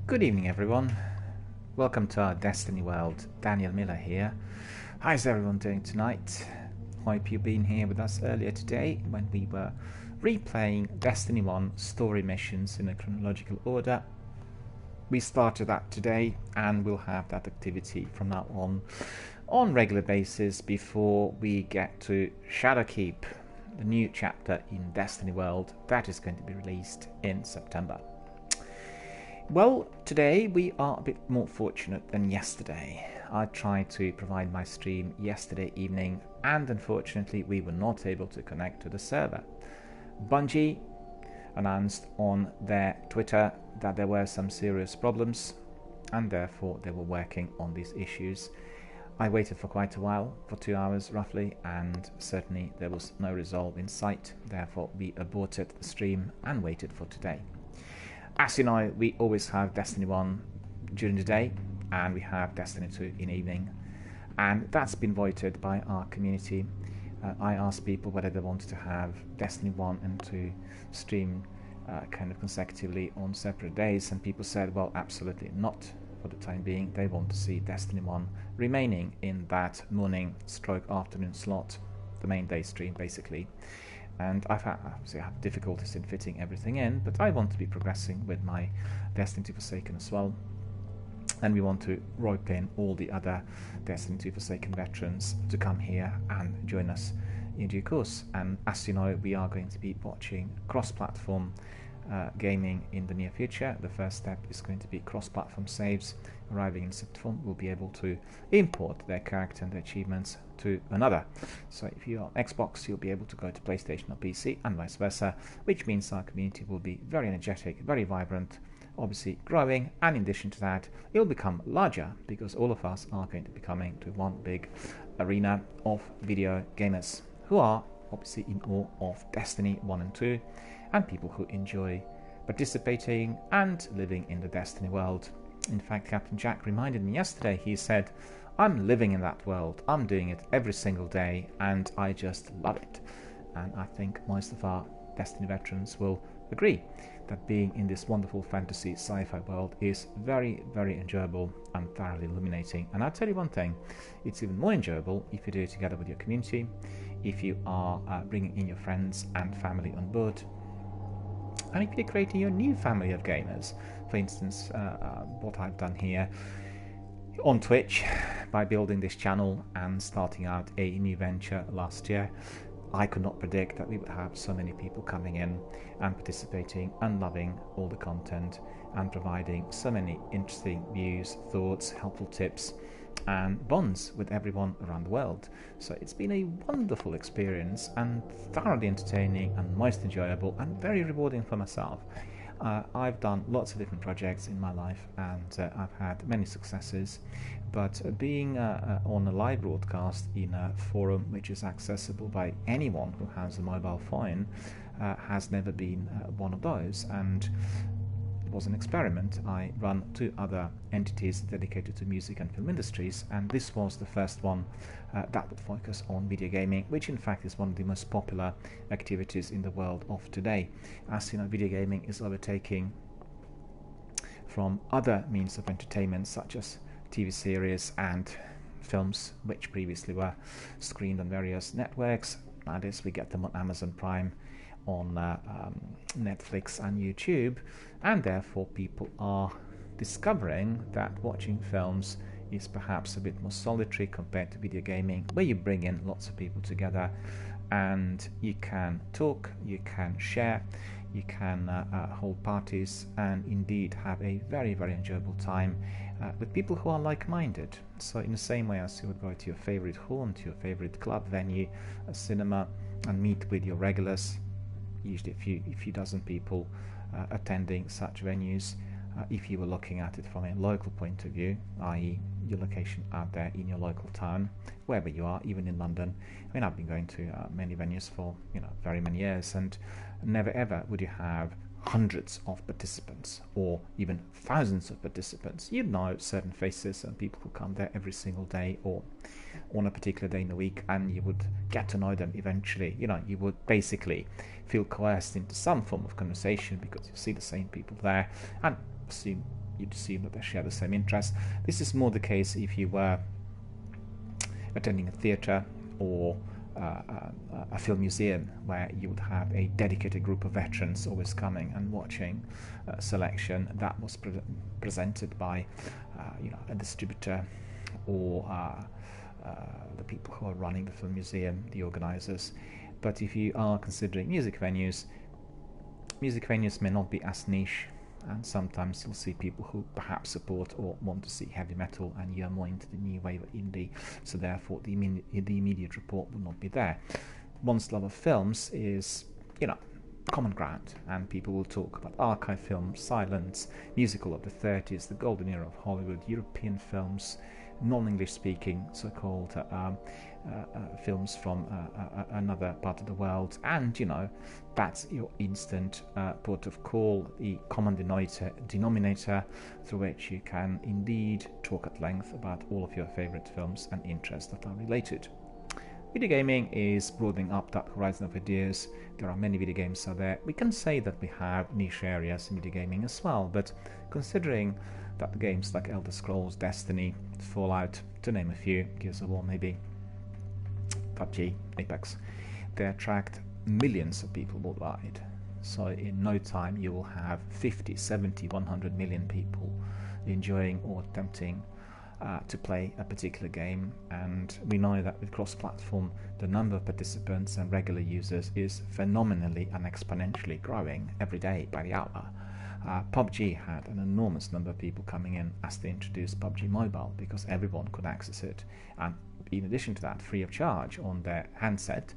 Good evening, everyone. Welcome to our Destiny world. Daniel Miller here. How's everyone doing tonight? Hope you've been here with us earlier today when we were replaying Destiny 1 story missions in a chronological order. We started that today and we'll have that activity from now on regular basis before we get to Shadowkeep, the new chapter in Destiny world that is going to be released in September. Well, today we are a bit more fortunate than yesterday. I tried to provide my stream yesterday evening and unfortunately we were not able to connect to the server. Bungie announced on their Twitter that there were some serious problems and therefore they were working on these issues. I waited for quite a while, for 2 hours roughly, and certainly there was no resolve in sight. Therefore we aborted the stream and waited for today. As you know, we always have Destiny 1 during the day and we have Destiny 2 in the evening, and that's been voted by our community. I asked people whether they wanted to have Destiny 1 and 2 stream kind of consecutively on separate days, and people said, well, absolutely not for the time being. They want to see Destiny 1 remaining in that morning stroke afternoon slot, the main day stream basically. And I have difficulties in fitting everything in, but I want to be progressing with my Destiny 2 Forsaken as well. And we want to rope in all the other Destiny 2 Forsaken veterans to come here and join us in due course. And as you know, we are going to be watching cross-platform gaming in the near future. The first step is going to be cross-platform saves. Arriving in September, we'll be able to import their character and their achievements to another. So if you're on Xbox, you'll be able to go to PlayStation or PC and vice versa, which means our community will be very energetic, very vibrant, obviously growing, and in addition to that, it'll become larger because all of us are going to be coming to one big arena of video gamers who are obviously in awe of Destiny 1 and 2 and people who enjoy participating and living in the Destiny world. In fact, Captain Jack reminded me yesterday, he said, I'm living in that world, I'm doing it every single day and I just love it. And I think most of our Destiny veterans will agree that being in this wonderful fantasy sci-fi world is very, very enjoyable and thoroughly illuminating. And I'll tell you one thing, it's even more enjoyable if you do it together with your community, if you are bringing in your friends and family on board, and if you're creating your new family of gamers. For instance, what I've done here on Twitch by building this channel and starting out a new venture last year. I could not predict that we would have so many people coming in and participating and loving all the content and providing so many interesting views, thoughts, helpful tips and bonds with everyone around the world. So it's been a wonderful experience and thoroughly entertaining and most enjoyable and very rewarding for myself. I've done lots of different projects in my life and I've had many successes, but being on a live broadcast in a forum which is accessible by anyone who has a mobile phone has never been one of those. And it was an experiment. I run 2 other entities dedicated to music and film industries, and this was the first one that would focus on video gaming, which in fact is one of the most popular activities in the world of today. As you know, video gaming is overtaking from other means of entertainment such as TV series and films, which previously were screened on various networks. Nowadays we get them on Amazon Prime, on Netflix and YouTube, and therefore people are discovering that watching films is perhaps a bit more solitary compared to video gaming, where you bring in lots of people together and you can talk, you can share, you can hold parties and indeed have a very, very enjoyable time with people who are like-minded. So in the same way as you would go to your favorite home, to your favorite club venue, a cinema, and meet with your regulars, usually a few dozen people attending such venues. If you were looking at it from a local point of view, i.e. your location out there in your local town, wherever you are, even in London. I mean, I've been going to many venues for very many years, and never ever would you have hundreds of participants or even thousands of participants. You'd know certain faces and people who come there every single day or on a particular day in the week, and you would get to know them eventually. You would basically feel coerced into some form of conversation because you see the same people there, and assume you'd assume that they share the same interests. This is more the case if you were attending a theatre or a film museum, where you would have a dedicated group of veterans always coming and watching a selection that was presented by a distributor or the people who are running the film museum, the organisers. But if you are considering music venues may not be as niche, and sometimes you'll see people who perhaps support or want to see heavy metal, and you're more into the new wave of indie, so therefore the immediate report will not be there. One's love of films is, common ground, and people will talk about archive films, silence, musical of the 30s, the golden era of Hollywood, European films, non-English speaking so-called films from another part of the world, and that's your instant port of call, the common denominator through which you can indeed talk at length about all of your favorite films and interests that are related. Video gaming is broadening up that horizon of ideas. There are many video games out there. We can say that we have niche areas in video gaming as well, but considering that the games like Elder Scrolls, Destiny, Fallout, to name a few, Gears of War maybe, PUBG, Apex, they attract millions of people worldwide. So in no time you will have 50, 70, 100 million people enjoying or attempting to play a particular game, and we know that with cross-platform the number of participants and regular users is phenomenally and exponentially growing every day by the hour. PUBG had an enormous number of people coming in as they introduced PUBG Mobile, because everyone could access it, and in addition to that, free of charge on their handset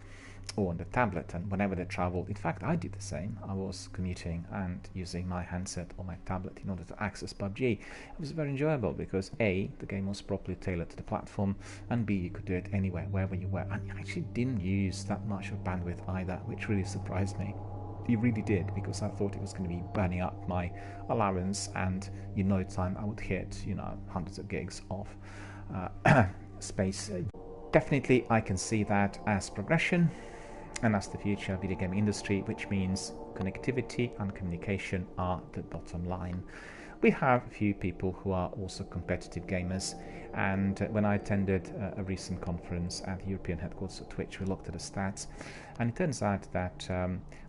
or on the tablet, and whenever they traveled. In fact, I did the same. I was commuting and using my handset or my tablet in order to access PUBG. It was very enjoyable because A, the game was properly tailored to the platform, and B, you could do it anywhere, wherever you were, and you actually didn't use that much of bandwidth either, which really surprised me. It really did, because I thought it was going to be burning up my allowance, and in no time I would hit hundreds of gigs of space. Definitely I can see that as progression and as the future of the video game industry, which means connectivity and communication are the bottom line. We have a few people who are also competitive gamers, and when I attended a recent conference at the European headquarters of Twitch, we looked at the stats, and it turns out that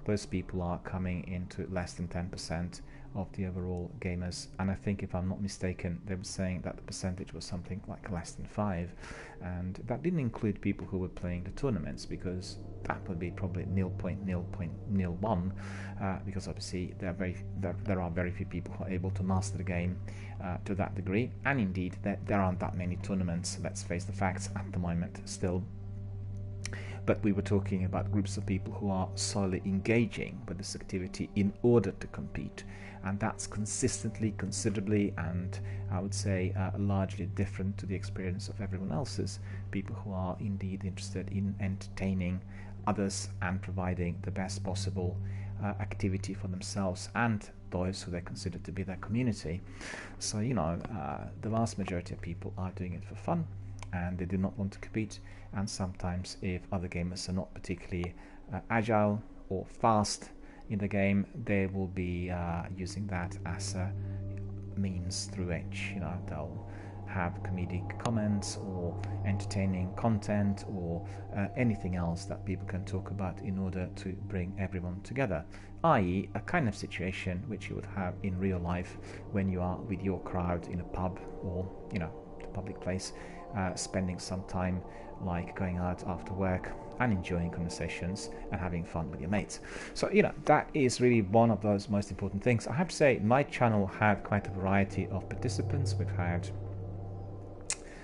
those people are coming into less than 10% of the overall gamers, and I think, if I'm not mistaken, they were saying that the percentage was something like less than 5, and that didn't include people who were playing the tournaments, because that would be probably 0.0.01, because obviously there are very few people who are able to master the game to that degree, and indeed there aren't that many tournaments, let's face the facts, at the moment still. But we were talking about groups of people who are solely engaging with this activity in order to compete, and that's consistently, considerably, and I would say largely different to the experience of everyone else's. People who are indeed interested in entertaining others and providing the best possible activity for themselves and those who they consider to be their community. So the vast majority of people are doing it for fun, and they do not want to compete, and sometimes if other gamers are not particularly agile or fast in the game, they will be using that as a means through which they'll have comedic comments or entertaining content or anything else that people can talk about in order to bring everyone together, i.e. a kind of situation which you would have in real life when you are with your crowd in a pub or the public place, spending some time like going out after work and enjoying conversations and having fun with your mates. So that is really one of those most important things. I have to say, my channel had quite a variety of participants. We've had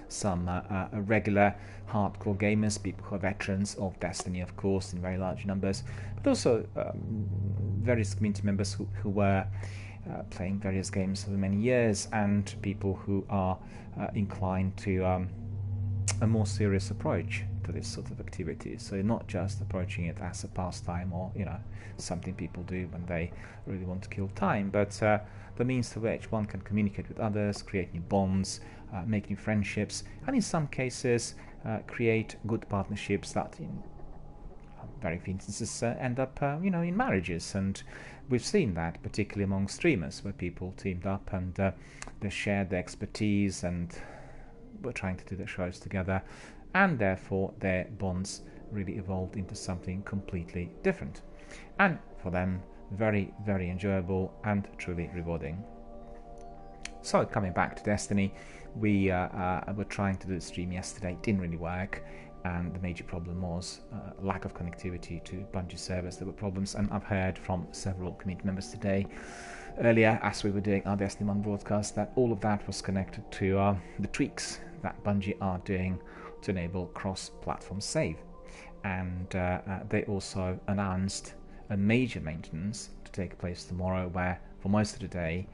some regular hardcore gamers, people who are veterans of Destiny, of course, in very large numbers, but also various community members who were playing various games for many years, and people who are inclined to a more serious approach to this sort of activity. So not just approaching it as a pastime or something people do when they really want to kill time, but the means to which one can communicate with others, create new bonds, make new friendships, and in some cases create good partnerships that very few instances end up, in marriages, and we've seen that particularly among streamers, where people teamed up and they shared their expertise and were trying to do their shows together, and therefore their bonds really evolved into something completely different, and for them very, very enjoyable and truly rewarding. So coming back to Destiny, we were trying to do the stream yesterday. It didn't really work, and the major problem was lack of connectivity to Bungie servers. There were problems, and I've heard from several community members today, earlier as we were doing our Destiny 1 broadcast, that all of that was connected to the tweaks that Bungie are doing to enable cross-platform save. And they also announced a major maintenance to take place tomorrow, where for most of the day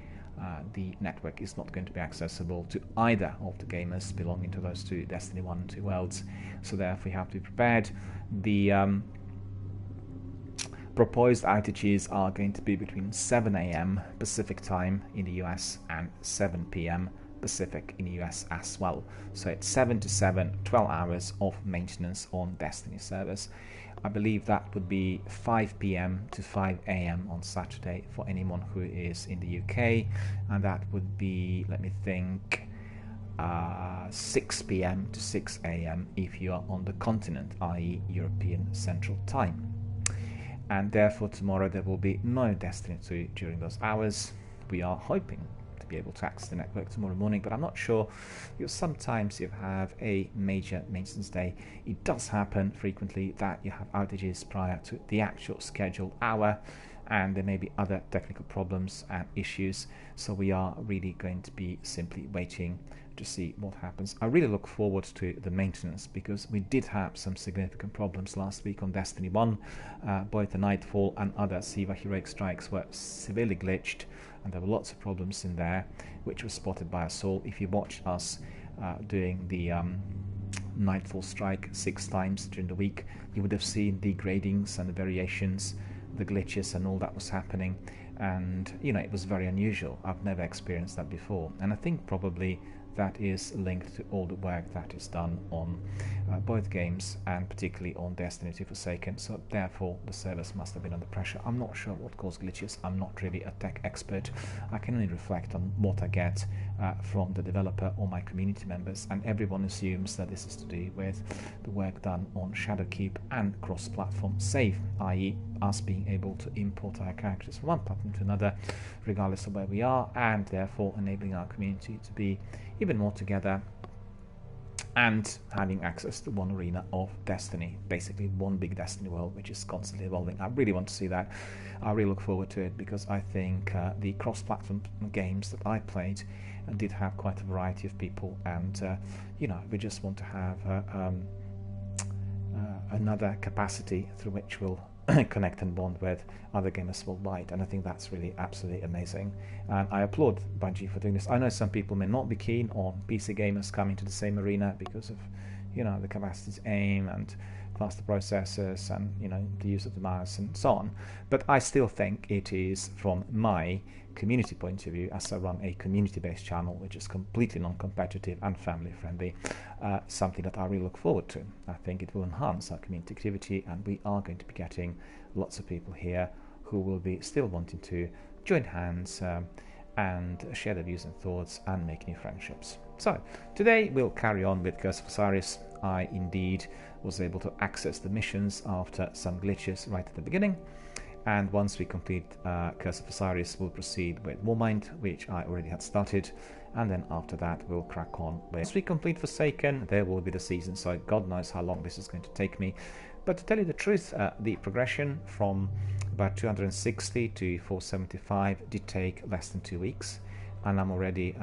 the network is not going to be accessible to either of the gamers belonging to those two Destiny 1 and 2 worlds. So therefore you have to be prepared. The proposed outages are going to be between 7 a.m. Pacific time in the US and 7 p.m. Pacific in the US as well. So it's 7 to 7, 12 hours of maintenance on Destiny servers. I believe that would be 5 p.m. to 5 a.m. on Saturday for anyone who is in the UK, and that would be, let me think, 6 p.m. to 6 a.m. if you are on the continent, i.e. European Central Time. And therefore tomorrow there will be no Destiny 2 during those hours. We are hoping to be able to access the network tomorrow morning, but I'm not sure, because sometimes you have a major maintenance day. It does happen frequently that you have outages prior to the actual scheduled hour, and there may be other technical problems and issues, so we are really going to be simply waiting to see what happens. I really look forward to the maintenance, because we did have some significant problems last week on Destiny 1. Both the Nightfall and other Siva heroic strikes were severely glitched, and there were lots of problems in there which were spotted by us all. If you watched us doing the Nightfall strike 6 times during the week, you would have seen the gradings and the variations, the glitches and all that was happening, and it was very unusual. I've never experienced that before, and I think probably that is linked to all the work that is done on both games, and particularly on Destiny 2 Forsaken, so therefore the servers must have been under pressure. I'm not sure what caused glitches. I'm not really a tech expert. I can only reflect on what I get from the developer or my community members, and everyone assumes that this is to do with the work done on Shadowkeep and cross-platform save, i.e. us being able to import our characters from one platform to another regardless of where we are, and therefore enabling our community to be even more together and having access to one arena of Destiny, basically one big Destiny world which is constantly evolving. I really want to see that. I really look forward to it, because I think the cross-platform games that I played did have quite a variety of people, and we just want to have another capacity through which we'll connect and bond with other gamers worldwide, and I think that's really absolutely amazing, and I applaud Bungie for doing this. I know some people may not be keen on PC gamers coming to the same arena because of the capacity's aim and faster processors and the use of the mouse and so on, but I still think it is, from my community point of view, as I run a community-based channel which is completely non-competitive and family-friendly, something that I really look forward to. I think it will enhance our community activity, and we are going to be getting lots of people here who will be still wanting to join hands and share their views and thoughts and make new friendships. So today we'll carry on with Curse of Osiris. I indeed was able to access the missions after some glitches right at the beginning, and once we complete Curse of Osiris, we'll proceed with Warmind, which I already had started, and then after that we'll crack on with, once we complete Forsaken, there will be the season, so God knows how long this is going to take me. But to tell you the truth, the progression from about 260 to 475 did take less than 2 weeks, and I'm already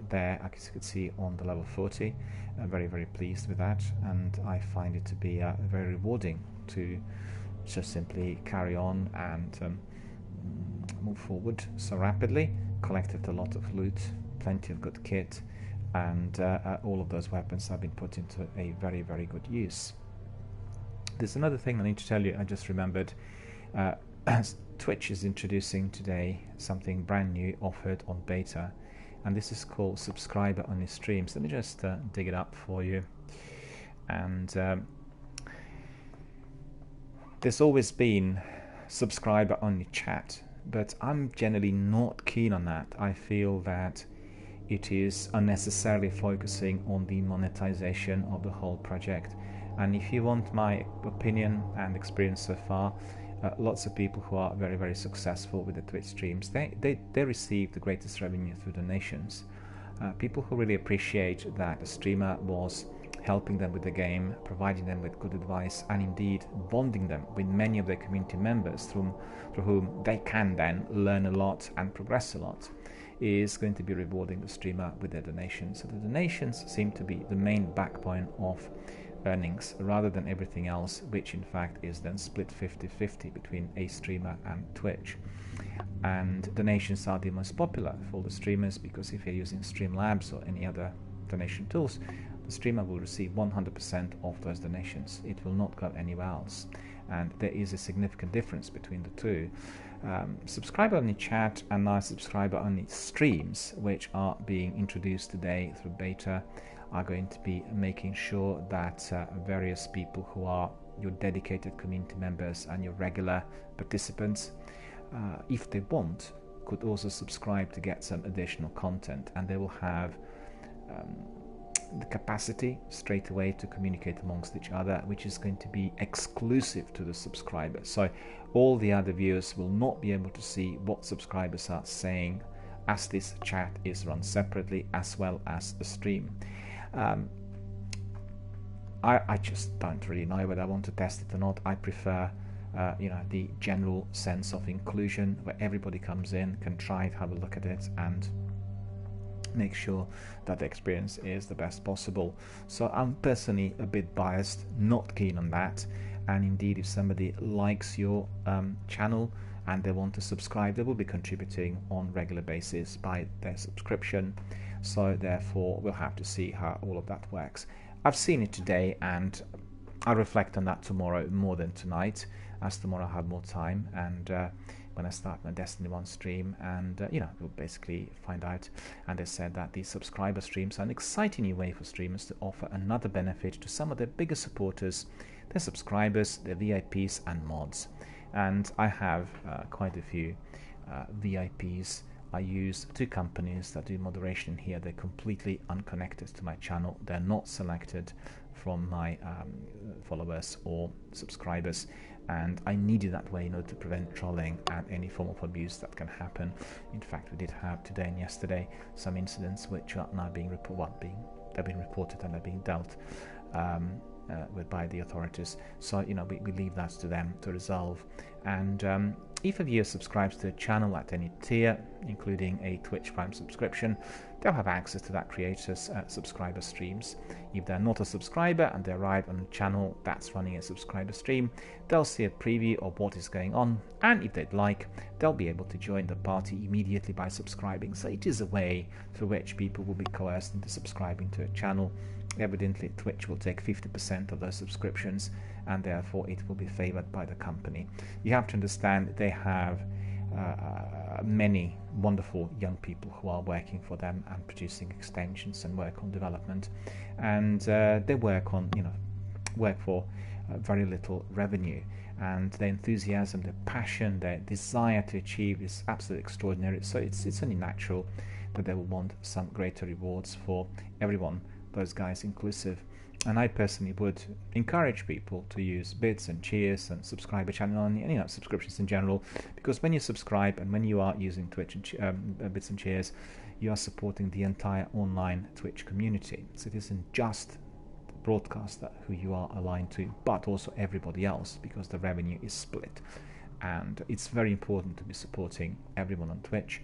there, as you can see, on the level 40. I'm very, very pleased with that, and I find it to be very rewarding to just simply carry on and move forward so rapidly. Collected a lot of loot, plenty of good kit, and all of those weapons have been put into a very, very good use. There's another thing I need to tell you. I just remembered, Twitch is introducing today something brand new offered on beta, and this is called subscriber only streams. Let me just dig it up for you, and there's always been subscriber-only chat, but I'm generally not keen on that. I feel that it is unnecessarily focusing on the monetization of the whole project. And if you want my opinion and experience so far, lots of people who are very, very successful with the Twitch streams, they receive the greatest revenue through donations. People who really appreciate that a streamer was helping them with the game, providing them with good advice, and indeed bonding them with many of their community members through whom they can then learn a lot and progress a lot, is going to be rewarding the streamer with their donations. So the donations seem to be the main backbone of earnings, rather than everything else, which in fact is then split 50-50 between a streamer and Twitch. And donations are the most popular for the streamers, because if you're using Streamlabs or any other donation tools, the streamer will receive 100% of those donations. It will not go anywhere else, and there is a significant difference between the two. Subscriber-only chat and now subscriber-only streams, which are being introduced today through beta, are going to be making sure that various people who are your dedicated community members and your regular participants, if they want, could also subscribe to get some additional content, and they will have the capacity straight away to communicate amongst each other, which is going to be exclusive to the subscribers. So all the other viewers will not be able to see what subscribers are saying, as this chat is run separately as well as the stream. I just don't really know whether I want to test it or not. I prefer the general sense of inclusion, where everybody comes in, can try it, have a look at it, and make sure that the experience is the best possible. So I'm personally a bit biased, not keen on that. And indeed, if somebody likes your channel and they want to subscribe, they will be contributing on regular basis by their subscription. So therefore we'll have to see how all of that works. I've seen it today, and I'll reflect on that tomorrow more than tonight, as tomorrow I have more time, and when I start my Destiny 1 stream, and we'll basically find out. And they said that these subscriber streams are an exciting new way for streamers to offer another benefit to some of their bigger supporters, their subscribers, their VIPs and mods. And I have quite a few VIPs. I use two companies that do moderation here. They're completely unconnected to my channel. They're not selected from my followers or subscribers, and I need it that way in order to prevent trolling and any form of abuse that can happen. In fact, we did have today and yesterday some incidents which are now being they've been reported and are being dealt with by the authorities. So we leave that to them to resolve. And if a viewer subscribes to a channel at any tier, including a Twitch Prime subscription, they'll have access to that creator's subscriber streams. If they're not a subscriber and they arrive on a channel that's running a subscriber stream, they'll see a preview of what is going on, and if they'd like, they'll be able to join the party immediately by subscribing. So it is a way through which people will be coerced into subscribing to a channel. Evidently, Twitch will take 50% of those subscriptions, and therefore it will be favored by the company. You have to understand they have many wonderful young people who are working for them and producing extensions and work on development, and they work for very little revenue, and their enthusiasm, their passion, their desire to achieve is absolutely extraordinary. So it's only natural that they will want some greater rewards for everyone, those guys inclusive. And I personally would encourage people to use bits and cheers and subscriber channel and subscriptions in general, because when you subscribe and when you are using Twitch and bits and cheers, you are supporting the entire online Twitch community. So it isn't just the broadcaster who you are aligned to, but also everybody else, because the revenue is split. And it's very important to be supporting everyone on Twitch,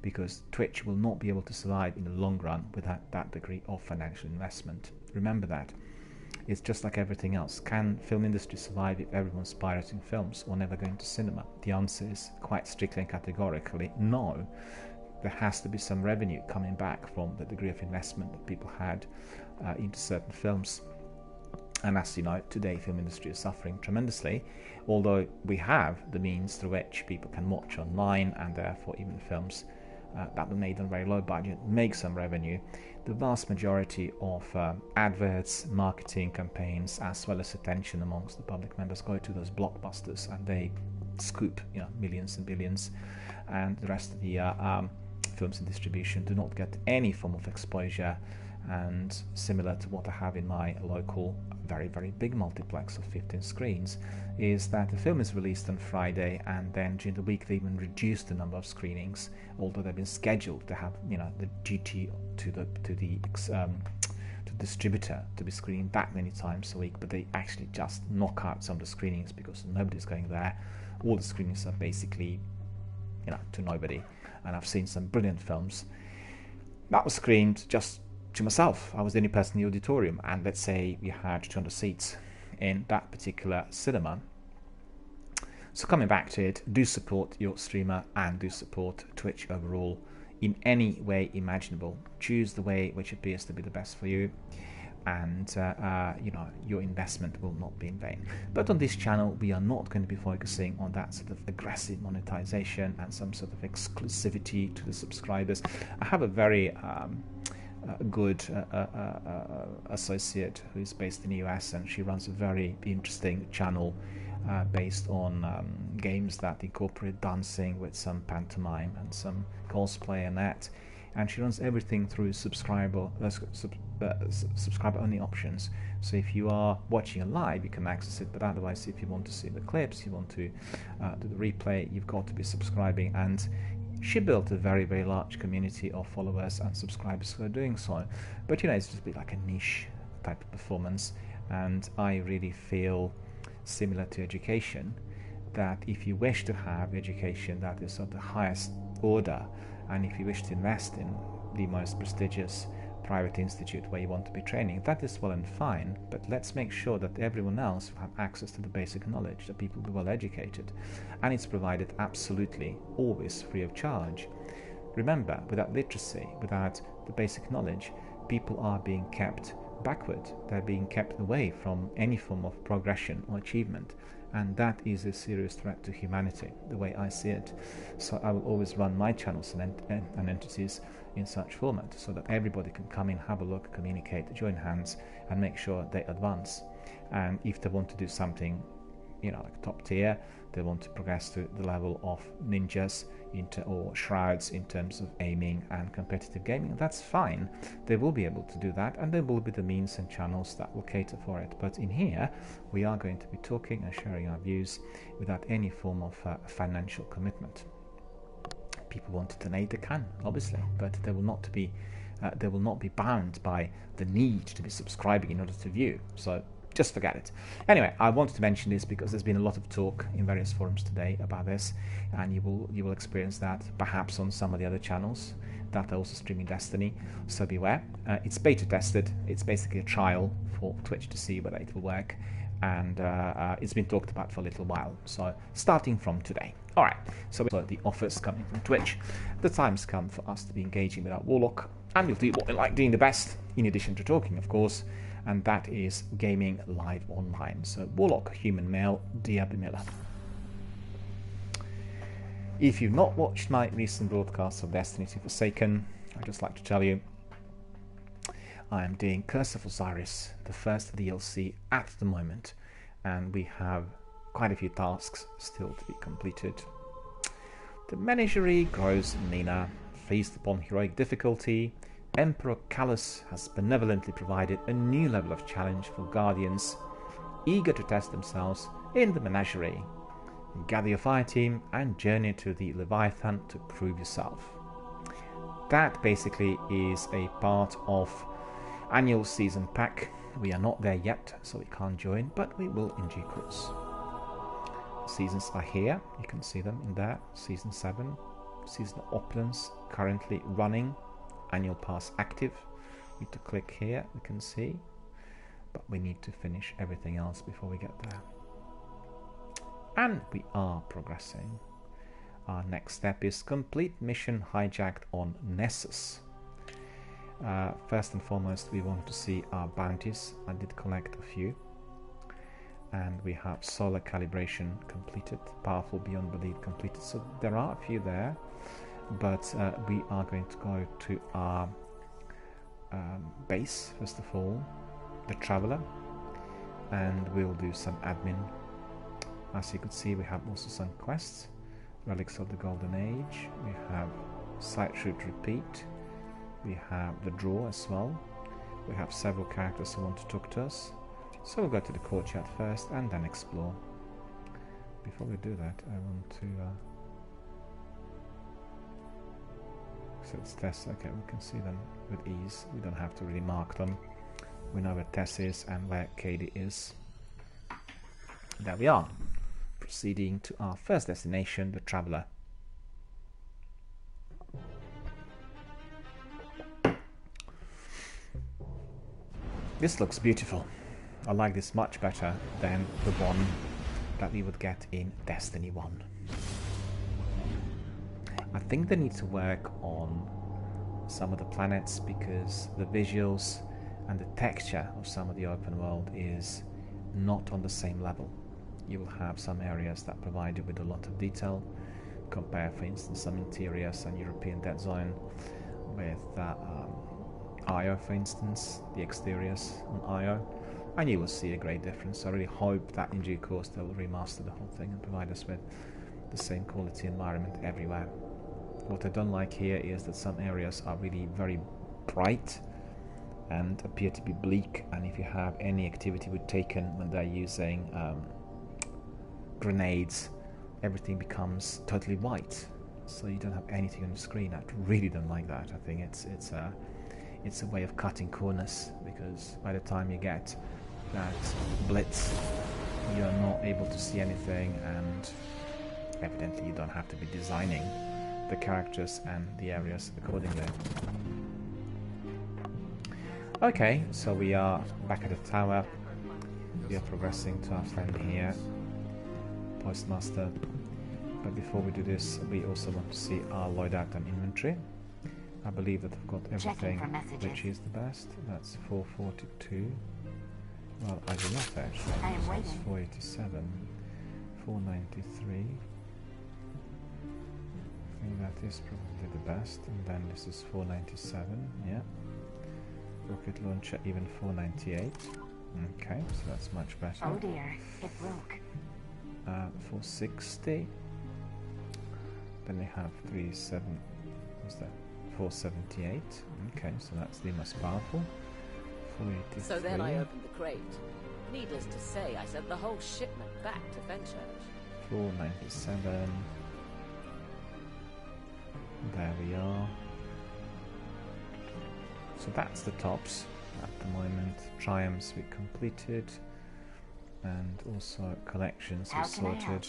because Twitch will not be able to survive in the long run without that degree of financial investment. Remember that. It's just like everything else. Can film industry survive if everyone's pirating films or never going to cinema? The answer is quite strictly and categorically no. There has to be some revenue coming back from the degree of investment that people had into certain films. And as you know, today film industry is suffering tremendously, although we have the means through which people can watch online, and therefore even films that were made on very low budget make some revenue. The vast majority of adverts, marketing campaigns, as well as attention amongst the public members go to those blockbusters, and they scoop millions and billions, and the rest of the films in distribution do not get any form of exposure. And similar to what I have in my local very, very big multiplex of 15 screens, is that the film is released on Friday, and then during the week they even reduce the number of screenings, although they've been scheduled to have the duty to the distributor to be screening that many times a week, but they actually just knock out some of the screenings because nobody's going there. All the screenings are basically to nobody, and I've seen some brilliant films that was screened just to myself. I was the only person in the auditorium, and let's say we had 200 seats in that particular cinema. So coming back to it, do support your streamer and do support Twitch overall in any way imaginable. Choose the way which appears to be the best for you, and your investment will not be in vain. But on this channel we are not going to be focusing on that sort of aggressive monetization and some sort of exclusivity to the subscribers. I have a very good associate who's based in the US, and she runs a very interesting channel based on games that incorporate dancing with some pantomime and some cosplay and that, and she runs everything through subscriber only options. So if you are watching it live, you can access it, but otherwise if you want to see the clips, you want to do the replay, you've got to be subscribing. And she built a very, very large community of followers and subscribers who are doing so. But it's just a bit like a niche type of performance, and I really feel similar to education, that if you wish to have education that is of the highest order, and if you wish to invest in the most prestigious private institute where you want to be training, that is well and fine, but let's make sure that everyone else will have access to the basic knowledge, that people will be well educated, and it's provided absolutely always free of charge. Remember, without literacy, without the basic knowledge, people are being kept backward. They're being kept away from any form of progression or achievement, and that is a serious threat to humanity, the way I see it. So I will always run my channels and entities in such format, so that everybody can come in, have a look, communicate, join hands, and make sure they advance. And if they want to do something like top tier, they want to progress to the level of ninjas or shrouds in terms of aiming and competitive gaming, that's fine. They will be able to do that, and there will be the means and channels that will cater for it. But in here we are going to be talking and sharing our views without any form of financial commitment. People want to donate, they can, obviously, but they will not be bound by the need to be subscribing in order to view. So just forget it. Anyway, I wanted to mention this because there's been a lot of talk in various forums today about this, and you will experience that perhaps on some of the other channels that are also streaming Destiny. So beware. It's beta tested. It's basically a trial for Twitch to see whether it will work, and it's been talked about for a little while. So starting from today. All right. So the offers coming from Twitch. The time's come for us to be engaging with our Warlock, and we'll do what we like doing the best, in addition to talking, of course, and that is gaming live online. So Warlock, human male, DRBMiller. If you've not watched my recent broadcasts of Destiny 2 Forsaken, I'd just like to tell you I am doing Curse of Osiris, the first DLC at the moment, and we have quite a few tasks still to be completed. The menagerie grows meaner, feast upon heroic difficulty. Emperor Callus has benevolently provided a new level of challenge for Guardians eager to test themselves in the menagerie. Gather your fire team and journey to the Leviathan to prove yourself. That basically is a part of annual season pack. We are not there yet, so we can't join, but we will in due course. Seasons are here, you can see them in there. Season 7, Season Opulence currently running. Annual pass active. Need to click here, we can see, but we need to finish everything else before we get there. And we are progressing. Our next step is complete mission hijacked on Nessus. First and foremost, we want to see our bounties. I did collect a few, and we have solar calibration completed, powerful beyond belief completed, so there are a few there. but we are going to go to our base first of all, the Traveller, and we'll do some admin. As you could see, we have also some quests. Relics of the Golden Age, we have Sight Shoot Repeat, we have the Draw as well, we have several characters who want to talk to us, so we'll go to the courtyard first and then explore. Before we do that, I want to so it's Tess. Okay, we can see them with ease, we don't have to really mark them, we know where Tess is and where Katie is. There we are. Proceeding to our first destination, the Traveller. This looks beautiful. I like this much better than the one that we would get in Destiny 1. I think they need to work on some of the planets because the visuals and the texture of some of the open world is not on the same level. You will have some areas that provide you with a lot of detail. Compare, for instance, some interiors and European Dead Zone with Io, for instance, the exteriors on Io, and you will see a great difference. I really hope that in due course they will remaster the whole thing and provide us with the same quality environment everywhere. What I don't like here is that some areas are really very bright and appear to be bleak, and if you have any activity with Taken when they're using grenades, everything becomes totally white, so you don't have anything on the screen. I really don't like that. I think it's a way of cutting corners, because by the time you get that blitz, you're not able to see anything, and evidently you don't have to be designing the characters and the areas accordingly. Okay, so we are back at the tower. We are progressing to our friend here, Postmaster. But before we do this, we also want to see our loadout and inventory. I believe that I've got everything which is the best. That's 442. Well, I do not actually. I am waiting. That's 487. 493. I think that is probably the best. And then this is 497. Yeah. Rocket launcher even 498. Okay, so that's much better. Oh dear, it broke. 460. Then they have 478. Okay, so that's the most powerful. 483. So then I opened the crate. Needless to say, I sent the whole shipment back to Fenchurch. 497. There we are. So that's the tops at the moment. Triumphs we completed, and also collections we sorted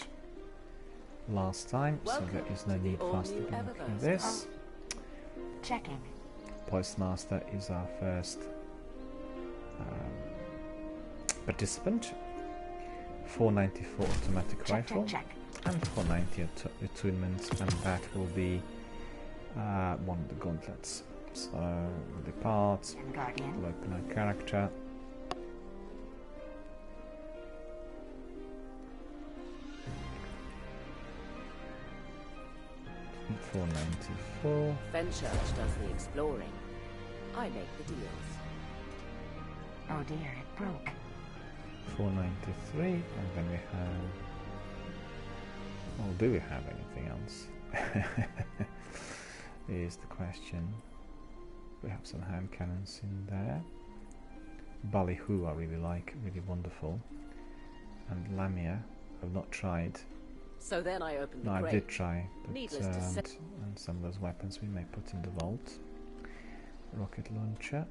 last time, so there is no need for us to go through this. Checking. Postmaster is our first participant. 494 automatic rifle and 490 attunements, and that will be one of the gauntlets. So we'll depart, we'll open our character. $494. Fenchurch does the exploring. I make the deals. Oh dear, it broke. 493, and then we have... Well, do we have anything else? Is the question. We have some hand cannons in there. Ballyhoo I really like, really wonderful. And Lamia I've not tried. So then I opened the No, crate. I did try, but Needless to say. and some of those weapons we may put in the vault. Rocket launcher.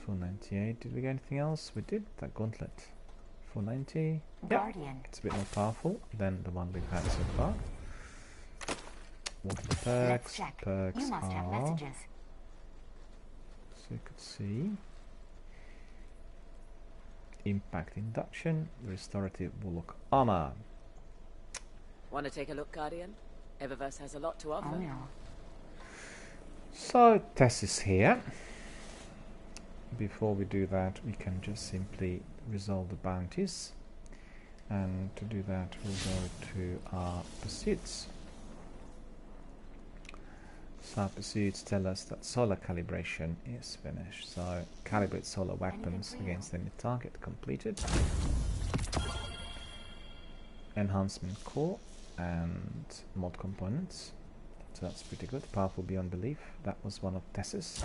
498. Did we get anything else? We did. That gauntlet. 490. Guardian. It's a bit more powerful than the one we've had so far. What are the Let's perks? check. Perks You must have are... messages. So you could see impact induction, restorative bullock armor. Want to take a look, Guardian? Eververse has a lot to offer. Oh no. So Tess is here. Before we do that, we can just simply resolve the bounties, and to do that we'll go to our pursuits. Fire pursuits tell us that solar calibration is finished. So calibrate solar weapons against any target completed. Enhancement core and mod components. So that's pretty good. Powerful beyond belief. That was one of Tess's.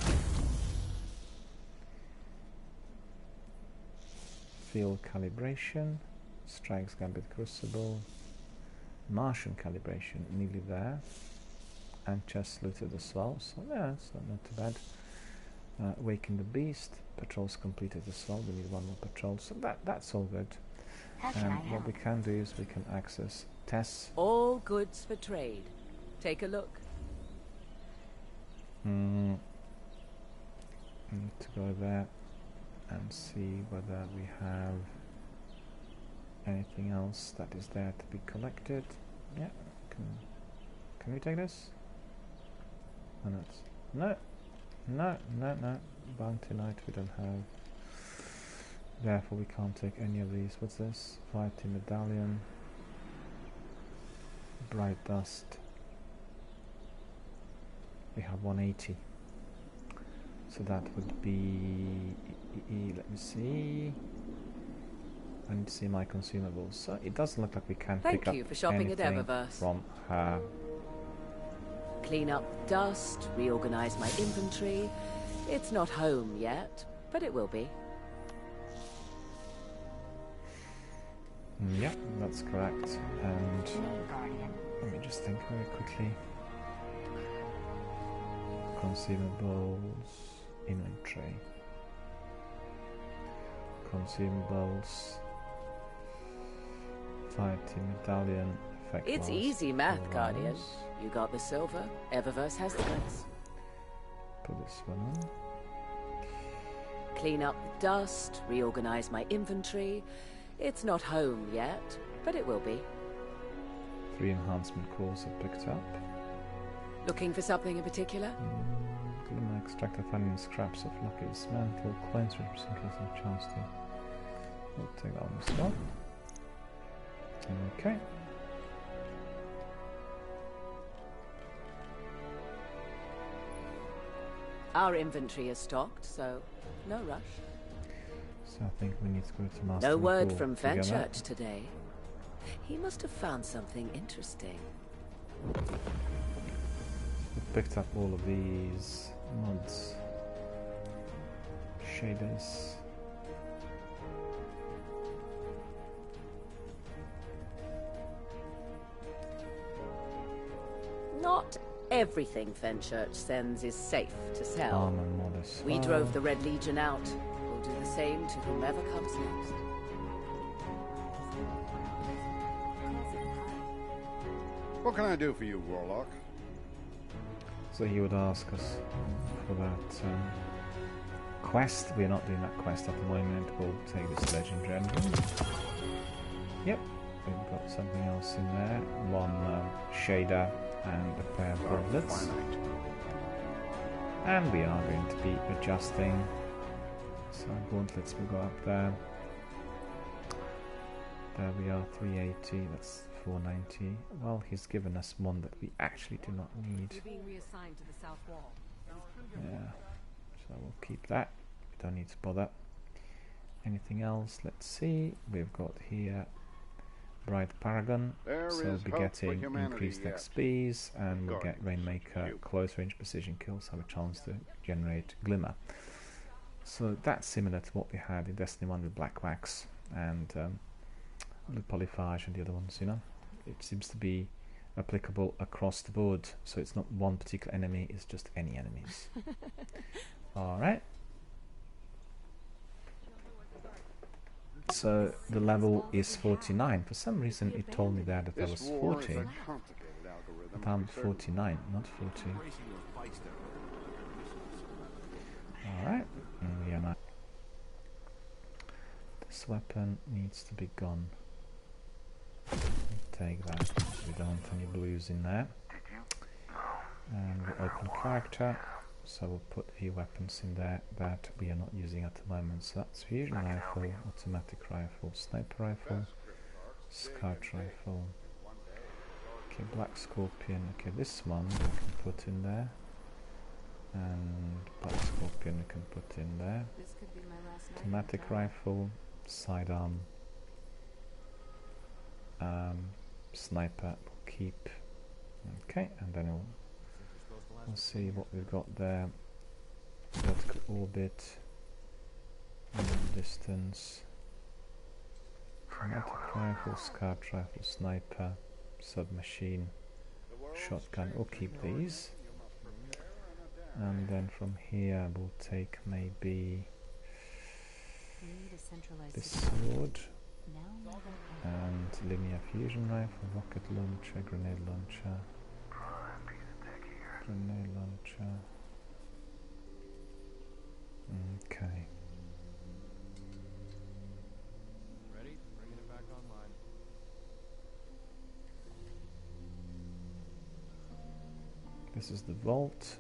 Field calibration. Strikes Gambit Crucible. Martian calibration, nearly there. And chest looted as well, so yeah, it's not too bad. Awaken the Beast, patrols completed as well, we need one more patrol, so that's all good. And what we can do is we can access Tess. All goods for trade. Take a look. Need to go there and see whether we have anything else that is there to be collected. Yeah, can we take this? No, Bounty Knight we don't have. Therefore we can't take any of these. What's this? Fighting Medallion. Bright Dust. We have 180. So that would be... let me see... I need to see my consumables. So it doesn't look like we can pick up anything from her. Clean up dust, reorganize my inventory. It's not home yet, but it will be. Yeah, that's correct. And let me just think very quickly. Consumables, inventory. Consumables. Fighting Medallion. It's easy math, Guardian. You got the silver, Eververse has the goods. Put this one on. Clean up the dust, reorganize my inventory. It's not home yet, but it will be. 3 enhancement cores are picked up. Looking for something in particular? Glimmer extractor finding scraps of Lucky's mantle, coins which in case of chance to. We'll take that one as well. Okay. Our inventory is stocked, so no rush. So I think we need to go to Master. No word from Fenchurch today. He must have found something interesting. We picked up all of these mods, shaders. Not everything Fenchurch sends is safe to sell. Armor mod as We well. drove the Red Legion out. We'll do the same to whomever comes next. What can I do for you, Warlock? So he would ask us for that quest. We're not doing that quest at the moment. We'll take this legendary engine. Yep, we've got something else in there. One shader and a pair of gauntlets. And we are going to be adjusting. So gauntlets will go up there. There we are, 380. That's 490. Well, he's given us one that we actually do not need. You're being reassigned to the south wall. Yeah, so we'll keep that. We don't need to bother. Anything else? Let's see. We've got here Bright Paragon, so we'll be getting increased XPs, and we'll get Rainmaker close range precision kills, have a chance to generate Glimmer. So that's similar to what we had in Destiny 1 with Black Wax and with Polyphage and the other ones, you know. It seems to be applicable across the board, so it's not one particular enemy, it's just any enemies. Alright. So the level is 49. For some reason it told me there that I was 40. But I'm 49, not 40. Alright, and we are not. This weapon needs to be gone. Take that, we don't want any blues in there. And we open character, so we'll put a few weapons in there that we are not using at the moment. So that's fusion rifle, automatic rifle, sniper rifle, scout rifle. Okay, black scorpion. Okay, this one we can put in there. And Blood Scorpion we can put in there. This could be my last night. Automatic rifle, sidearm, sniper we'll keep. Okay, and then we'll see what we've got there. Vertical orbit, distance, automatic rifle, scout rifle, sniper, submachine, shotgun. We'll keep these. And then from here we'll take maybe this sword and linear fusion rifle, rocket launcher, grenade launcher, grenade launcher. Okay. Ready? Bringing it back online. This is the vault.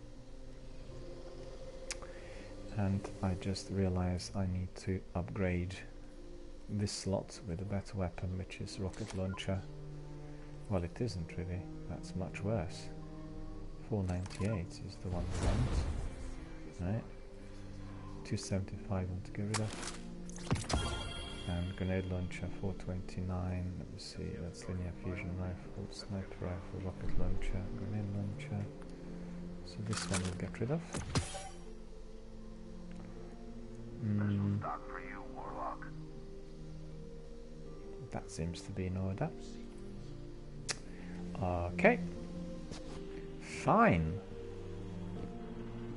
And I just realized I need to upgrade this slot with a better weapon, which is rocket launcher. Well, it isn't really. That's much worse. 498 is the one we want. Right. 275 I want to get rid of. And grenade launcher 429. Let me see. That's linear fusion rifle, sniper rifle, rocket launcher, grenade launcher. So this one we'll get rid of. Stock for you, Warlock. That seems to be in order. Okay. Fine.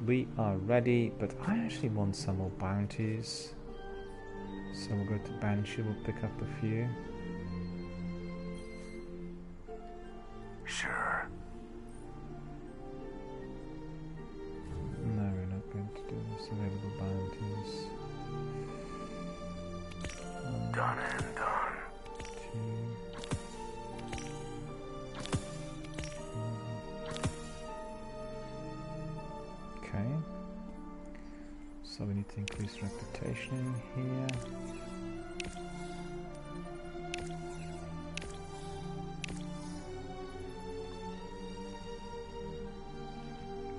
We are ready, but I actually want some more bounties. So we'll go to Banshee, we'll pick up a few. Sure. No, we're not going to do this. Available bounties. Done and done. 2. Okay. So we need to increase reputation in here.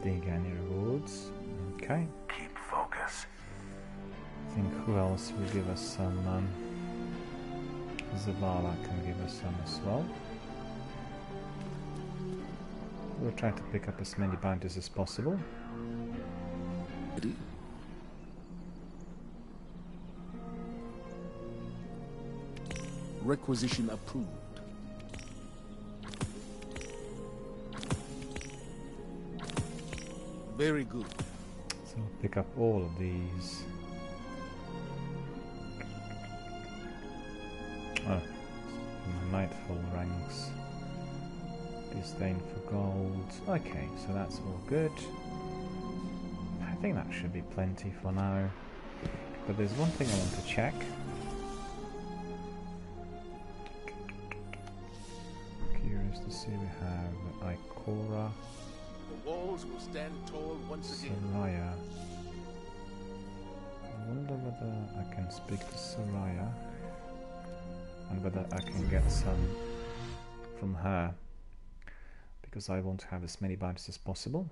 Dig any rewards. Okay. Keep focus. I think who else will give us some? Zavala can give us some as well. We'll try to pick up as many bounties as possible. Requisition approved. Very good. So we'll pick up all of these. Oh, my Nightfall ranks. Disdain for gold. Okay, so that's all good. I think that should be plenty for now. But there's one thing I want to check. Curious to see, we have Ikora, The walls will stand tall once again. Soraya. I wonder whether I can speak to Soraya and whether I can get some from her, because I want to have as many bounties as possible.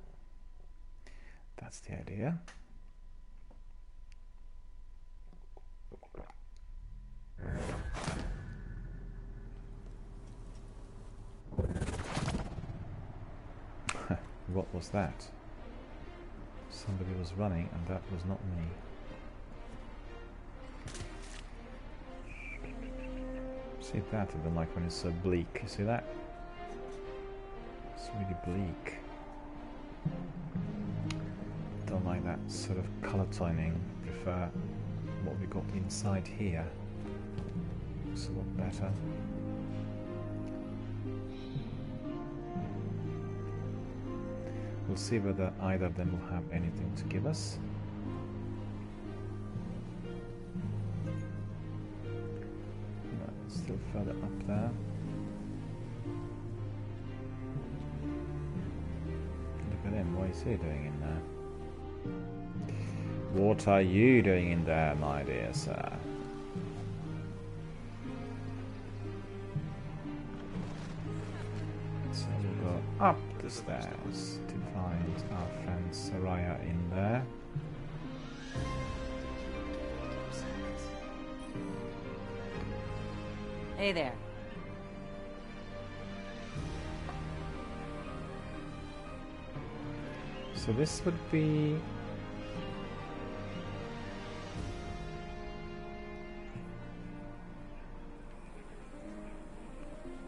That's the idea. What was that? Somebody was running and that was not me. See that I don't like when it's so bleak. You see that? It's really bleak. Don't like that sort of colour timing. Prefer what we got inside here. Looks a lot better. We'll see whether either of them will have anything to give us. No, it's still further up there. Look at him, what is he doing in there? What are you doing in there, my dear sir? So we'll go up the stairs to find our friend Soraya in there. Hey there. So this would be...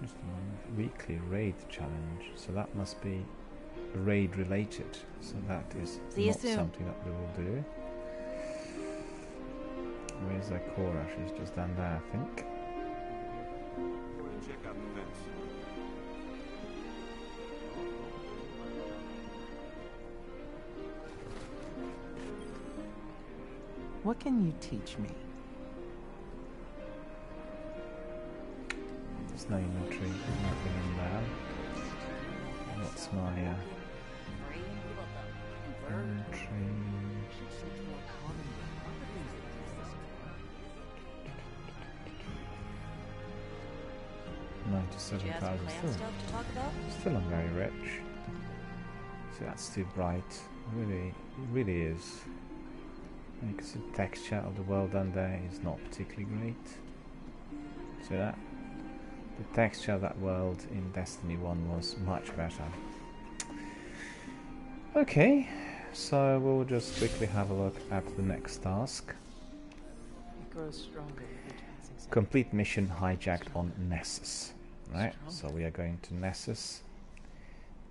just a moment. Weekly raid challenge. So that must be raid related. So that is See you not soon. something that we will do. Where's Zakora? She's just down there, I think. Check out the fence. What can you teach me? There's no inventory, nothing in there. What's my inventory? 97,000 still I'm very rich. So that's too bright. It really is. And you can see the texture of the world down there is not particularly great. See that? The texture of that world in Destiny 1 was much better. Okay, so we'll just quickly have a look at the next task. It grows stronger with each passing second. Complete mission hijacked on Nessus. Right, so we are going to Nessus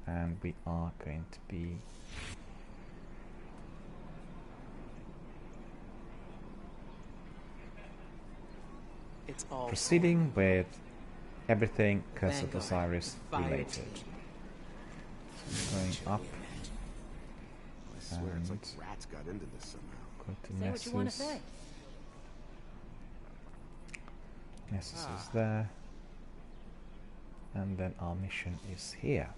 and we are going to be It's all proceeding with everything Curse of Vanguard, Osiris fire related. team. So going up I swear it's like and rats got into this somehow. go to Say what you want to Nessus. say. Nessus is there. And then our mission is here.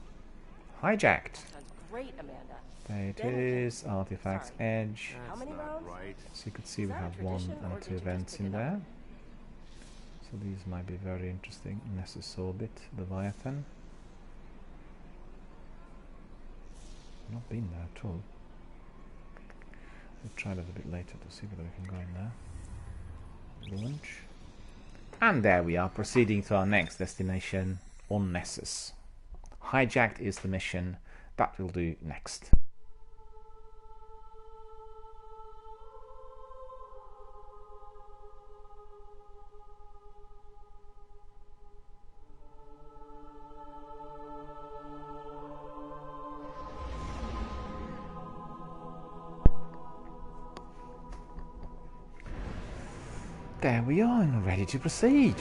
Hijacked! Sounds great, Amanda. There it Then is, Artifacts Sorry. Edge. How many Not rounds? right. So you could see we Is that a have one tradition, or and did two you just events pick in it up? there. So these might be very interesting. Nessus Orbit, Leviathan. Not been there at all. We'll try that a bit later to see whether we can go in there. Launch. And there we are, proceeding to our next destination on Nessus. Hijacked is the mission that we'll do next. There we are, and ready to proceed.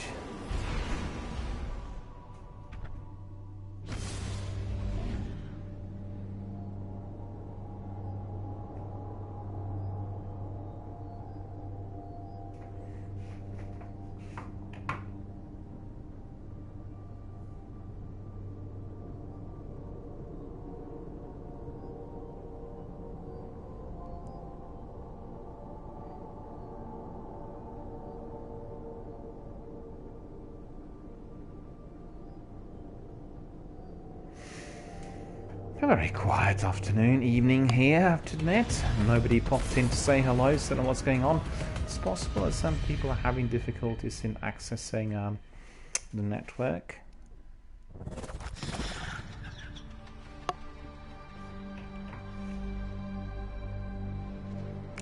A very quiet afternoon, evening here, I have to admit. Nobody popped in to say hello, so I don't know what's going on. It's possible that some people are having difficulties in accessing the network.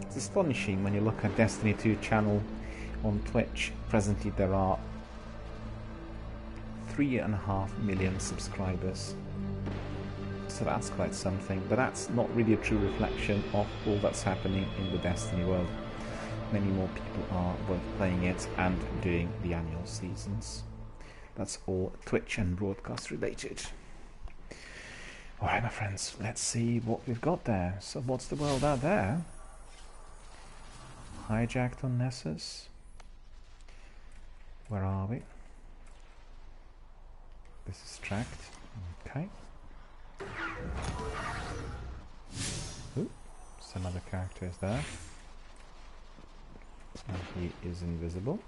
It's astonishing when you look at Destiny 2 channel on Twitch. Presently there are 3.5 million subscribers. So that's quite something, but that's not really a true reflection of all that's happening in the Destiny world. Many more people are both playing it and doing the annual seasons. That's all Twitch and broadcast related. Alright my friends, let's see what we've got there. So what's the world out there? Hijacked on Nessus. Where are we? This is tracked. Okay. Ooh, some other characters there. And he is invisible.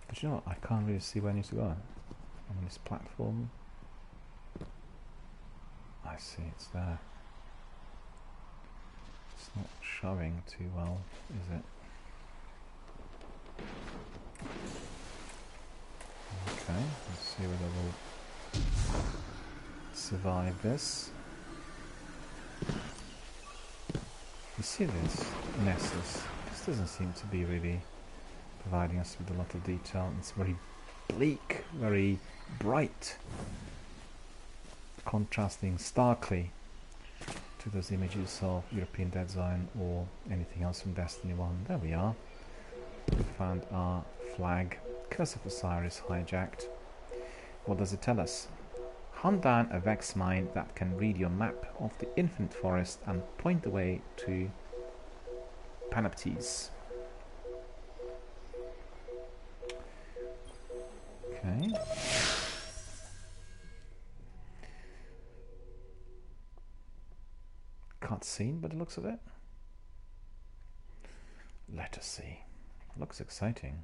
But you know what? I can't really see where I need to go. On this platform. I I see, it's there. It's not showing too well, is it? Okay, let's see whether we'll survive this. You see this Nessus? This doesn't seem to be really providing us with a lot of detail. It's very bleak, very bright, contrasting starkly to those images of European Dead Zone or anything else from Destiny 1. There we are. We found our flag. Curse of Osiris hijacked. What does it tell us? Hunt down a Vex mine that can read your map of the Infinite Forest and point the way to Panoptes. Okay. Cutscene by the looks of it. Let us see. Looks exciting.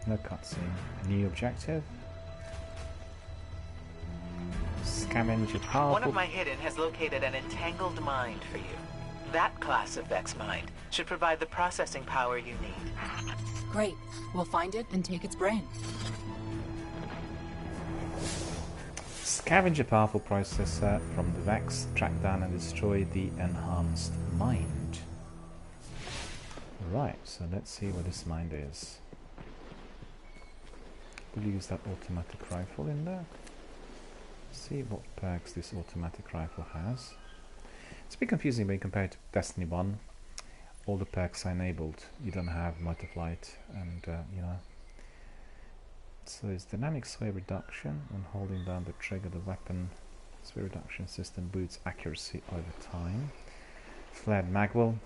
No cutscene. New objective. Scavenge a powerful... One of my hidden has located an entangled mind for you. That class of Vex mind should provide the processing power you need. Great. We'll find it and take its brain. Scavenge a powerful processor from the Vex, track down and destroy the enhanced mind. Right, so let's see what this mind is. We'll use that automatic rifle in there. See what perks this automatic rifle has. It's a bit confusing when you compare it to Destiny 1. All the perks are enabled. You don't have multi-flight and you know. So it's dynamic sway reduction. When holding down the trigger, the weapon sway reduction system boosts accuracy over time. Flared magwell,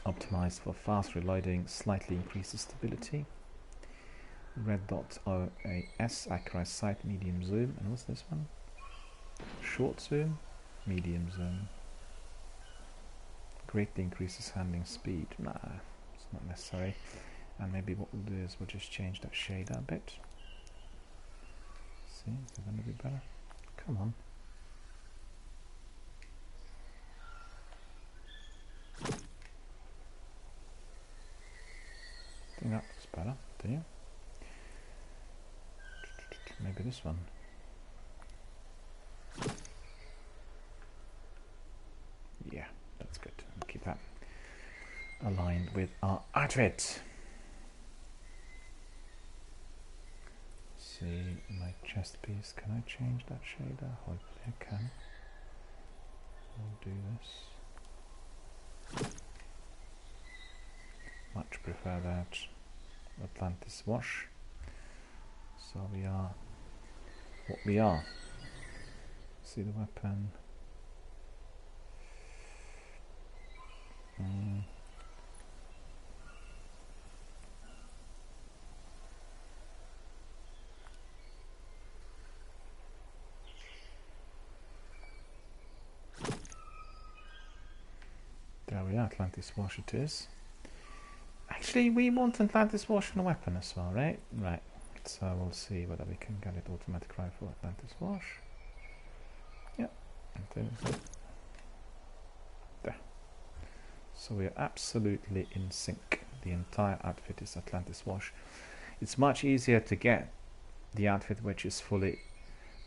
optimized for fast reloading, slightly increases stability. Red dot OAS, accurate sight, medium zoom, and what's this one? Short zoom, medium zoom. Greatly increases handling speed. Nah, it's not necessary. And maybe what we'll do is we'll just change that shader a bit. See, is it gonna be better? Come on. I think that looks better, do you? Maybe this one. Yeah, that's good. We'll keep that aligned with our outfit. See my chest piece. Can I change that shader? Hopefully I can. We'll do this. Much prefer that Atlantis wash. So we are what we are. See the weapon. There we are, Atlantis wash it is. Actually, we want Atlantis wash on a weapon as well, right? Right. So we'll see whether we can get it automatic rifle Atlantis wash. Yep. There. So we are absolutely in sync. The entire outfit is Atlantis wash. It's much easier to get the outfit which is fully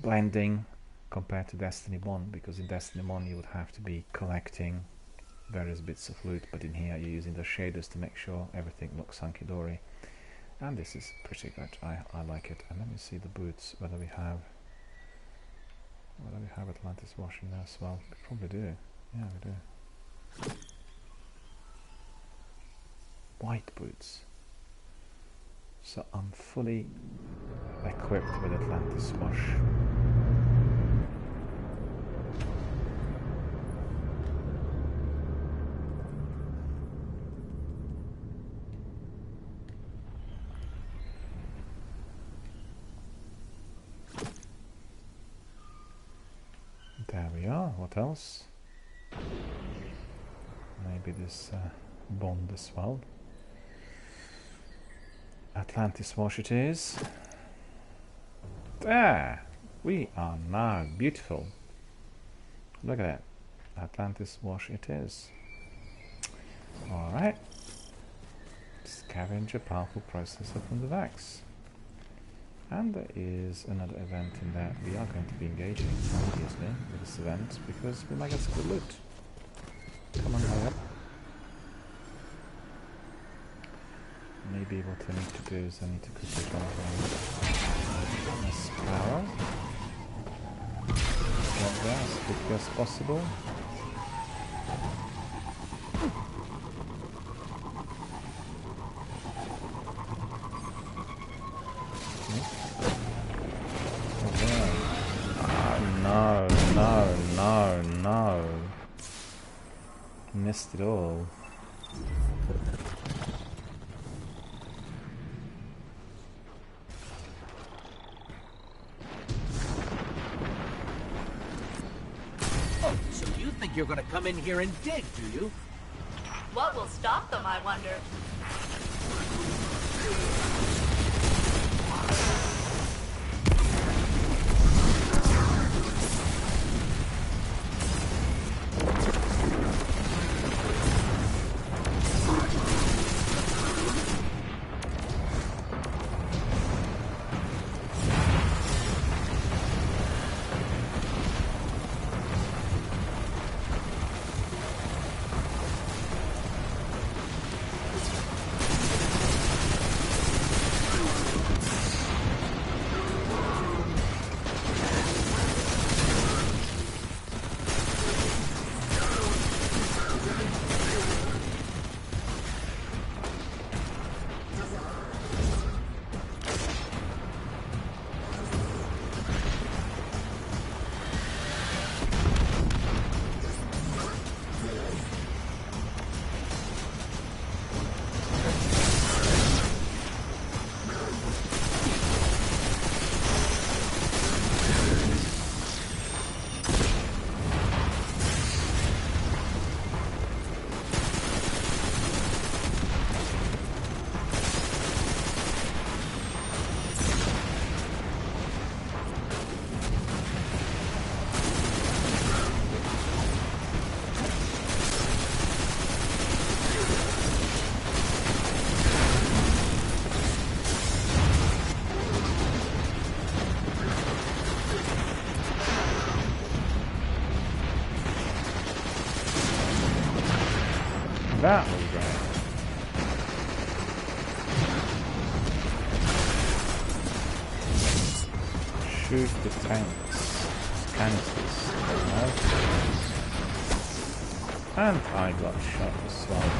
blending compared to Destiny 1, because in Destiny 1 you would have to be collecting various bits of loot, but in here you're using the shaders to make sure everything looks hunky-dory. And this is pretty good. I like it. And let me see the boots, whether we have Atlantis wash in there as well. We probably do. Yeah, we do. White boots. So I'm fully equipped with Atlantis wash. we are. What else? Maybe this bond as well. Atlantis wash it is. There! We are now beautiful. Look at that. Atlantis wash it is. Alright. Scavenge a powerful processor from the Vax. And there is another event in that we are going to be engaging obviously with this event because we might get some good loot. Come on, hurry up. Maybe what I need to do is I need to quickly go on this power. Get there as quickly as possible. No. Missed it all. Oh, so you think you're gonna come in here and dig, do you? What will stop them, I wonder? That was great. Shoot the tanks. Canisters. And I got shot as well.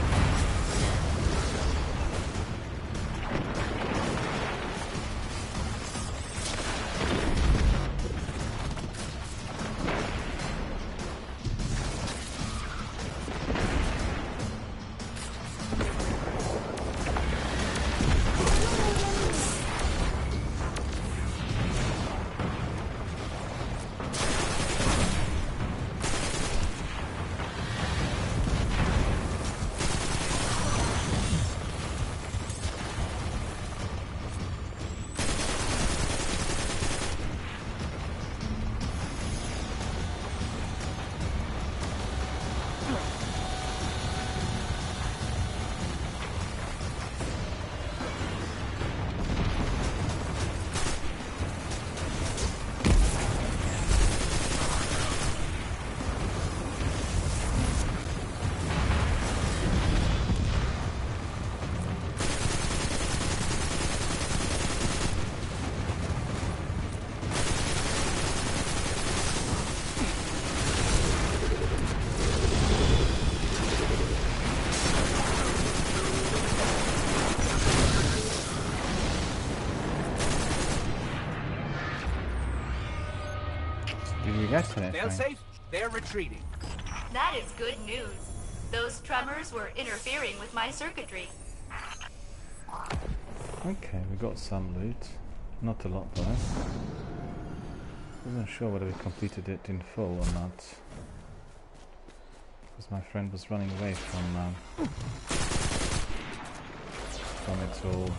Failsafe, they're retreating. That is good news. Those tremors were interfering with my circuitry. Okay, we got some loot. Not a lot though. Wasn't sure whether we completed it in full or not, because my friend was running away from it all.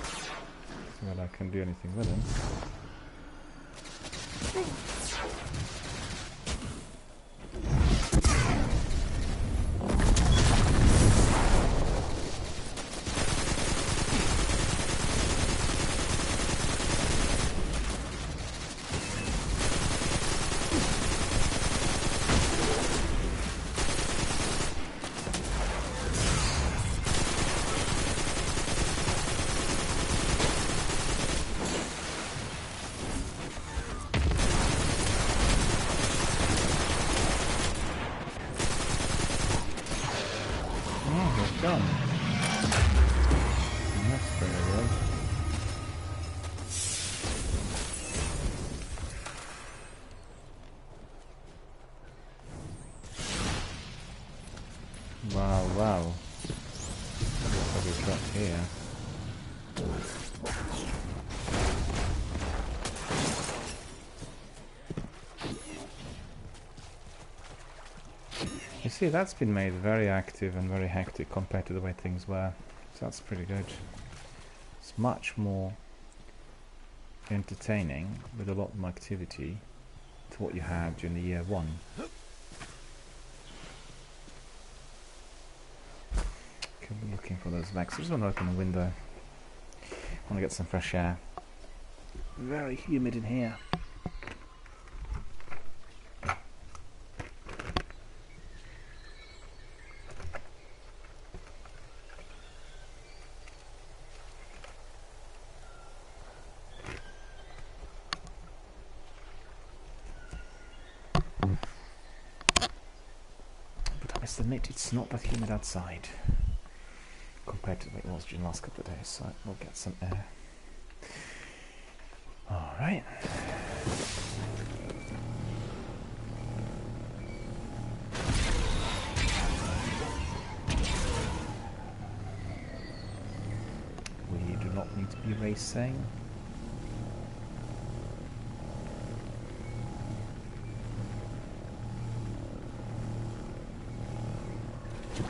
See whether I can do anything with him. Done. That's very good. Wow, wow. Look what we've got here. You see, that's been made very active and very hectic compared to the way things were. So that's pretty good. It's much more entertaining with a lot more activity to what you had during the year 1. Keep looking for those legs. I just want to open the window. I want to get some fresh air. Very humid in here. Admit it's not that humid outside compared to what it was during the last couple of days, so we'll get some air. Alright. We do not need to be racing.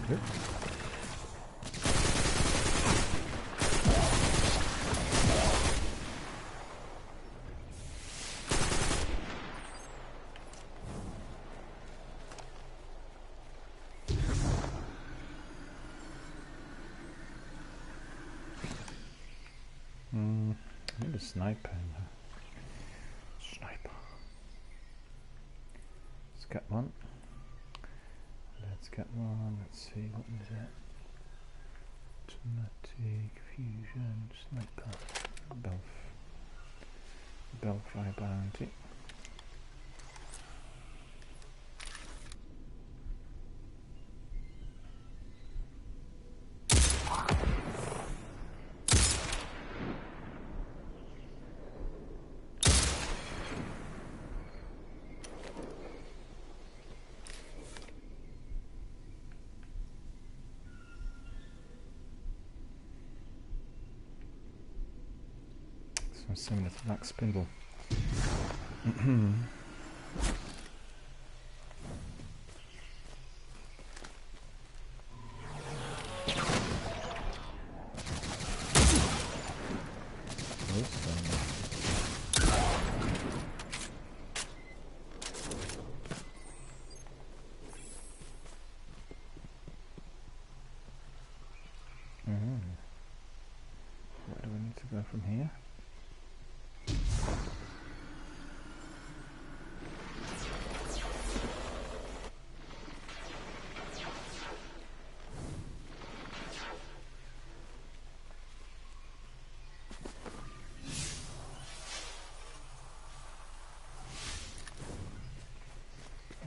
Good. I need a sniper. Sniper. Let's get one. Let's get one. Let's see, what is it? Automatic fusion sniper. Belfry bounty. Similar to Black Spindle. Where do we need to go from here?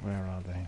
Where are they?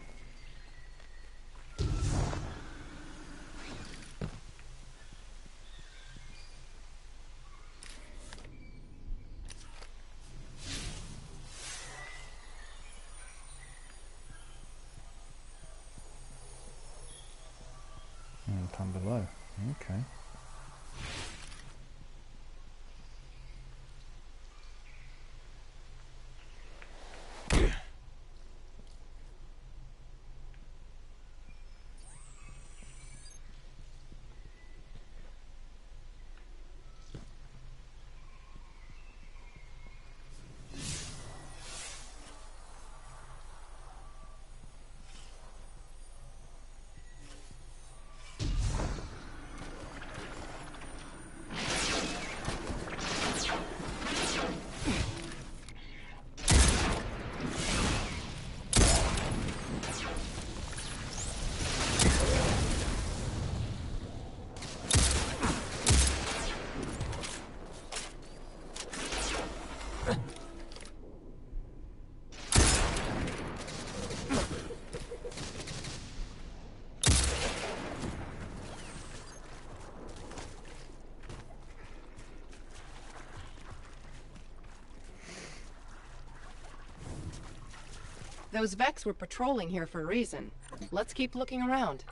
Those Vex were patrolling here for a reason. Let's keep looking around.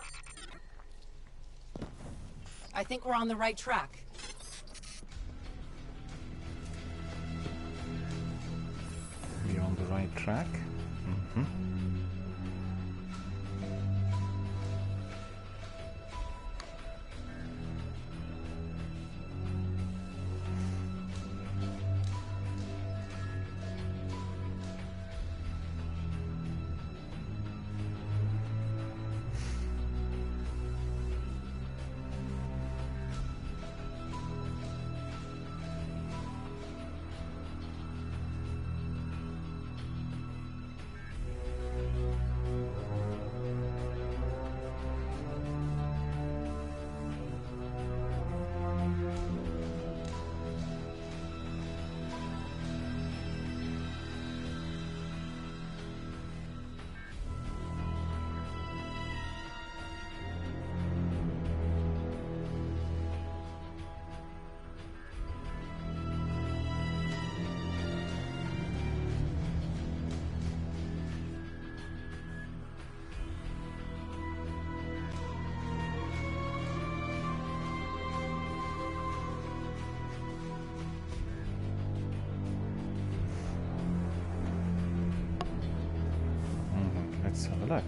I think we're on the right track. We're on the right track. Mm-hmm. Let's have a look.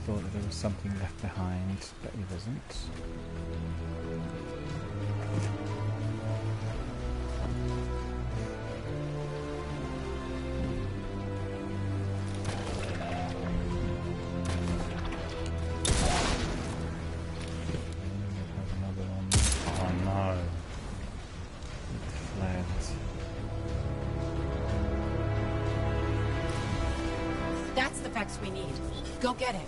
Thought that there was something left behind, but it wasn't. Another one. Oh no. It fled. That's the Vex we need. Go get him.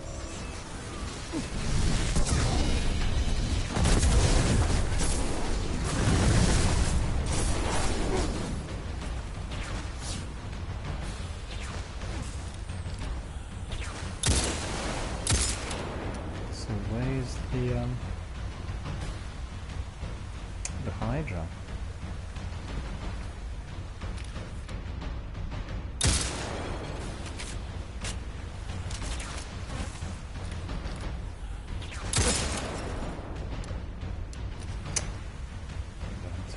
So where's the Hydra?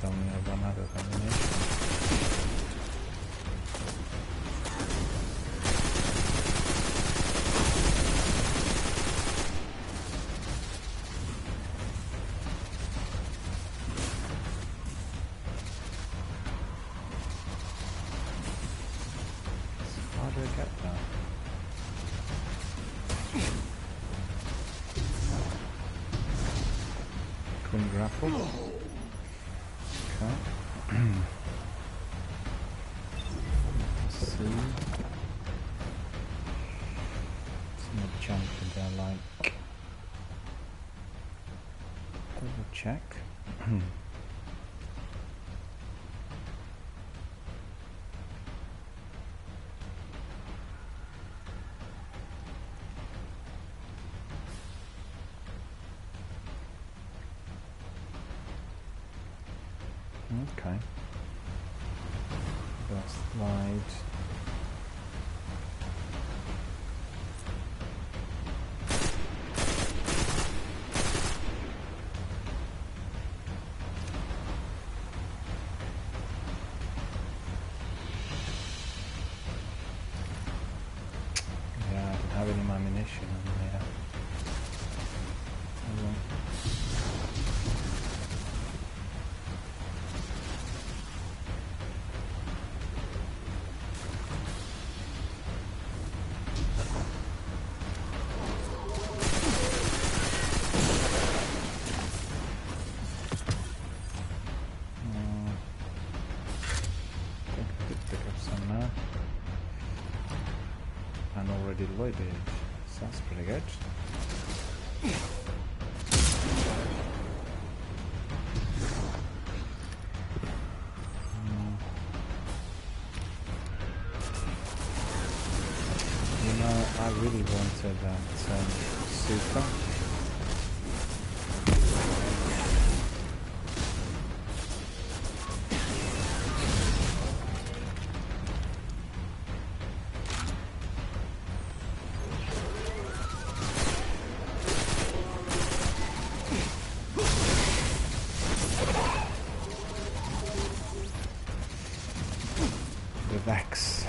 Tell me I've run out of ammunition. Twin grapple. Okay. Let's see. Some more junk in there, like. Double check. Okay. That's slide. Yeah, I don't have any ammunition in there. Oh well. And already loaded, so that's pretty good. You know, I really wanted that super. The Vex.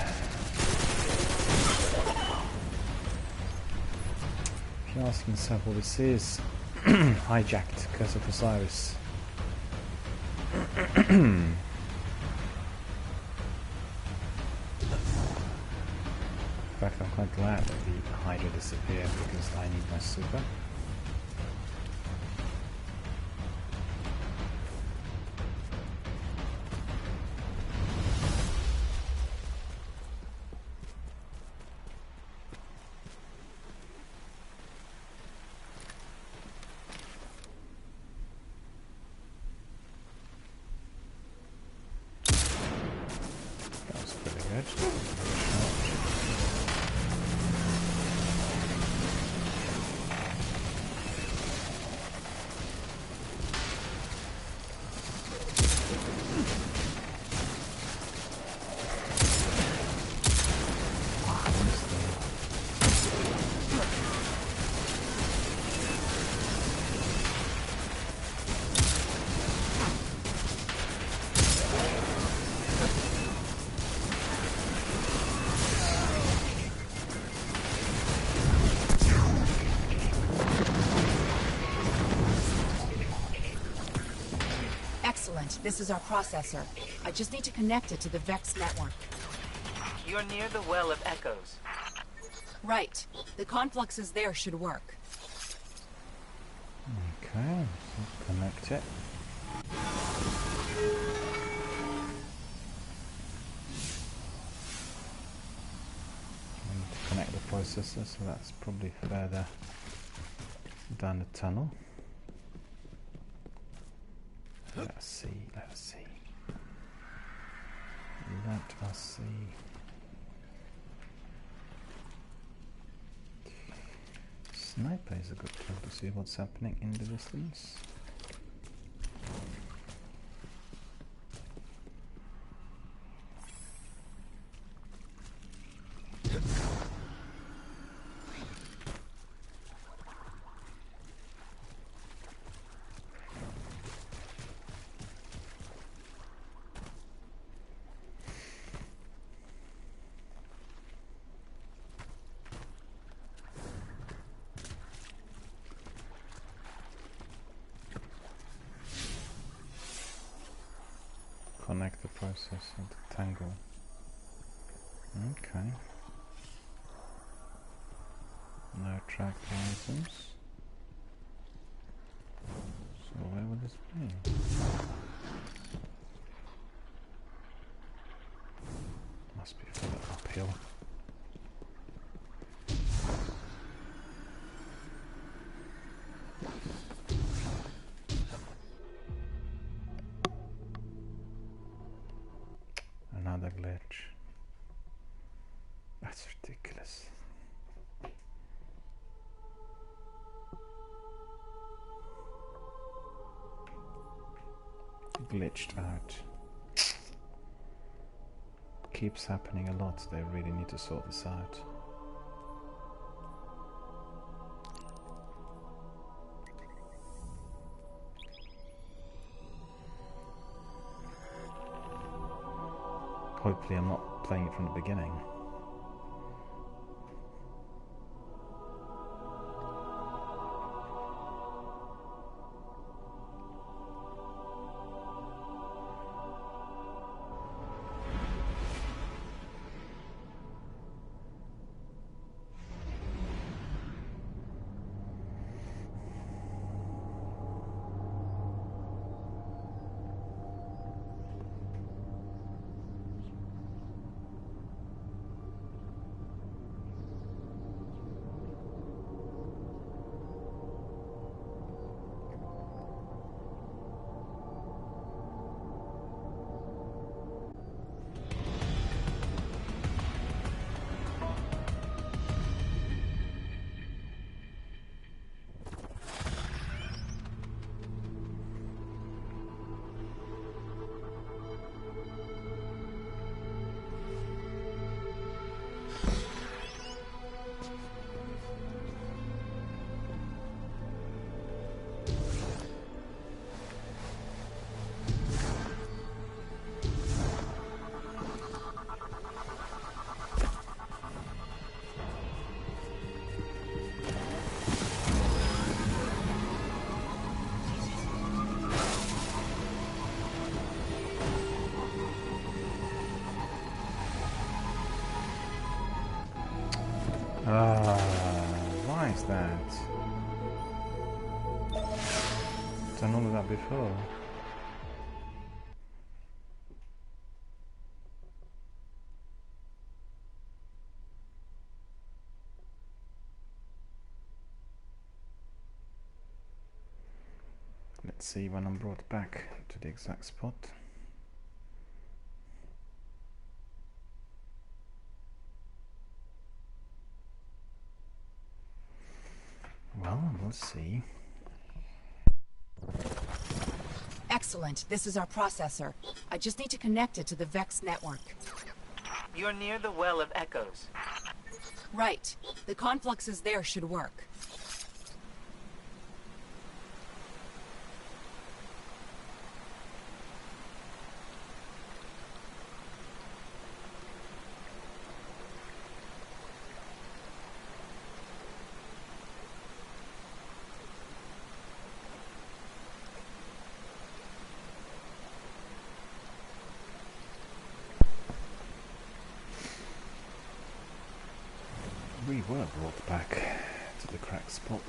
If you're asking yourself what this is, hijacked Curse of Osiris. In fact, I'm quite glad that the Hydra disappeared because I need my super. That was pretty good. Excellent. This is our processor. I just need to connect it to the Vex network. You're near the Well of Echoes. Right. The confluxes there should work. Okay, so connect it. I need to connect the processor, so that's probably further down the tunnel. Let's see, let's see. Let us see. Sniper is a good tool to see what's happening in the distance. Connect the processor to Tangle. Okay. No track items. So where would uphill. Another glitch. That's ridiculous. Glitched out. Keeps happening a lot. They really need to sort this out. Hopefully I'm not playing it from the beginning. Why is that? Done all of that before. Let's see when I'm brought back to the exact spot. Well, we'll see. Excellent. This is our processor. I just need to connect it to the Vex network. You're near the Well of Echoes. Right. The confluxes there should work. We were brought back to the cracked spot.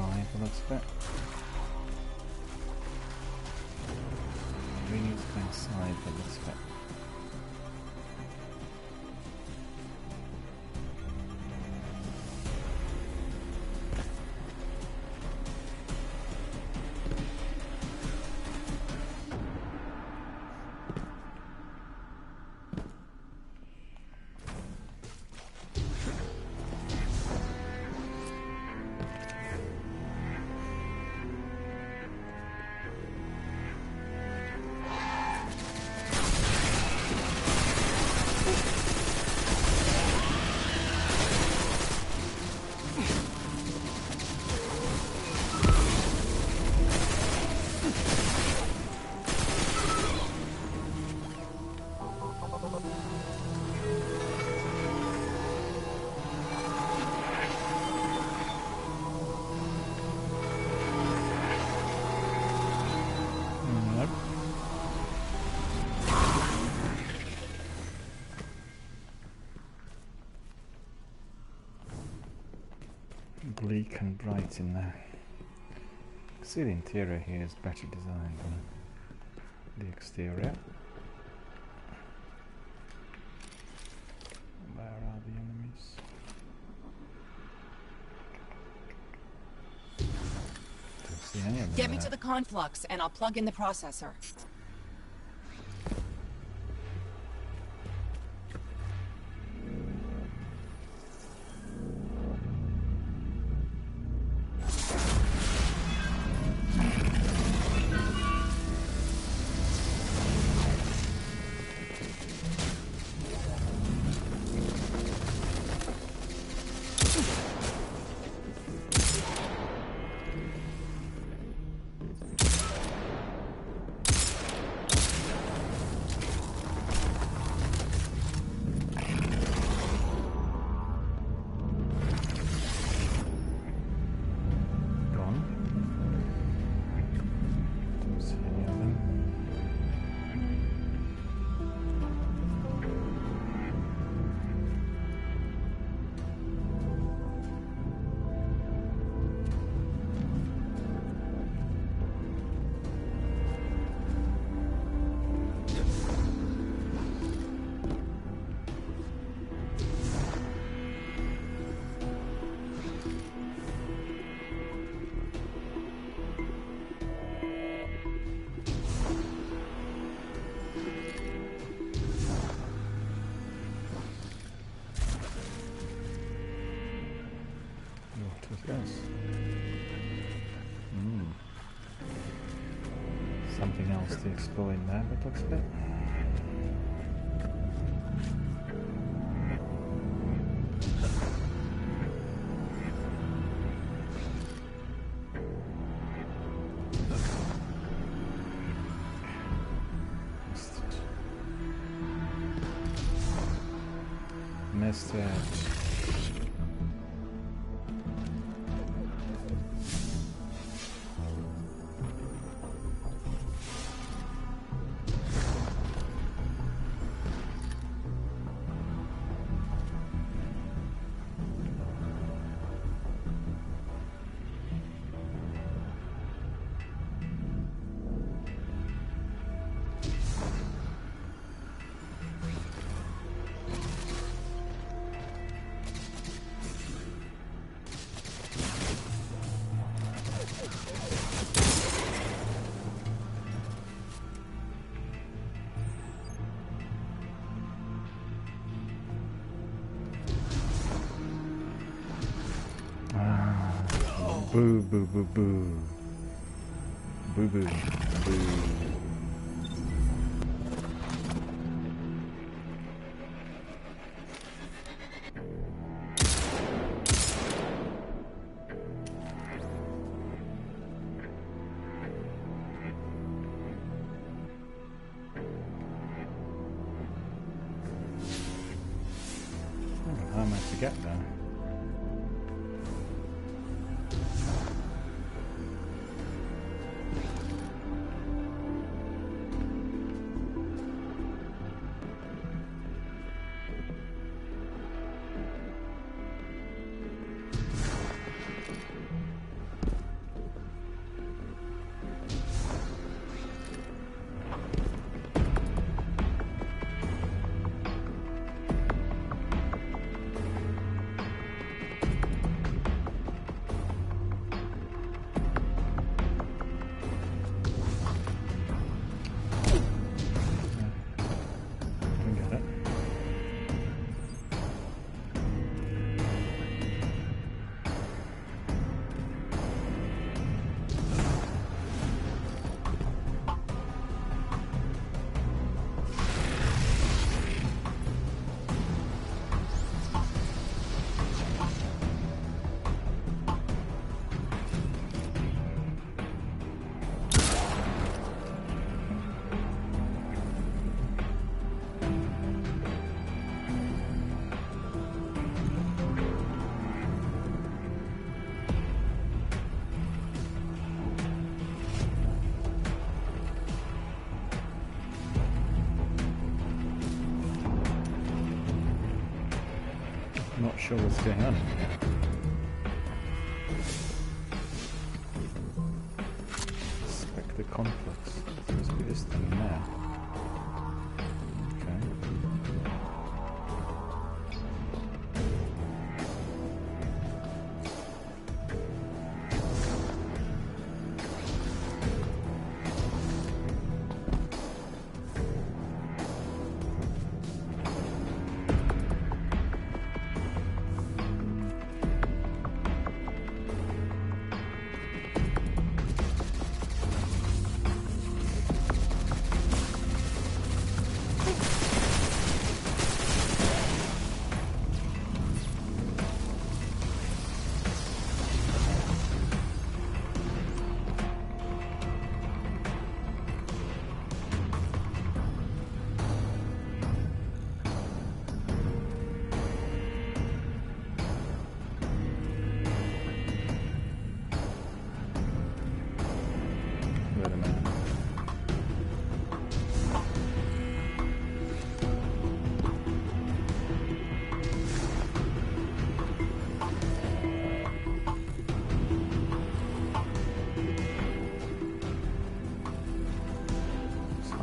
inside, the looks of it. We need to go inside, the looks of it. Bleak and bright in there. See, the interior here is better designed than the exterior. Where are the enemies? Don't see any of them. Get me to the conflux and I'll plug in the processor. Something else to explore in there, it looks a bit. Missed it. Boo, boo, boo, boo. Boo, boo, boo. How am I to get there? sure what's going on in here. Select the conflicts. It must be this thing there.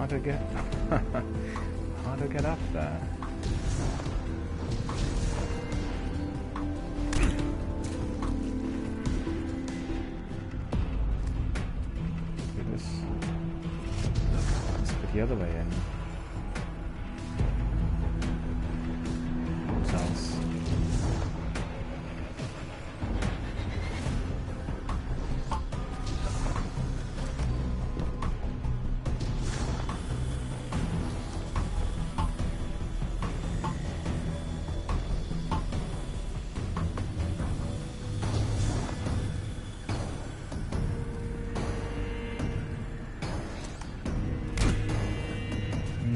Okay. How to get up there? Do this. Let's put the other way in. What else?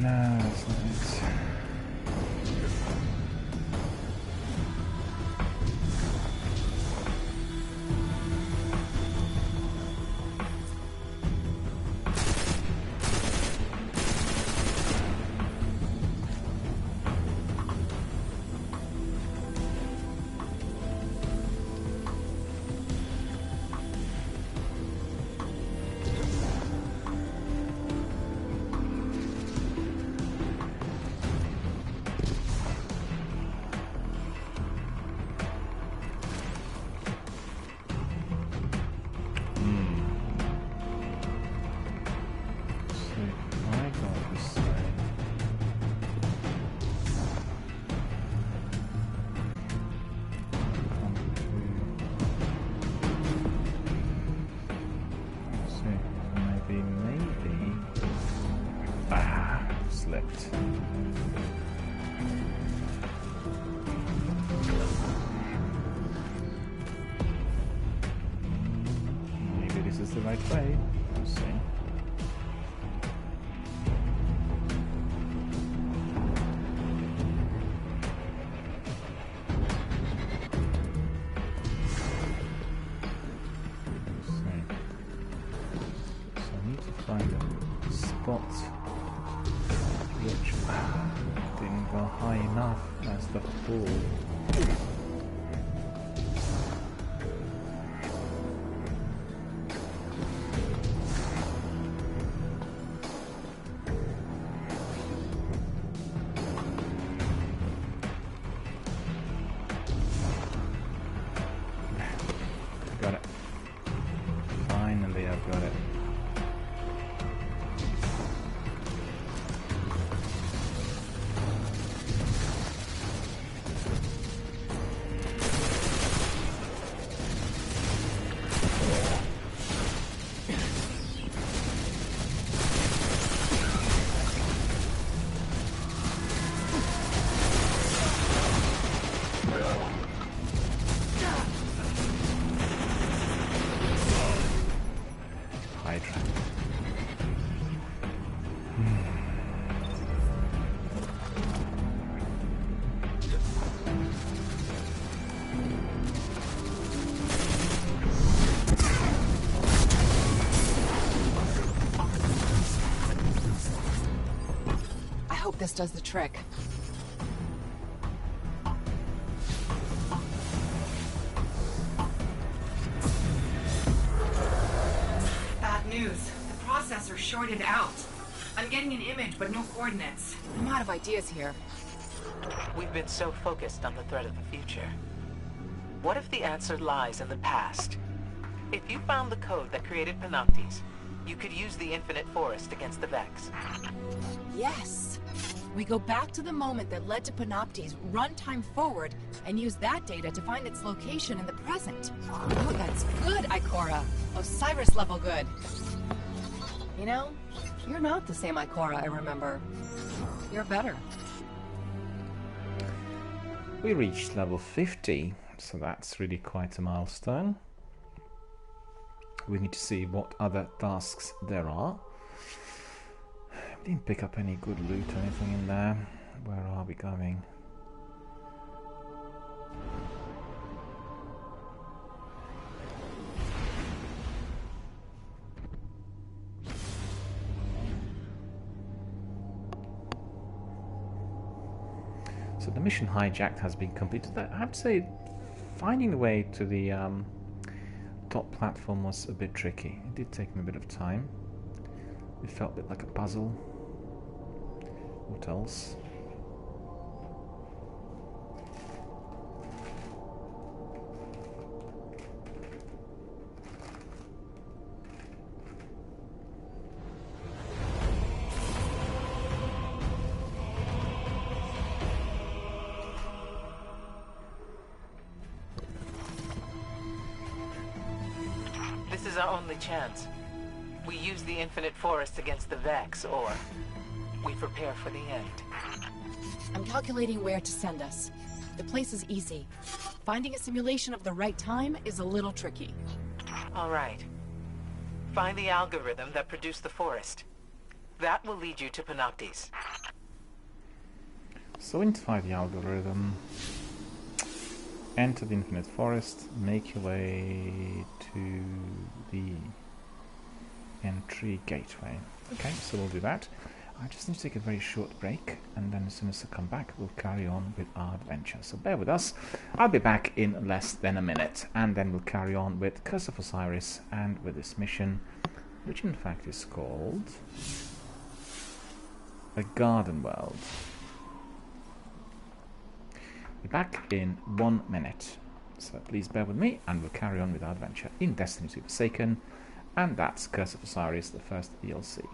No, that's not it. Slipped. Maybe this is the right way. We'll see. So I need to find a spot which didn't go high enough as the pool. Got it. Finally, I've got it. This does the trick. processor shorted out. I'm getting an image, but no coordinates. I'm out of ideas here. We've been so focused on the threat of the future. What if the answer lies in the past? If you found the code that created Panoptes, you could use the Infinite Forest against the Vex. Yes! We go back to the moment that led to Panoptes, run time forward, and use that data to find its location in the present. Oh, that's good, Ikora. Osiris level good. You know, you're not the same Ikora I remember. You're better. We reached level 50, so that's really quite a milestone. We need to see what other tasks there are. Didn't pick up any good loot or anything in there. Where are we going? So the mission hijacked has been completed. I have to say, finding the way to the top platform was a bit tricky. It did take me a bit of time. It felt a bit like a puzzle. What else? This is our only chance. We use the Infinite Forest against the Vex, or we prepare for the end. I'm calculating where to send us. The place is easy. Finding a simulation of the right time is a little tricky. All right. Find the algorithm that produced the forest. That will lead you to Panoptes. So identify the algorithm, enter the Infinite Forest, make your way to the entry gateway. Okay, so we'll do that. I just need to take a very short break, and then as soon as I come back, we'll carry on with our adventure. So bear with us. I'll be back in less than a minute, and then we'll carry on with Curse of Osiris and with this mission, which in fact is called a Garden World. Be back in 1 minute. So please bear with me, and we'll carry on with our adventure in Destiny 2 Forsaken, and that's Curse of Osiris, the first DLC.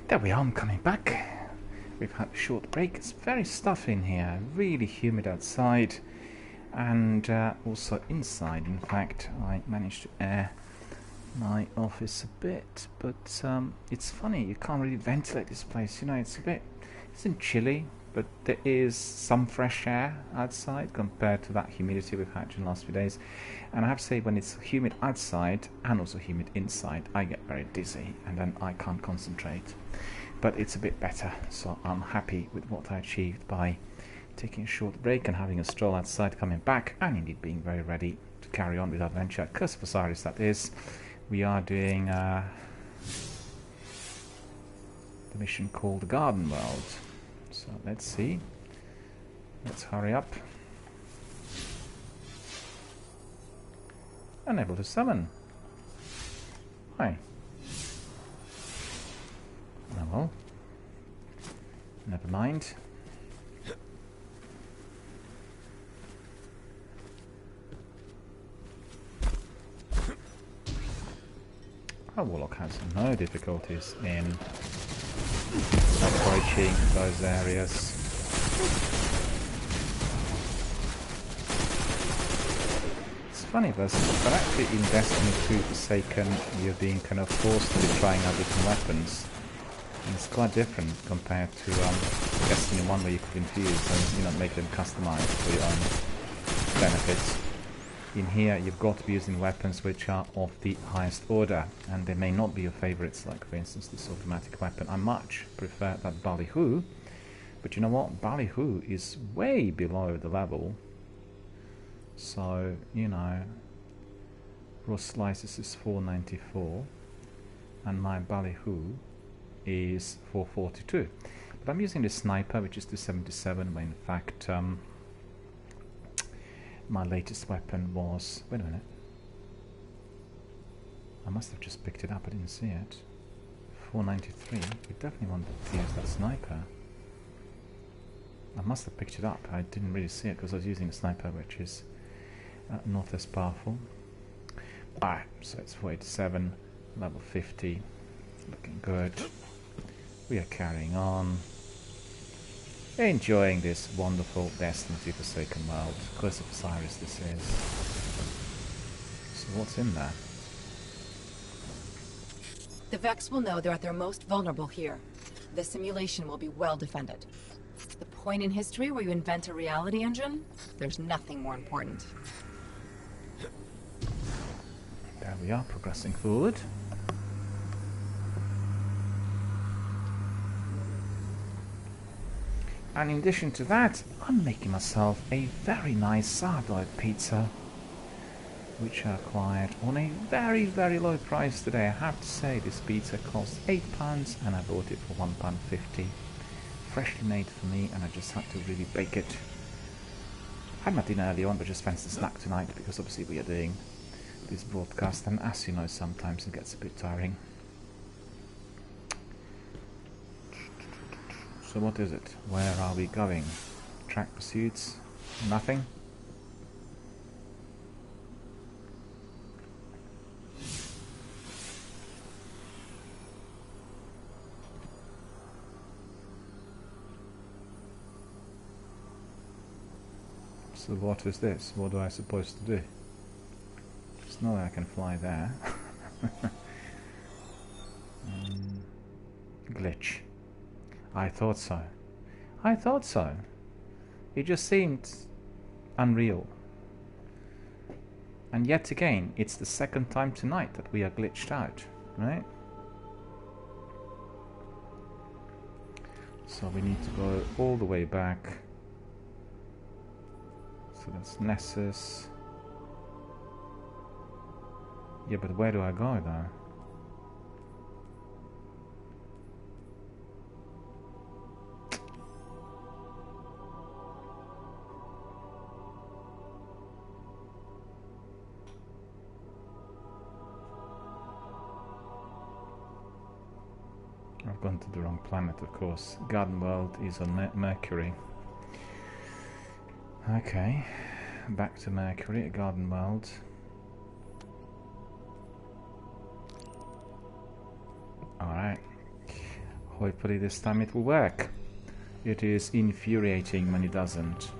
There we are, I'm coming back. We've had a short break. It's very stuffy in here, really humid outside, and also inside. In fact, I managed to air my office a bit, but it's funny, you can't really ventilate this place, you know, it's in chilly, but there is some fresh air outside compared to that humidity we've had in the last few days. And I have to say, when it's humid outside and also humid inside, I get very dizzy and then I can't concentrate. But it's a bit better, so I'm happy with what I achieved by taking a short break and having a stroll outside, coming back, and indeed being very ready to carry on with our adventure. Curse of Osiris, that is. We are doing the mission called the Garden World. So let's see. Let's hurry up. Unable to summon. Hi. Oh well. Never mind. Our Warlock has no difficulties in approaching those areas. It's funny, but actually in Destiny 2 Forsaken you're being kind of forced to be trying out different weapons. And it's quite different compared to Destiny 1 where you could infuse and, you know, make them customized for your own benefits. In here you've got to be using weapons which are of the highest order, and they may not be your favorites, like for instance this automatic weapon. I much prefer that Ballyhoo, but you know what, Ballyhoo is way below the level, so you know, raw slices is 494 and my Ballyhoo is 442, but I'm using the sniper which is 277 when in fact my latest weapon was... wait a minute. I must have just picked it up, I didn't see it. 493. We definitely want to use that sniper. I must have picked it up. I didn't really see it because I was using the sniper, which is not as powerful. Alright, so it's 487, level 50. Looking good. We are carrying on. Enjoying this wonderful Destiny 2 Forsaken world. Curse of Osiris this is. So what's in there? The Vex will know they're at their most vulnerable here. The simulation will be well defended. The point in history where you invent a reality engine, there's nothing more important. There we are, progressing forward. And in addition to that, I'm making myself a very nice sourdough pizza, which I acquired on a very, very low price today. I have to say, this pizza cost £8 and I bought it for £1.50. Freshly made for me, and I just had to really bake it. I had my dinner early on, but just fancied a snack tonight because obviously we are doing this broadcast, and as you know, sometimes it gets a bit tiring. So what is it? Where are we going? Track pursuits? Nothing? So what is this? What do I supposed to do? There's no way I can fly there. Glitch. I thought so. I thought so. It just seemed unreal. And yet again, it's the second time tonight that we are glitched out, right? So we need to go all the way back. So that's Nessus. Yeah, but where do I go though? I've gone to the wrong planet, of course. Garden World is on Mercury. Okay, back to Mercury at Garden World. Alright. Hopefully this time it will work. It is infuriating when it doesn't.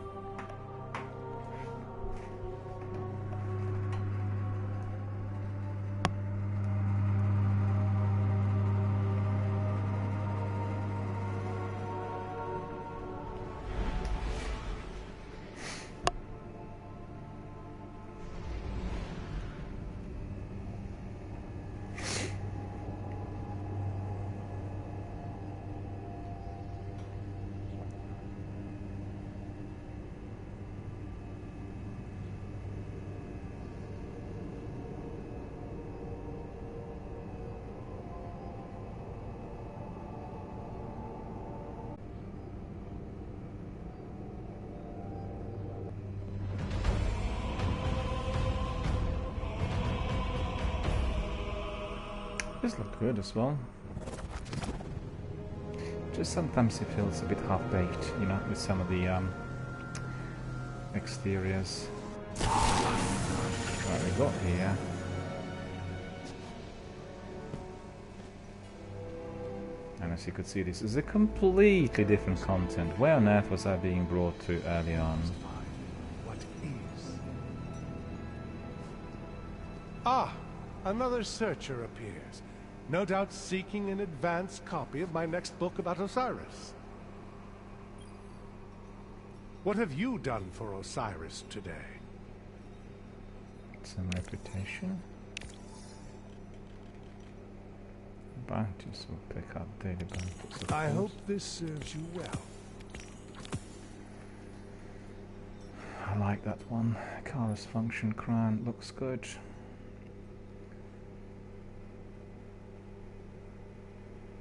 This looked good as well. Just sometimes it feels a bit half-baked, you know, with some of the exteriors. What we got here? And as you could see, this is a completely different content. Where on earth was I being brought to early on? What is? Ah, another searcher appears. No doubt seeking an advanced copy of my next book about Osiris. What have you done for Osiris today? Some reputation. Bounties will pick up daily bounties. I hope this serves you well. I like that one. Carlos function crown looks good.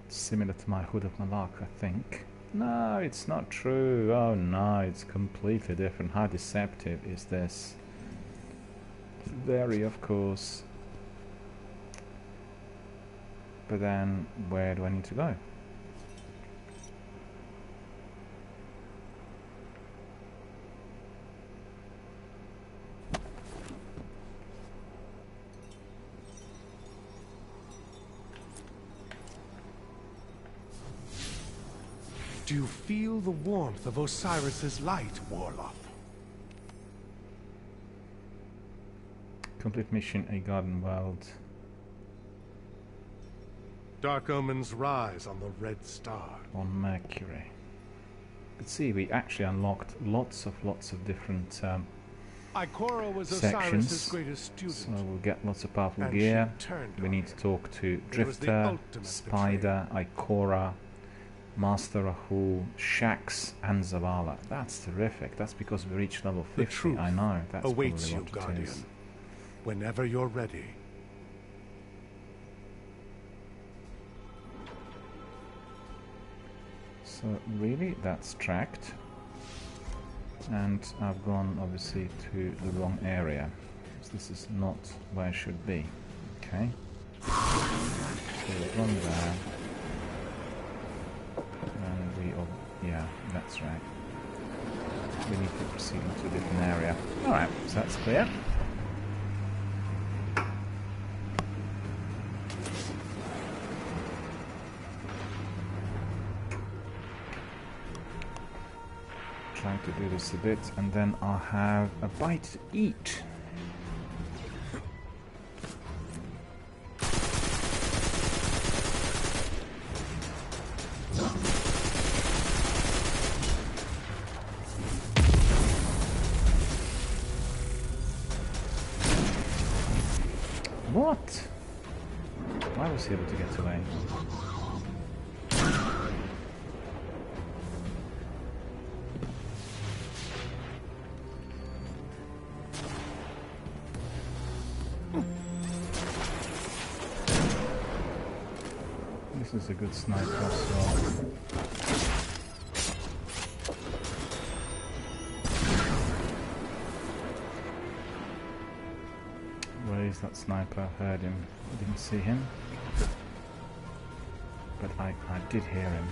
Similar to my Hood of Malak, I think. No, it's not true. Oh no, it's completely different. How deceptive is this? Very, of course. But then, where do I need to go? Do you feel the warmth of Osiris's light, Warlock? Complete mission, a garden world. Dark omens rise on the red star. On Mercury. But see, we actually unlocked lots of different Ikora was sections. Osiris's greatest student. So we'll get lots of powerful and gear. she turned We on need to talk to It was the Drifter, ultimate Spider, Ikora, Master Rahul, Shax, and Zavala. That's terrific. That's because we reached level 50. The truth I know. That's awaits probably you, what it Guardian. is. Whenever you're ready. So really, that's tracked. And I've gone obviously to the wrong area. So this is not where I should be. Okay. So we've gone there. And we, oh, yeah, that's right. We need to proceed into a different area. Alright, so that's clear. Trying to do this a bit, and then I'll have a bite to eat. What? Why was he able to get away? This is a good sniper as well. Where is that sniper? I heard him. I didn't see him. But I did hear him.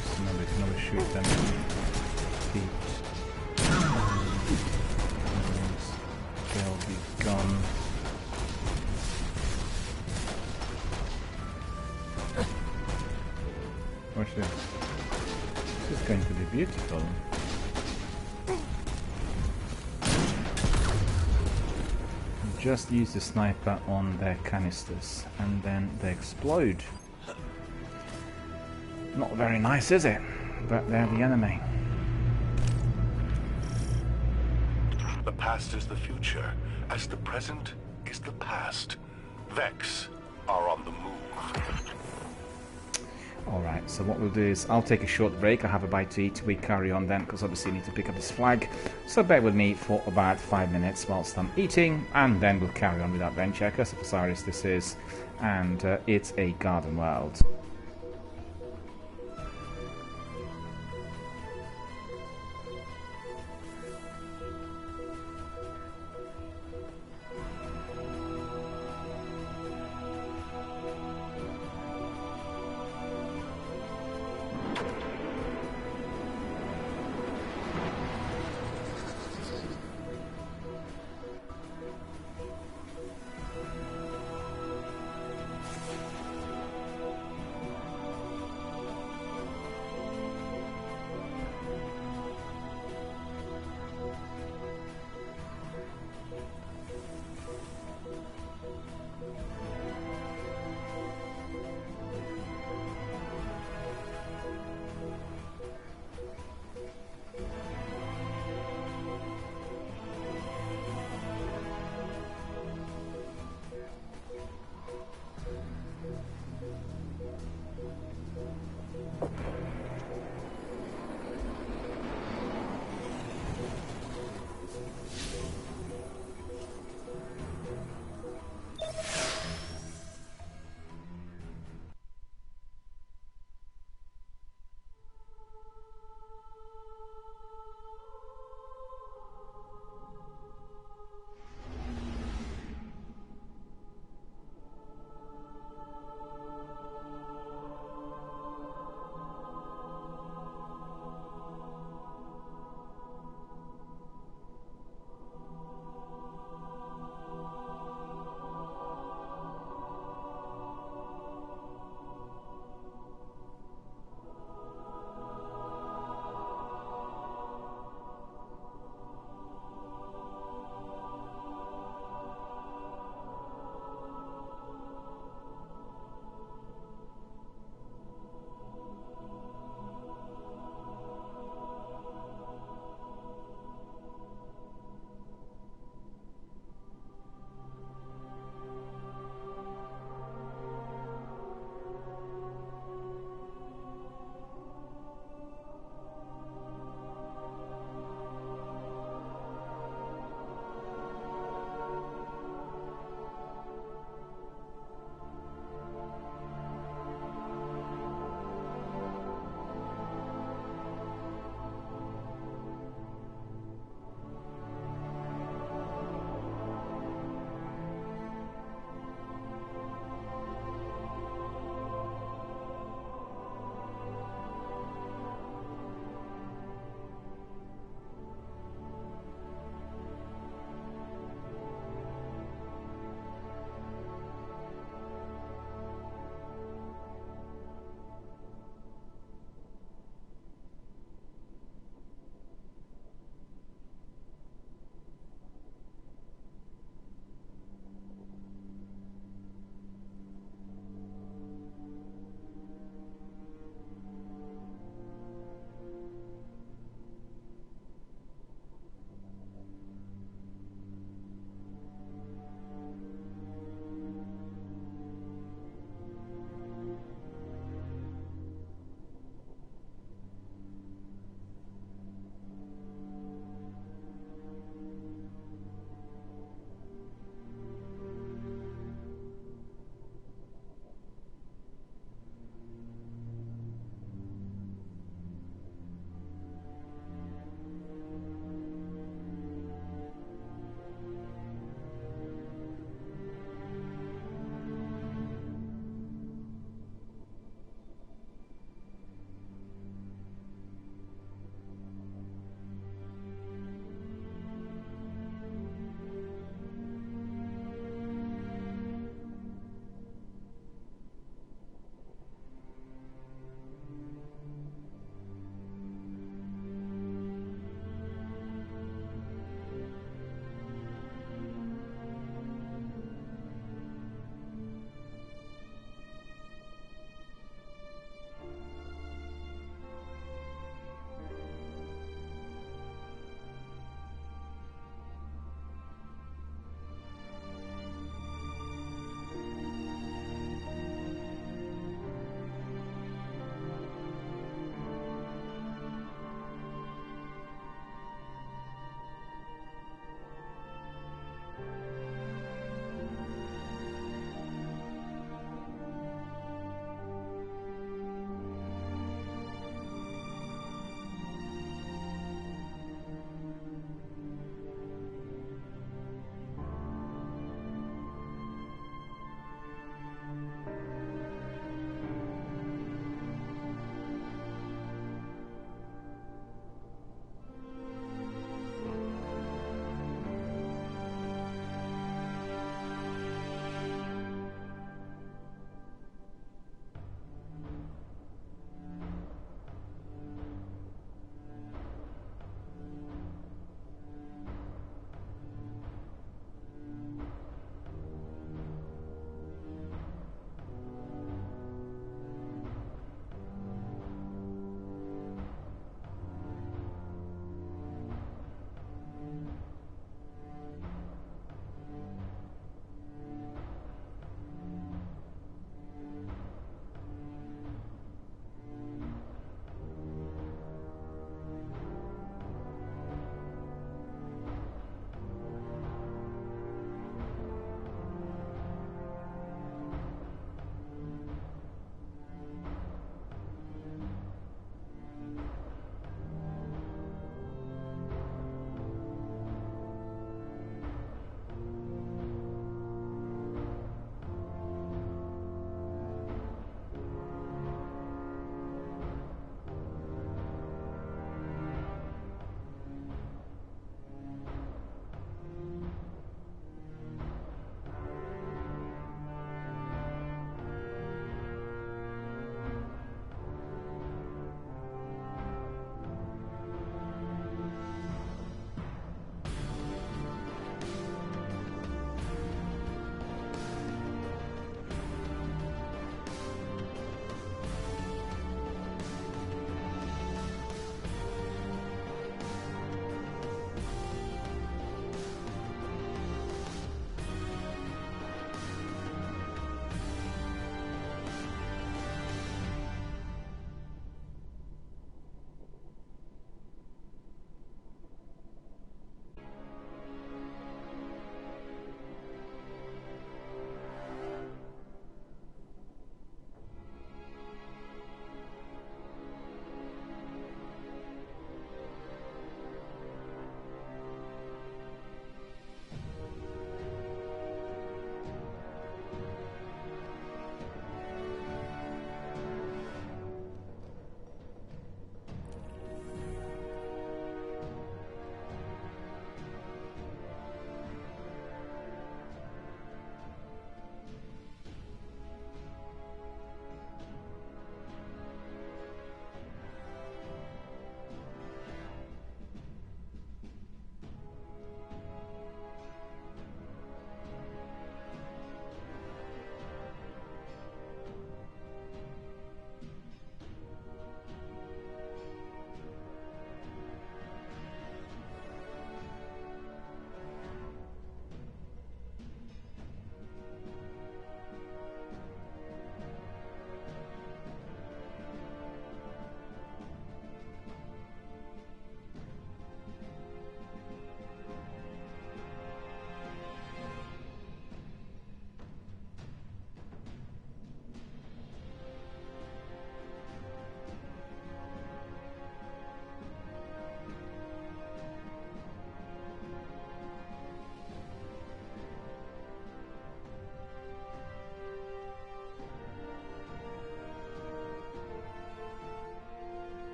Just remember to never shoot them. Feet. still be gone. Watch this. This is going to be beautiful. Just use the sniper on their canisters and then they explode. Not very nice, is it? But they're the enemy. The past is the future, as the present is the past. Vex are on the move. Alright, so what we'll do is I'll take a short break, I'll have a bite to eat, we carry on then, because obviously we need to pick up this flag. So bear with me for about 5 minutes whilst I'm eating, and then we'll carry on with our adventure. Curse of Osiris this is, and it's a garden world.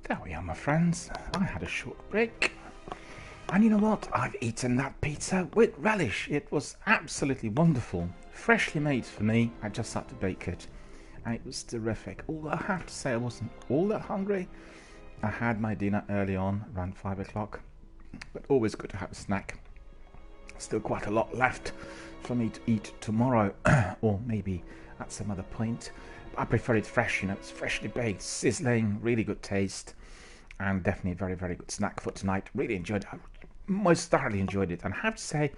There we are, my friends. I had a short break. And you know what? I've eaten that pizza with relish. It was absolutely wonderful. Freshly made for me. I just had to bake it. And it was terrific. Although I have to say I wasn't all that hungry. I had my dinner early on, around 5 o'clock. But always good to have a snack. Still quite a lot left for me to eat tomorrow. Or maybe at some other point. I prefer it fresh, you know. It's freshly baked, sizzling, really good taste. And definitely a very, very good snack for tonight. Really enjoyed it. I most thoroughly enjoyed it. And I have to say,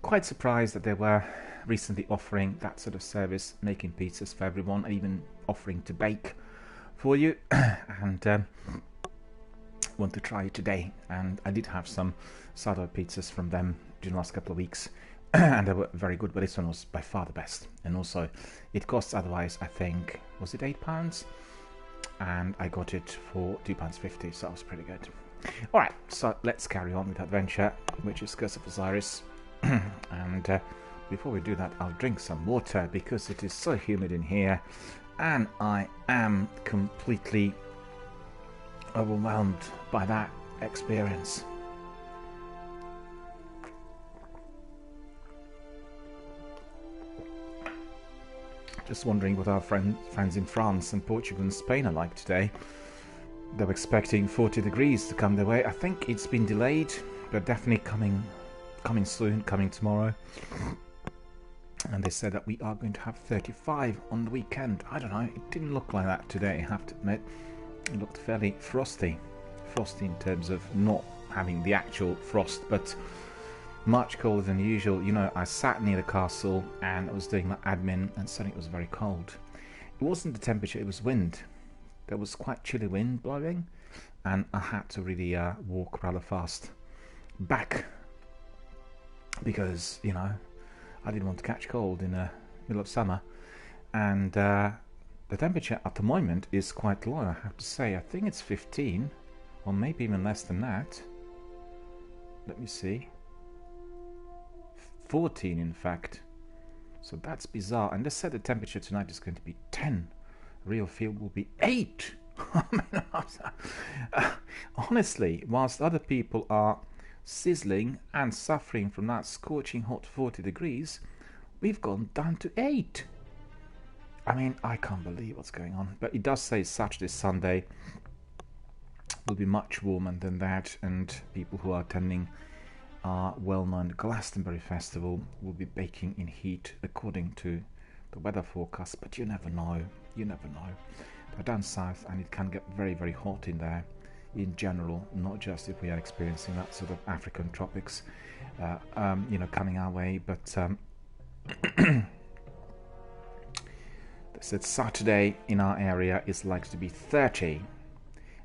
quite surprised that they were recently offering that sort of service, making pizzas for everyone, and even offering to bake for you. And want to try it today. And I did have some sourdough pizzas from them during the last couple of weeks. And they were very good, but this one was by far the best. And also, it costs otherwise, I think, was it £8? And I got it for £2.50, so that was pretty good. Alright, so let's carry on with adventure, which is Curse of Osiris. And before we do that, I'll drink some water because it is so humid in here, and I am completely overwhelmed by that experience. Just wondering what our friends in France and Portugal and Spain are like today. They were expecting 40 degrees to come their way. I think it's been delayed, but definitely coming soon, coming tomorrow. And they said that we are going to have 35 on the weekend. I don't know, it didn't look like that today, I have to admit. It looked fairly frosty. Frosty in terms of not having the actual frost, but much colder than usual. You know, I sat near the castle and I was doing my admin, and suddenly it was very cold. It wasn't the temperature, it was wind. There was quite chilly wind blowing, and I had to really walk rather fast back because, you know, I didn't want to catch cold in the middle of summer. And the temperature at the moment is quite low, I have to say. I think it's 15, or maybe even less than that. Let me see. 14 in fact, so that's bizarre. And they said the temperature tonight is going to be 10. Real feel will be 8. Honestly, whilst other people are sizzling and suffering from that scorching hot 40 degrees, we've gone down to 8. I mean, I can't believe what's going on. But it does say Saturday, Sunday will be much warmer than that, and people who are attending our well-known Glastonbury Festival will be baking in heat according to the weather forecast. But you never know, you never know. They're down south and it can get very, very hot in there in general, not just if we are experiencing that sort of African tropics you know, coming our way. But they said Saturday in our area is likely to be 30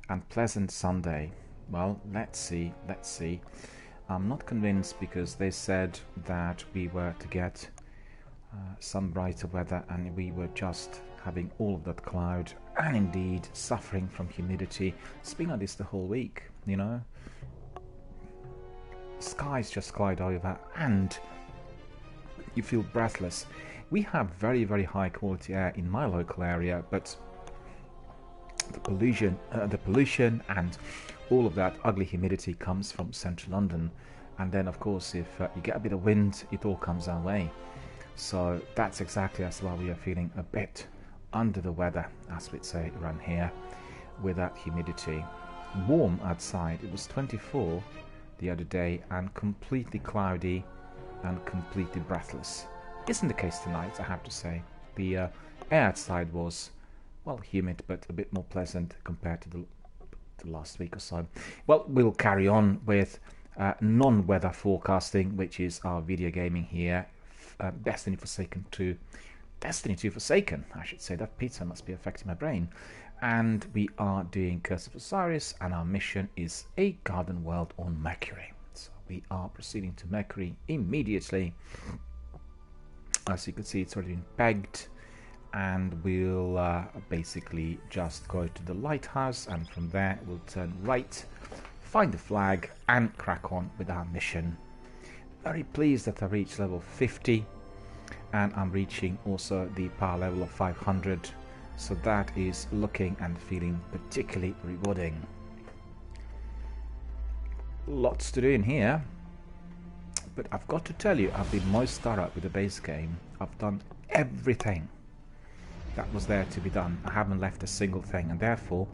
and pleasant Sunday. Well, let's see. I'm not convinced, because they said that we were to get some brighter weather, and we were just having all of that cloud and indeed suffering from humidity. It's been like this the whole week, you know. Skies just cloud over and you feel breathless. We have very, very high quality air in my local area, but the pollution and all of that ugly humidity comes from central London. And then of course, if you get a bit of wind, it all comes our way. So that's exactly why we are feeling a bit under the weather, as we'd say around here, with that humidity. Warm outside, it was 24 the other day, and completely cloudy and completely breathless. Isn't the case tonight, I have to say. The air outside was, well, humid, but a bit more pleasant compared to the last week or so. Well, we'll carry on with non-weather forecasting, which is our video gaming here. Destiny 2 Forsaken, I should say. That pizza must be affecting my brain. And we are doing Curse of Osiris, and our mission is a garden world on Mercury. So we are proceeding to Mercury immediately. As you can see, it's already been pegged, and we'll basically just go to the lighthouse, and from there we'll turn right, find the flag, and crack on with our mission. Very pleased that I reached level 50, and I'm reaching also the power level of 500, so that is looking and feeling particularly rewarding. lots to do in here. But I've got to tell you, I've been most thorough with the base game. I've done everything that was there to be done. I haven't left a single thing, and therefore,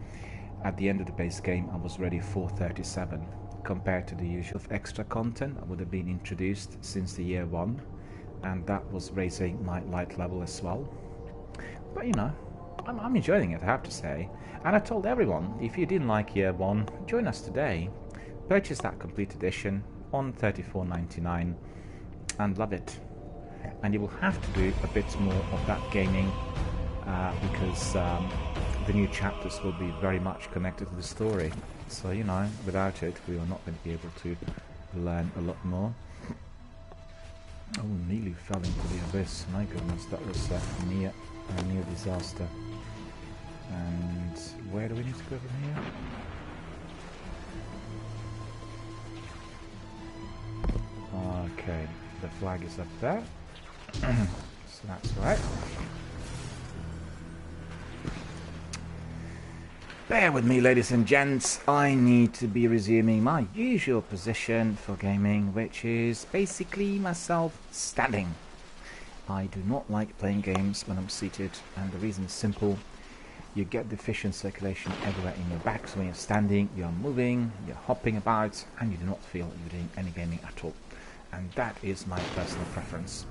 at the end of the base game, I was ready for 37, compared to the usual extra content that would have been introduced since the year 1, and that was raising my light level as well. But you know, I'm enjoying it, I have to say. And I told everyone, if you didn't like year 1, join us today. Purchase that complete edition on $34.99 and love it. And you will have to do a bit more of that gaming because the new chapters will be very much connected to the story. So, you know, without it, we are not going to be able to learn a lot more. Oh, nearly fell into the abyss. My goodness, that was a near disaster. And where do we need to go from here? Okay, the flag is up there. So that's right. Bear with me, ladies and gents. I need to be resuming my usual position for gaming, which is basically myself standing. I do not like playing games when I'm seated, and the reason is simple. You get deficient circulation everywhere in your back, so when you're standing, you're moving, you're hopping about, and you do not feel you're doing any gaming at all. And that is my personal preference.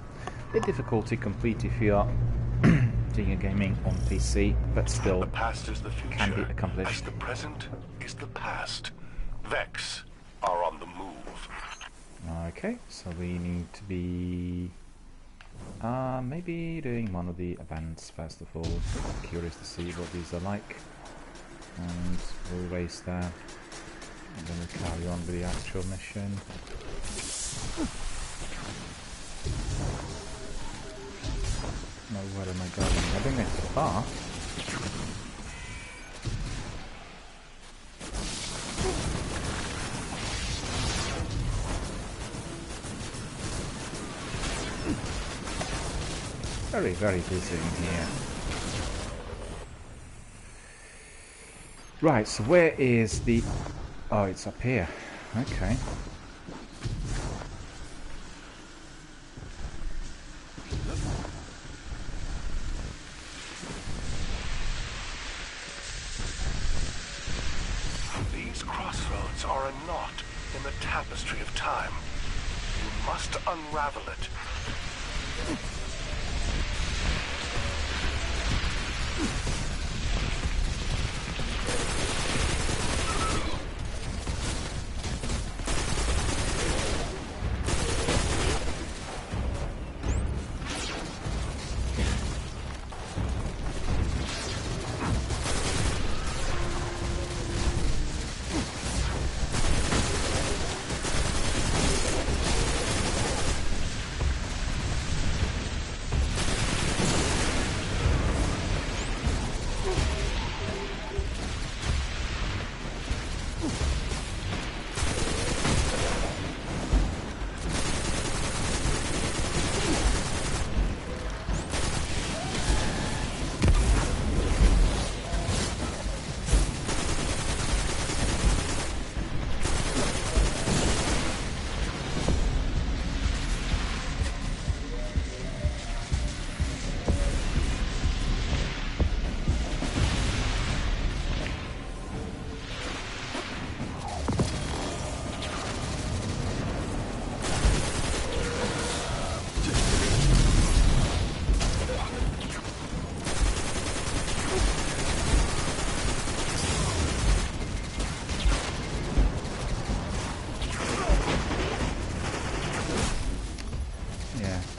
The difficulty complete if you are doing a gaming on PC, but still the past is the future, can be accomplished. as the present is the past. Vex are on the move. Okay, so we need to be maybe doing one of the events first of all. I'm curious to see what these are like. And we'll waste that. And then we'll carry on with the actual mission. No, where am I going? I think that's too far. Very, very busy in here. Right, so where is the... Oh, it's up here. Okay. These crossroads are a knot in the tapestry of time. You must unravel it.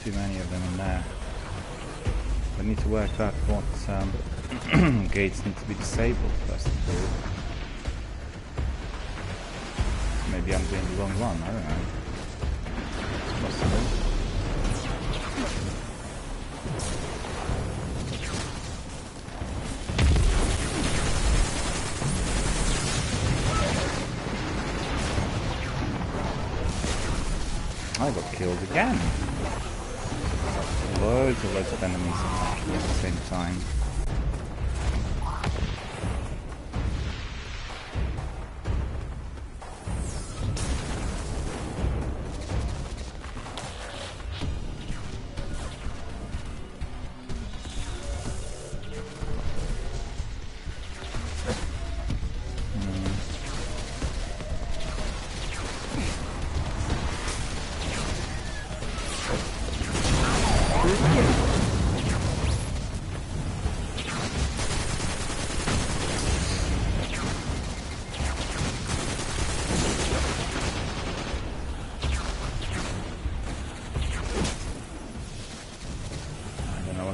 Too many of them in there. I need to work out what gates need to be disabled first of all. Maybe I'm doing the wrong one, I don't know. It's possible. I got killed again. Loads of enemies attacking at the same time.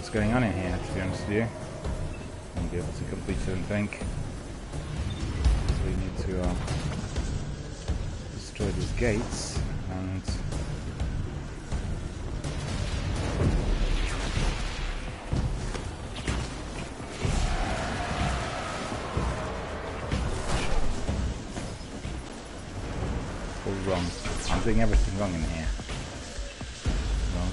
what's going on in here, to be honest with you. Won't be able to complete it, I think. So we need to destroy these gates and all wrong. I'm doing everything wrong in here. Wrong.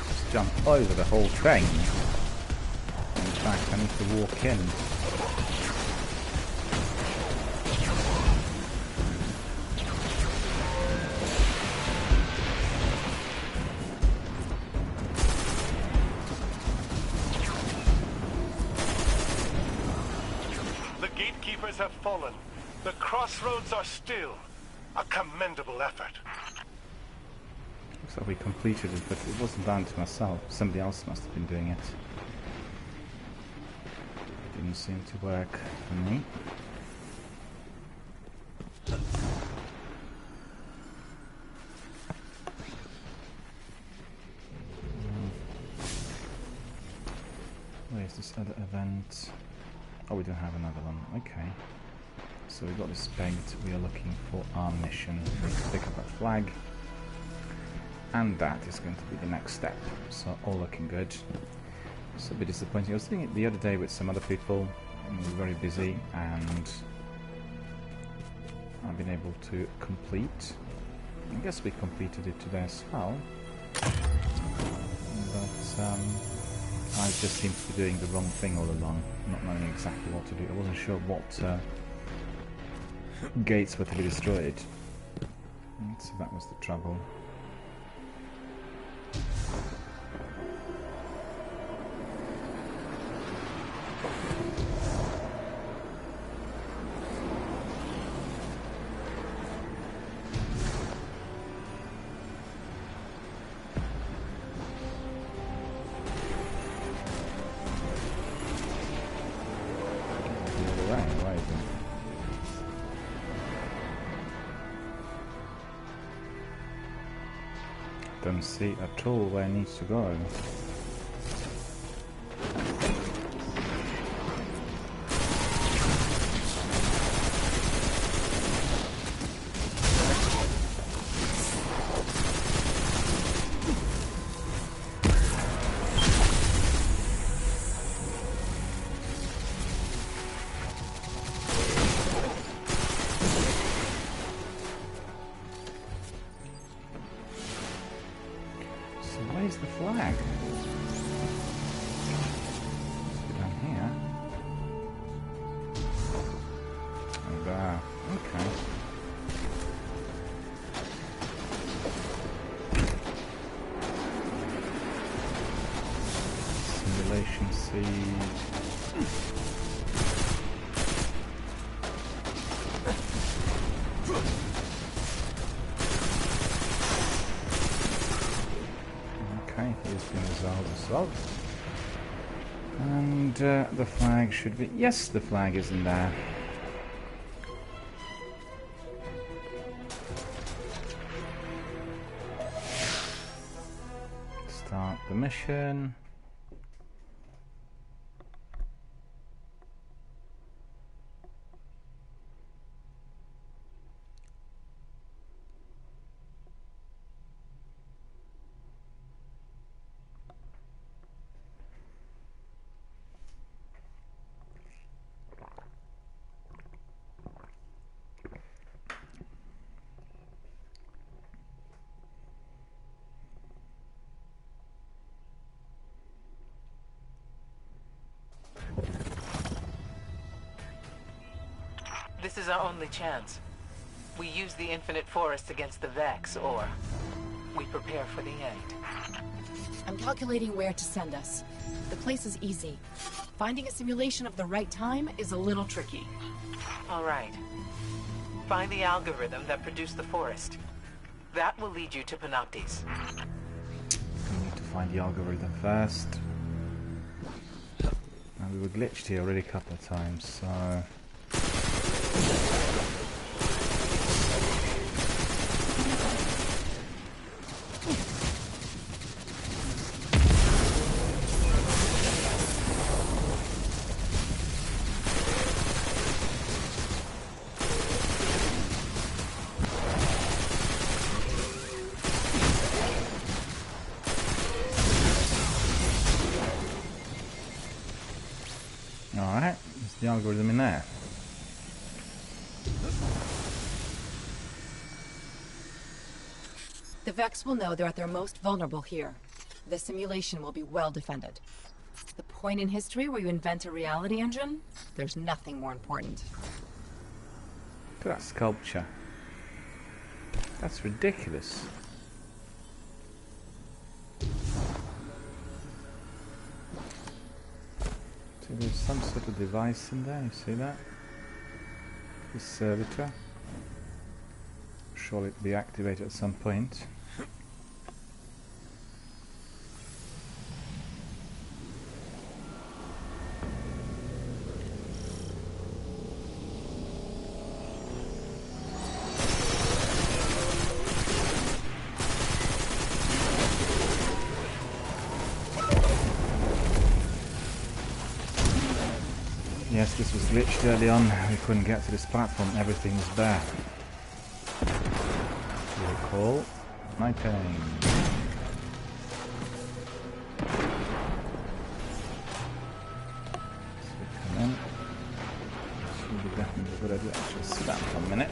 Just jump over the whole thing. In fact, I need to walk in. The gatekeepers have fallen. The crossroads are still. A commendable effort. Looks like we completed it, but it wasn't down to myself. Somebody else must have been doing it. Didn't seem to work for me. Where's this other event? Oh, we don't have another one. Okay. So we got this pegged. We are looking for our mission. We need to pick up a flag. And that is going to be the next step. So all looking good. It's a bit disappointing. I was doing it the other day with some other people, and we were very busy, and I've been able to complete. I guess we completed it today as well, but I just seem to be doing the wrong thing all along, not knowing exactly what to do. I wasn't sure what gates were to be destroyed, and so that was the trouble. Don't see at all where it needs to go. Where's the flag? Down here. Oh, there. Okay. Simulation seed. And the flag should be... Yes, the flag is in there. Start the mission. This is our only chance. We use the infinite forest against the Vex, or we prepare for the end. I'm calculating where to send us. The place is easy. Finding a simulation of the right time is a little tricky. All right. find the algorithm that produced the forest. That will lead you to Panoptes. We need to find the algorithm first. And we were glitched here already a couple of times, so... Alright, there's the algorithm in there. The Vex will know they're at their most vulnerable here. The simulation will be well defended. The point in history where you invent a reality engine, there's nothing more important. Look at that sculpture. That's ridiculous. So there's some sort of device in there, you see that? This servitor. Surely it'll be activated at some point. Yes, this was glitched early on. We couldn't get to this platform. Everything was bare. You recall my pain. So we come in. Should be definitely a good idea. Actually, sit down for a minute.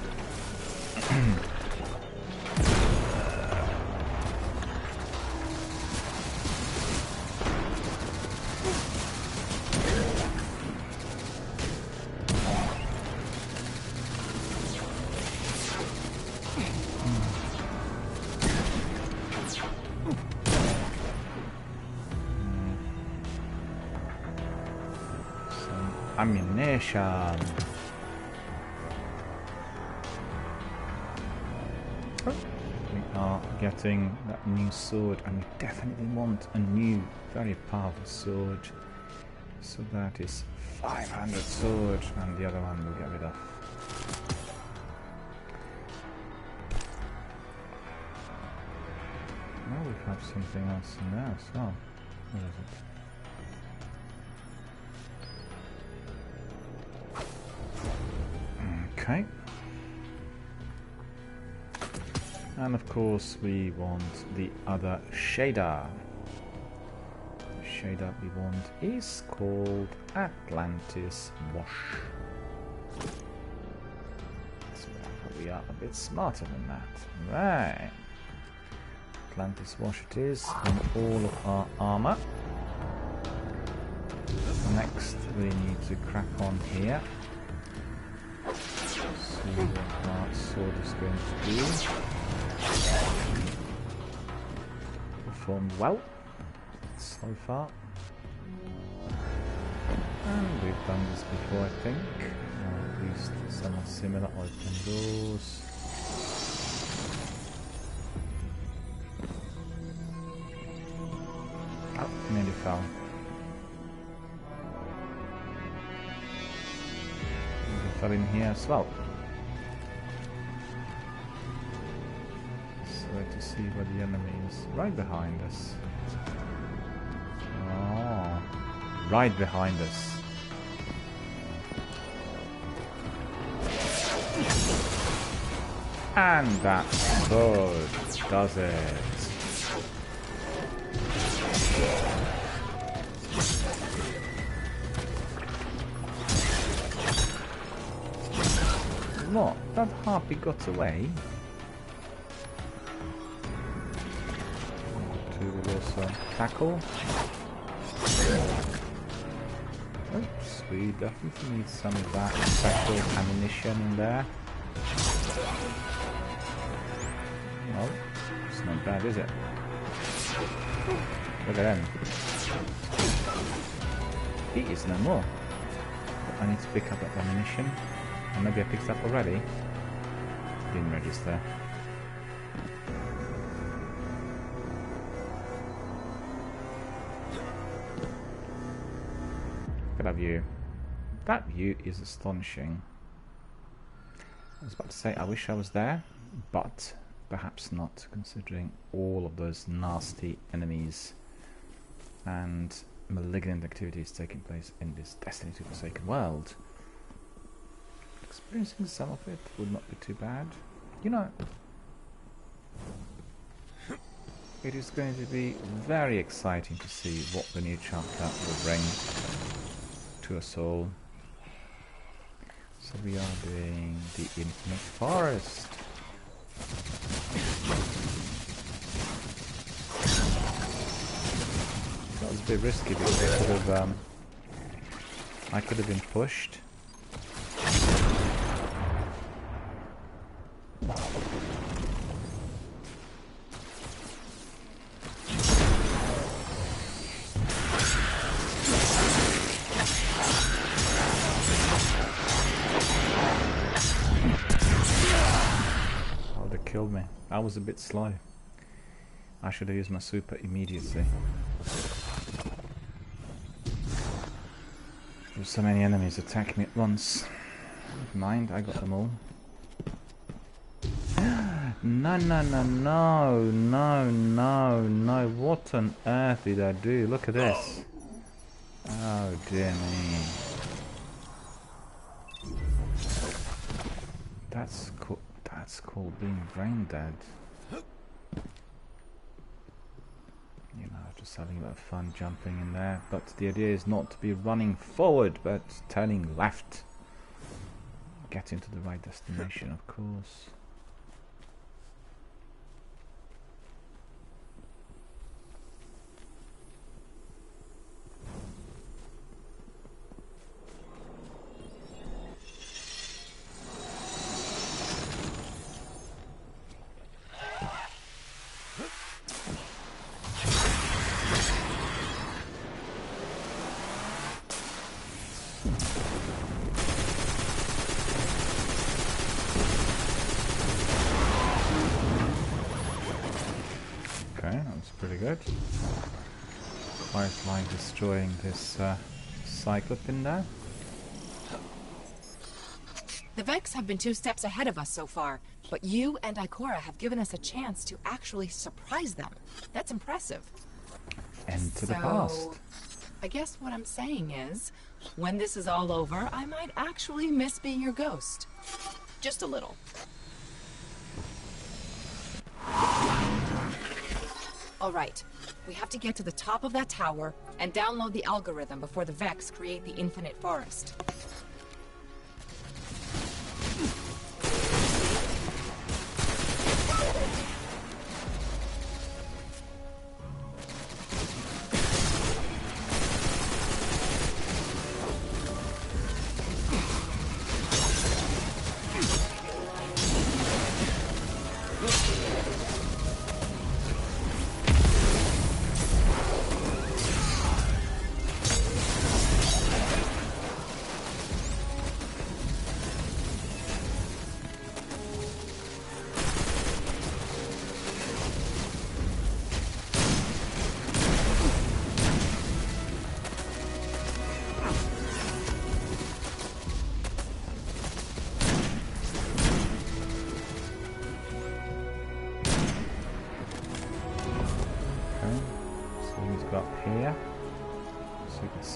Ammunition. We are getting that new sword, and we definitely want a new, very powerful sword. So that is 500 sword, and the other one we'll get rid of. Now we have something else in there as well. What is it? Okay. And of course we want the other shader. The shader we want is called Atlantis Wash. So we are a bit smarter than that. Right. Atlantis Wash it is on all of our armor. Next we need to crack on here. See what our sword is going to do. Performed well so far. And we've done this before, I think. Or at least somewhat similar. Open doors. Oh, nearly fell. Fell in here as well. So to see where the enemy is. Right behind us. Oh, right behind us. And that's good, does it? What? That harpy got away? To also tackle. Oops, we definitely need some of that special ammunition in there. Well, it's not bad, is it? Look at him. He is no more. But I need to pick up that ammunition. And maybe I picked up already. Didn't register. Look at that view. That view is astonishing. I was about to say I wish I was there, but perhaps not, considering all of those nasty enemies and malignant activities taking place in this Destiny 2 Forsaken world. Experiencing some of it would not be too bad. You know, it is going to be very exciting to see what the new chapter will bring to us all. So we are doing the Infinite Forest. That was a bit risky because I could have been pushed. Killed me. I was a bit slow. I should have used my super immediacy. There's so many enemies attacking me at once. Never mind, I got them all. No, no, no, no, no, no, no. What on earth did I do? Look at this. Oh dear me. That's cool. That's called being brain dead. You know, just having a bit of fun jumping in there. But the idea is not to be running forward, but turning left. Get into the right destination, of course. Good. Firefly destroying this Cyclop in there. The Vex have been 2 steps ahead of us so far, but you and Ikora have given us a chance to actually surprise them. That's impressive. End to the past. I guess what I'm saying is, when this is all over, I might actually miss being your ghost. Just a little. All right, we have to get to the top of that tower and download the algorithm before the Vex create the Infinite Forest.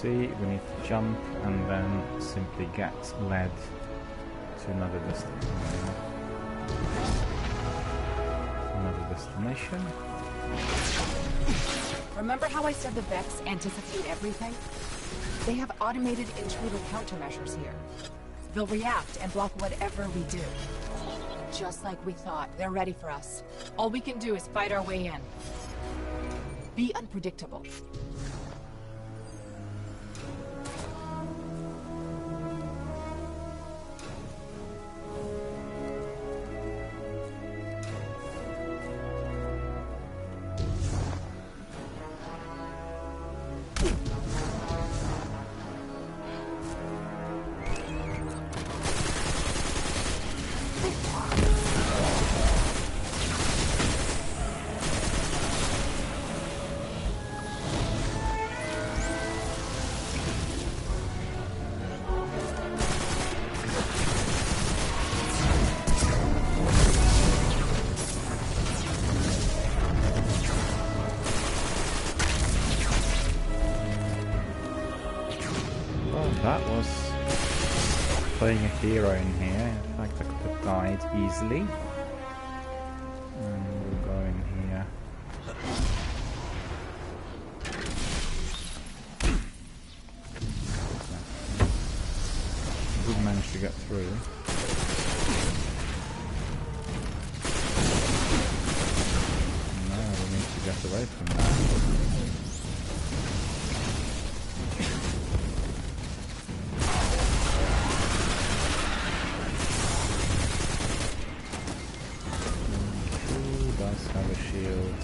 We need to jump and then simply get led to another destination. Remember how I said the Vex anticipate everything? They have automated intruder countermeasures here. They'll react and block whatever we do. Just like we thought, they're ready for us. All we can do is fight our way in. Be unpredictable. playing a hero in here. In fact, I could have died easily. And we'll go in here. Did manage to get through. No, we need to get away from that. Have a shield.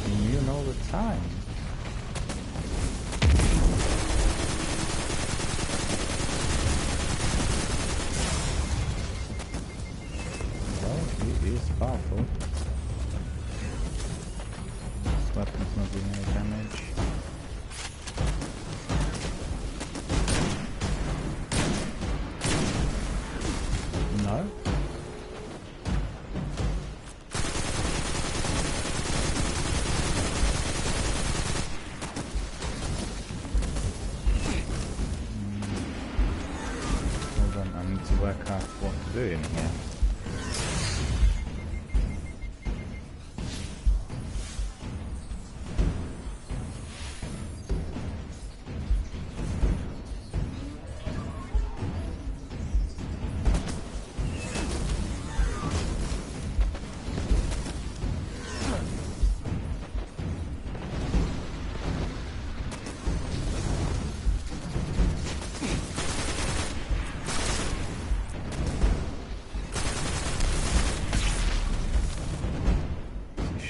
Immune all the time. It's powerful. This weapon's not doing any damage. No? Hold on, I need to work out what to do in here.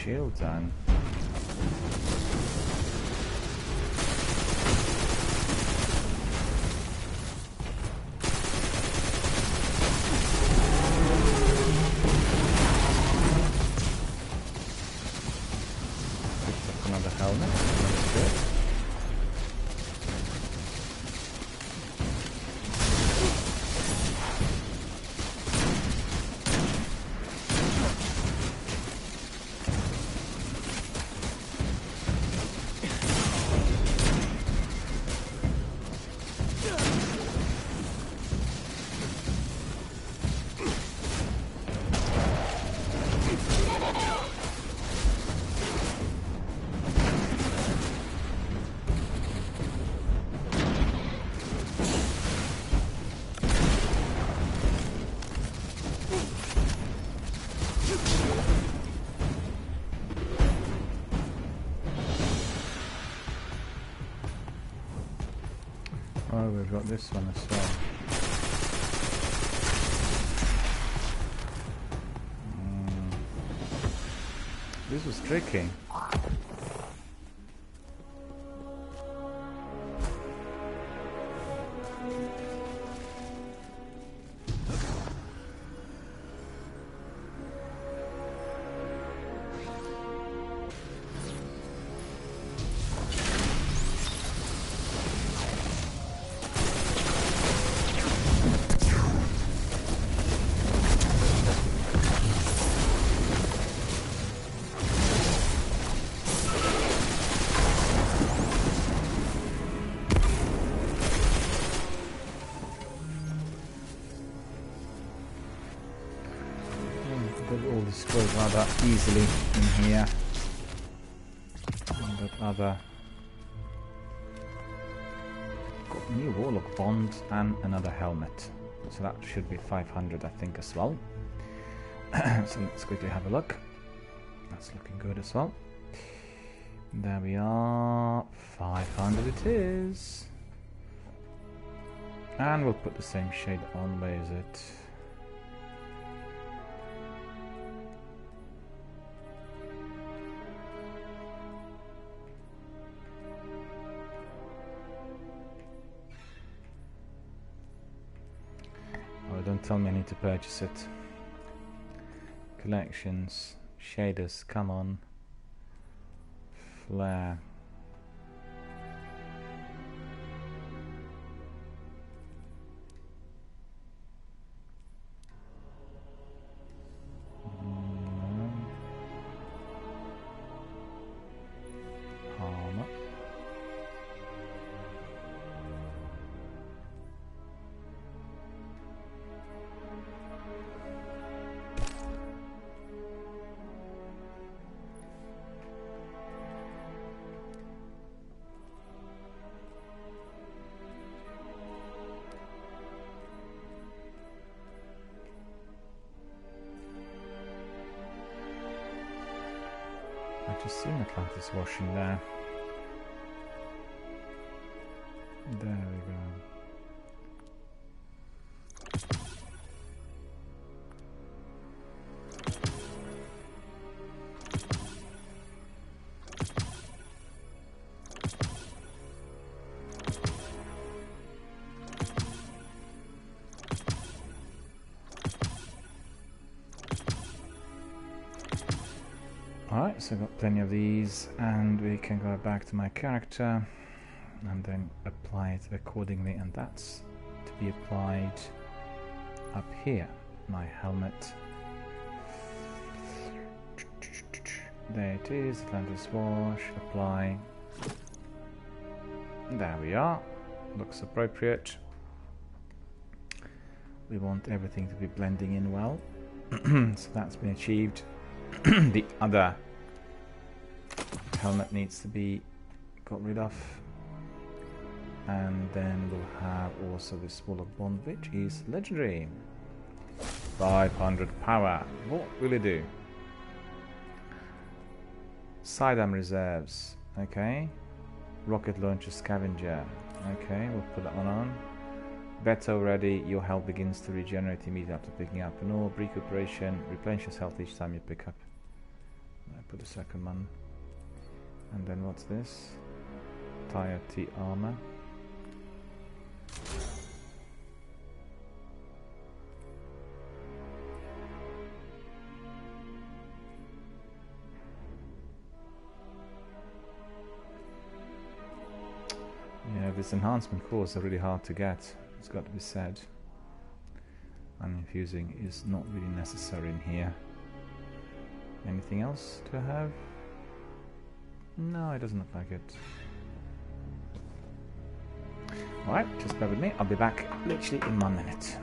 Shields on. Picked up another helmet. That's good. Oh, we've got this one as well. This was tricky. All destroyed rather easily in here. And that other got new Warlock Bond and another helmet. So that should be 500 I think as well. So let's quickly have a look. That's looking good as well. There we are. 500 it is. And we'll put the same shade on. Where is it? Oh, don't tell me I need to purchase it. Collections, shaders, come on. flare. Armor. I just seen Atlantis washing there. There we go. Alright, so I've got plenty of these, and we can go back to my character and then apply it accordingly, and that's to be applied up here. My helmet. There it is, Atlantis wash, apply. There we are. Looks appropriate. We want everything to be blending in well. So that's been achieved. The other helmet needs to be got rid of, and then we'll have also this wall of bond, which is legendary. 500 power. What will it do? Sidearm reserves. Okay. Rocket launcher scavenger. Okay, we'll put that one on. Beto ready. Your health begins to regenerate immediately after picking up an orb. Recuperation. Replenishes health each time you pick up. I put the second one. And then what's this? Tire T armor. Yeah, this enhancement cores are really hard to get. It's got to be said. And infusing is not really necessary in here. Anything else to have? No, it doesn't look like it. Alright, just bear with me. I'll be back literally in 1 minute.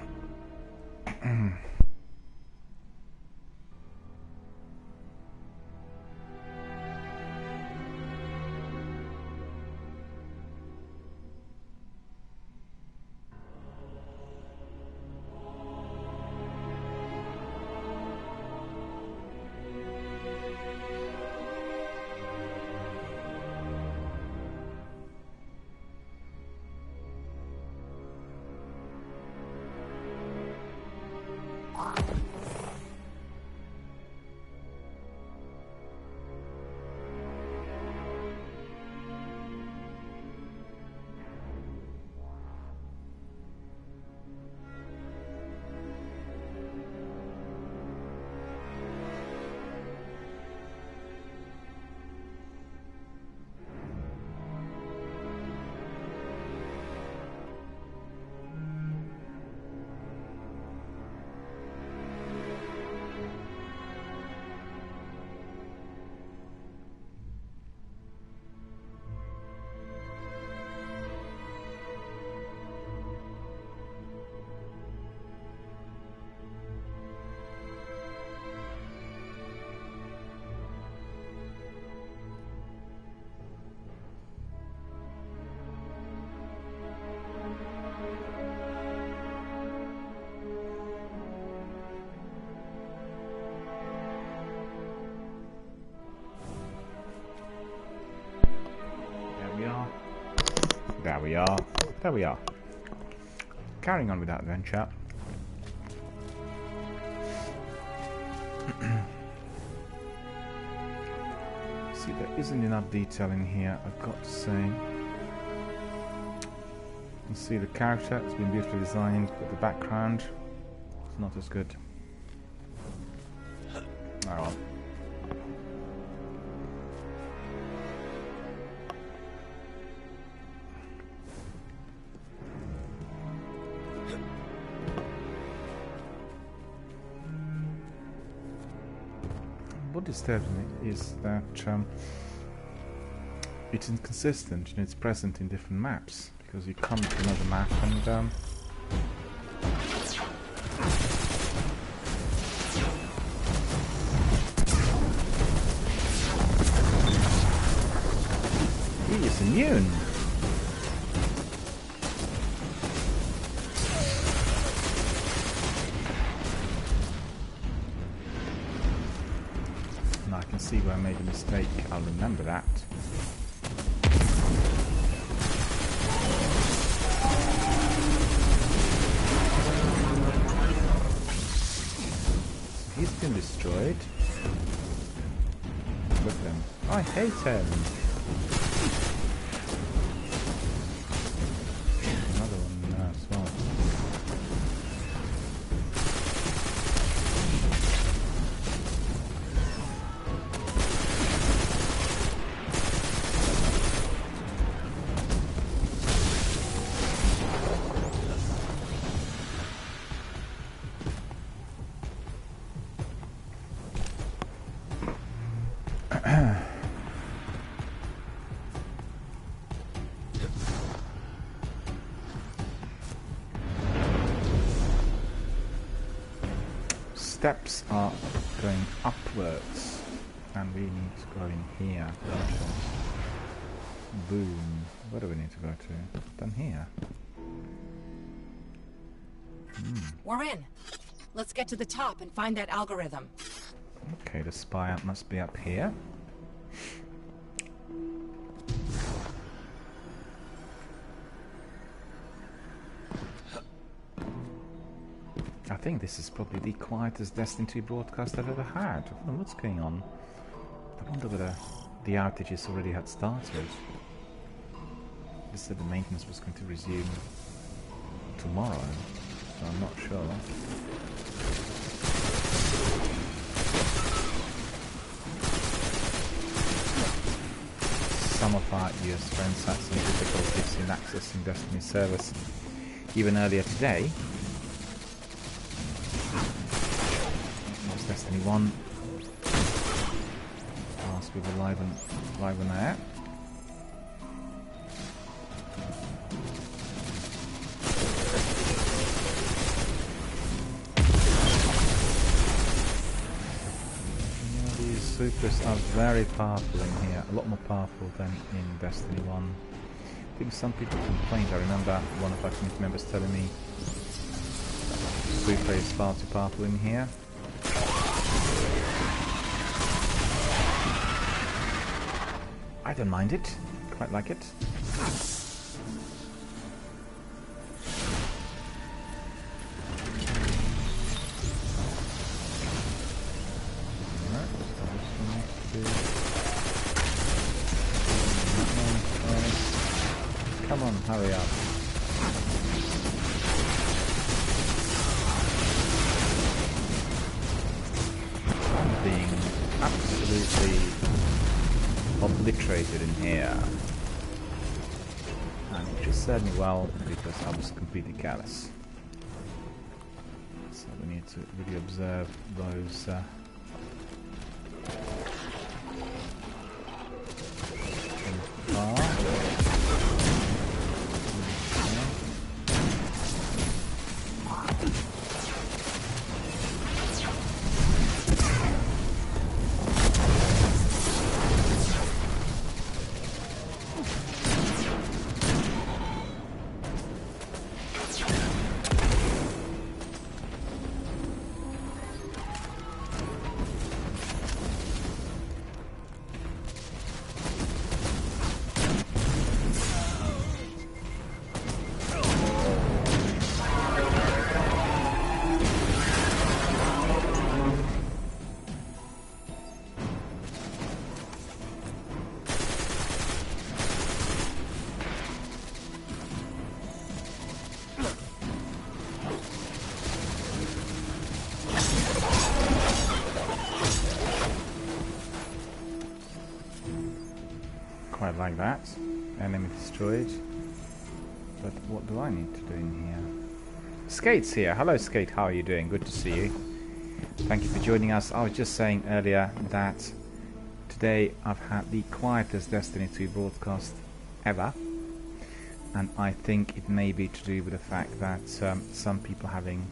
There we are. There we are. Carrying on with that adventure. See, there isn't enough detail in here, I've got to say. You can see the character, it's been beautifully designed, but the background is not as good. Oh well. disturbs me is that it's inconsistent. You know, it's present in different maps because you come to another map and he is immune. Now I can see where I made a mistake. I'll remember that. So he's been destroyed. Look at him. I hate him. Another one there as well. Steps are going upwards, and we need to go in here. Boom. Where do we need to go to? Down here. We're in. Let's get to the top and find that algorithm. Okay, the spy must be up here. I think this is probably the quietest Destiny 2 broadcast I've ever had. I don't know what's going on. I wonder whether the outages already had started. They said the maintenance was going to resume tomorrow, so I'm not sure. Some of our US friends had some difficulties in accessing Destiny servers even earlier today. Destiny 1. Whilst we were live on air. Yeah, these supers are very powerful in here, a lot more powerful than in Destiny 1. I think some people complained. I remember one of our community members telling me super is far too powerful in here. I don't mind it. Quite like it. Come on, hurry up. I'm being absolutely obliterated in here, and which is certainly well because I was completely careless. So we need to really observe those from far. Quite like that. Enemy destroyed. But what do I need to do in here? Skate's here. Hello, Skate. How are you doing? Good to see you. Thank you for joining us. I was just saying earlier that today I've had the quietest Destiny 2 broadcast ever, and I think it may be to do with the fact that some people are having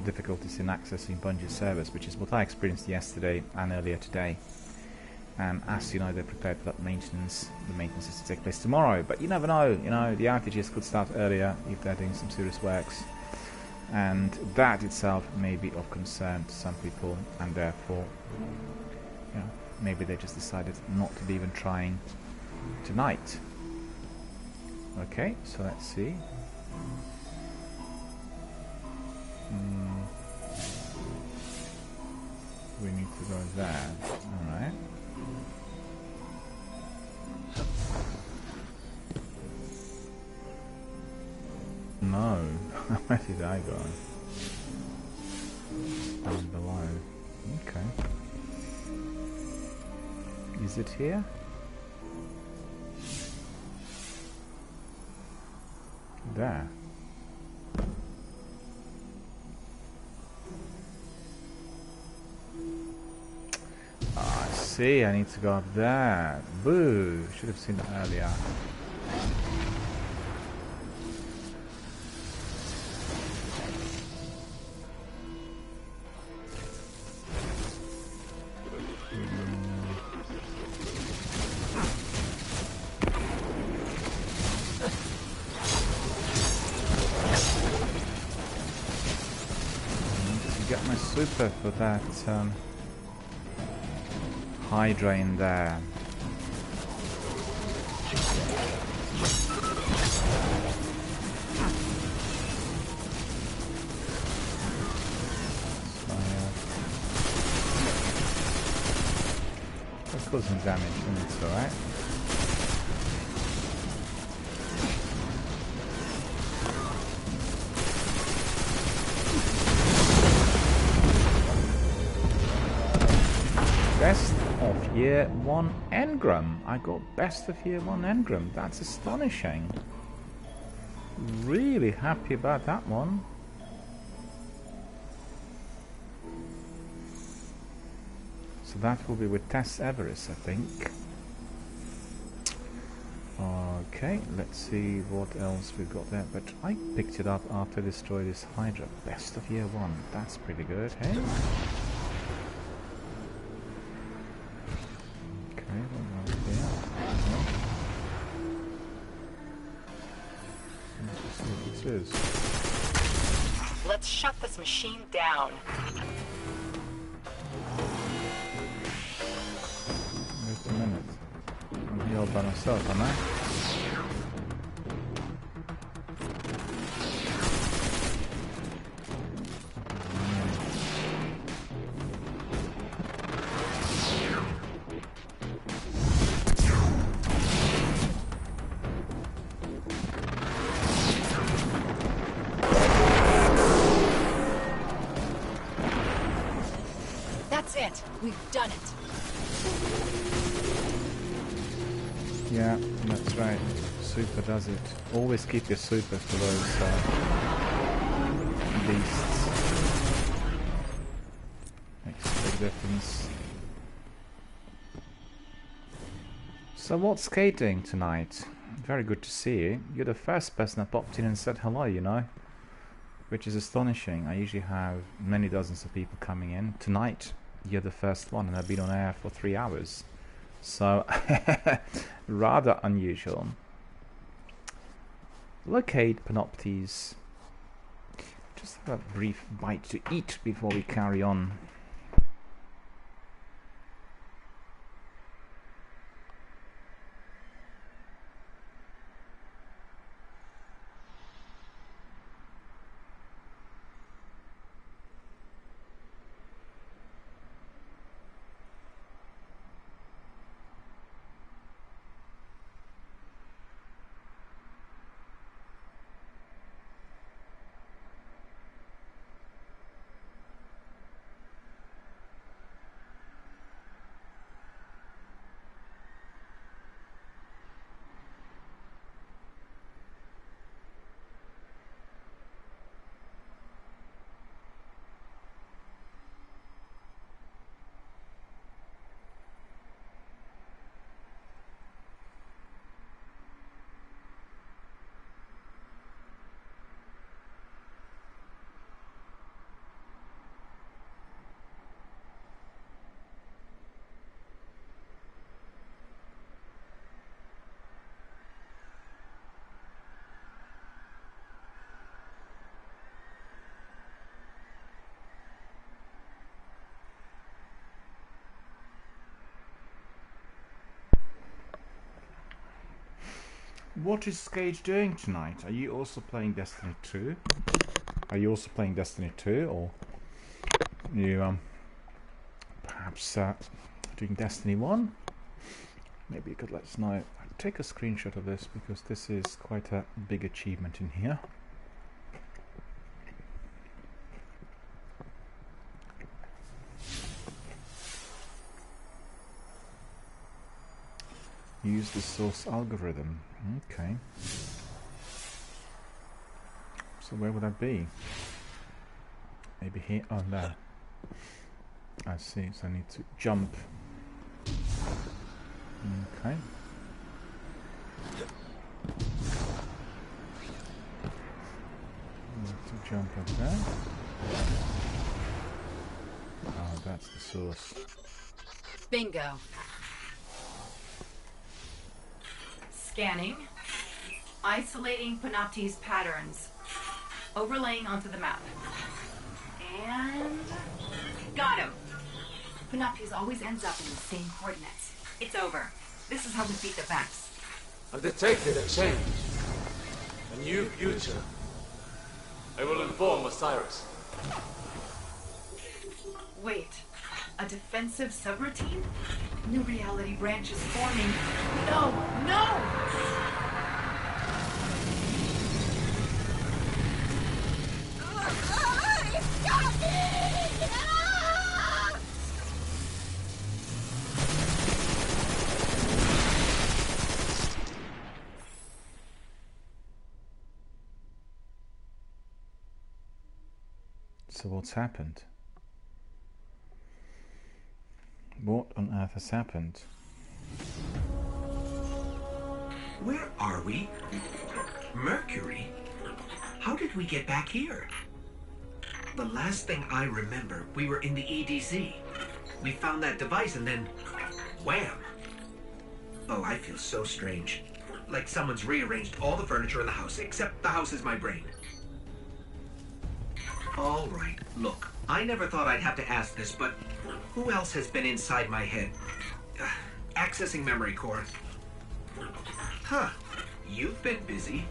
difficulties in accessing Bungie's servers, which is what I experienced yesterday and earlier today. And as you know, they're prepared for that maintenance. The maintenance is to take place tomorrow, but you never know. You know, the outages could start earlier if they're doing some serious works, and that itself may be of concern to some people, and therefore, you know, maybe they just decided not to be even trying tonight. Okay, so let's see. We need to go there. All right. No, where did I go? Down below. Okay. Is it here? There. I see, I need to go up there. Boo! Should have seen that earlier. Get my super for that Hydra in there. That caused some damage, and it's alright. Best of Year 1 engram. I got Best of Year 1 engram. That's astonishing. Really happy about that one. So that will be with Tess Everest, I think. Okay, let's see what else we've got there. But I picked it up after I destroyed this Hydra. Best of Year 1. That's pretty good, hey? Let's shut this machine down. Wait a minute. I'm here all by myself, am I? We've done it. Yeah, that's right. Super does it. Always keep your super for those beasts. Makes a big difference. So what's skating tonight? Very good to see you. You're the first person that popped in and said hello, you know. Which is astonishing. I usually have many dozens of people coming in. Tonight, you're the first one, and I've been on air for 3 hours. So, rather unusual. Locate Panoptes. Just have a brief bite to eat before we carry on. What is Gage doing tonight? Are you also playing Destiny 2? Are you also playing Destiny 2, or you perhaps doing Destiny 1? Maybe you could let us know. I'll take a screenshot of this because this is quite a big achievement in here. Use the source algorithm. Okay. So where would that be? Maybe here? Oh, there. I see. So I need to jump. Okay. Need to jump up there. Oh, that's the source. Bingo. Scanning. Isolating Panopti's patterns. Overlaying onto the map. And... got him! Panopti's always ends up in the same coordinates. It's over. This is how we beat the Vex. I've detected a change. A new future. I will inform Osiris. Wait. A defensive subroutine? New reality branch is forming. No! No! Stop me! So what's happened? What on earth has happened? Where are we? Mercury? How did we get back here? The last thing I remember, we were in the EDZ. We found that device and then... wham! Oh, I feel so strange. Like someone's rearranged all the furniture in the house, except the house is my brain. All right, look, I never thought I'd have to ask this, but who else has been inside my head? Accessing memory core. Huh, you've been busy.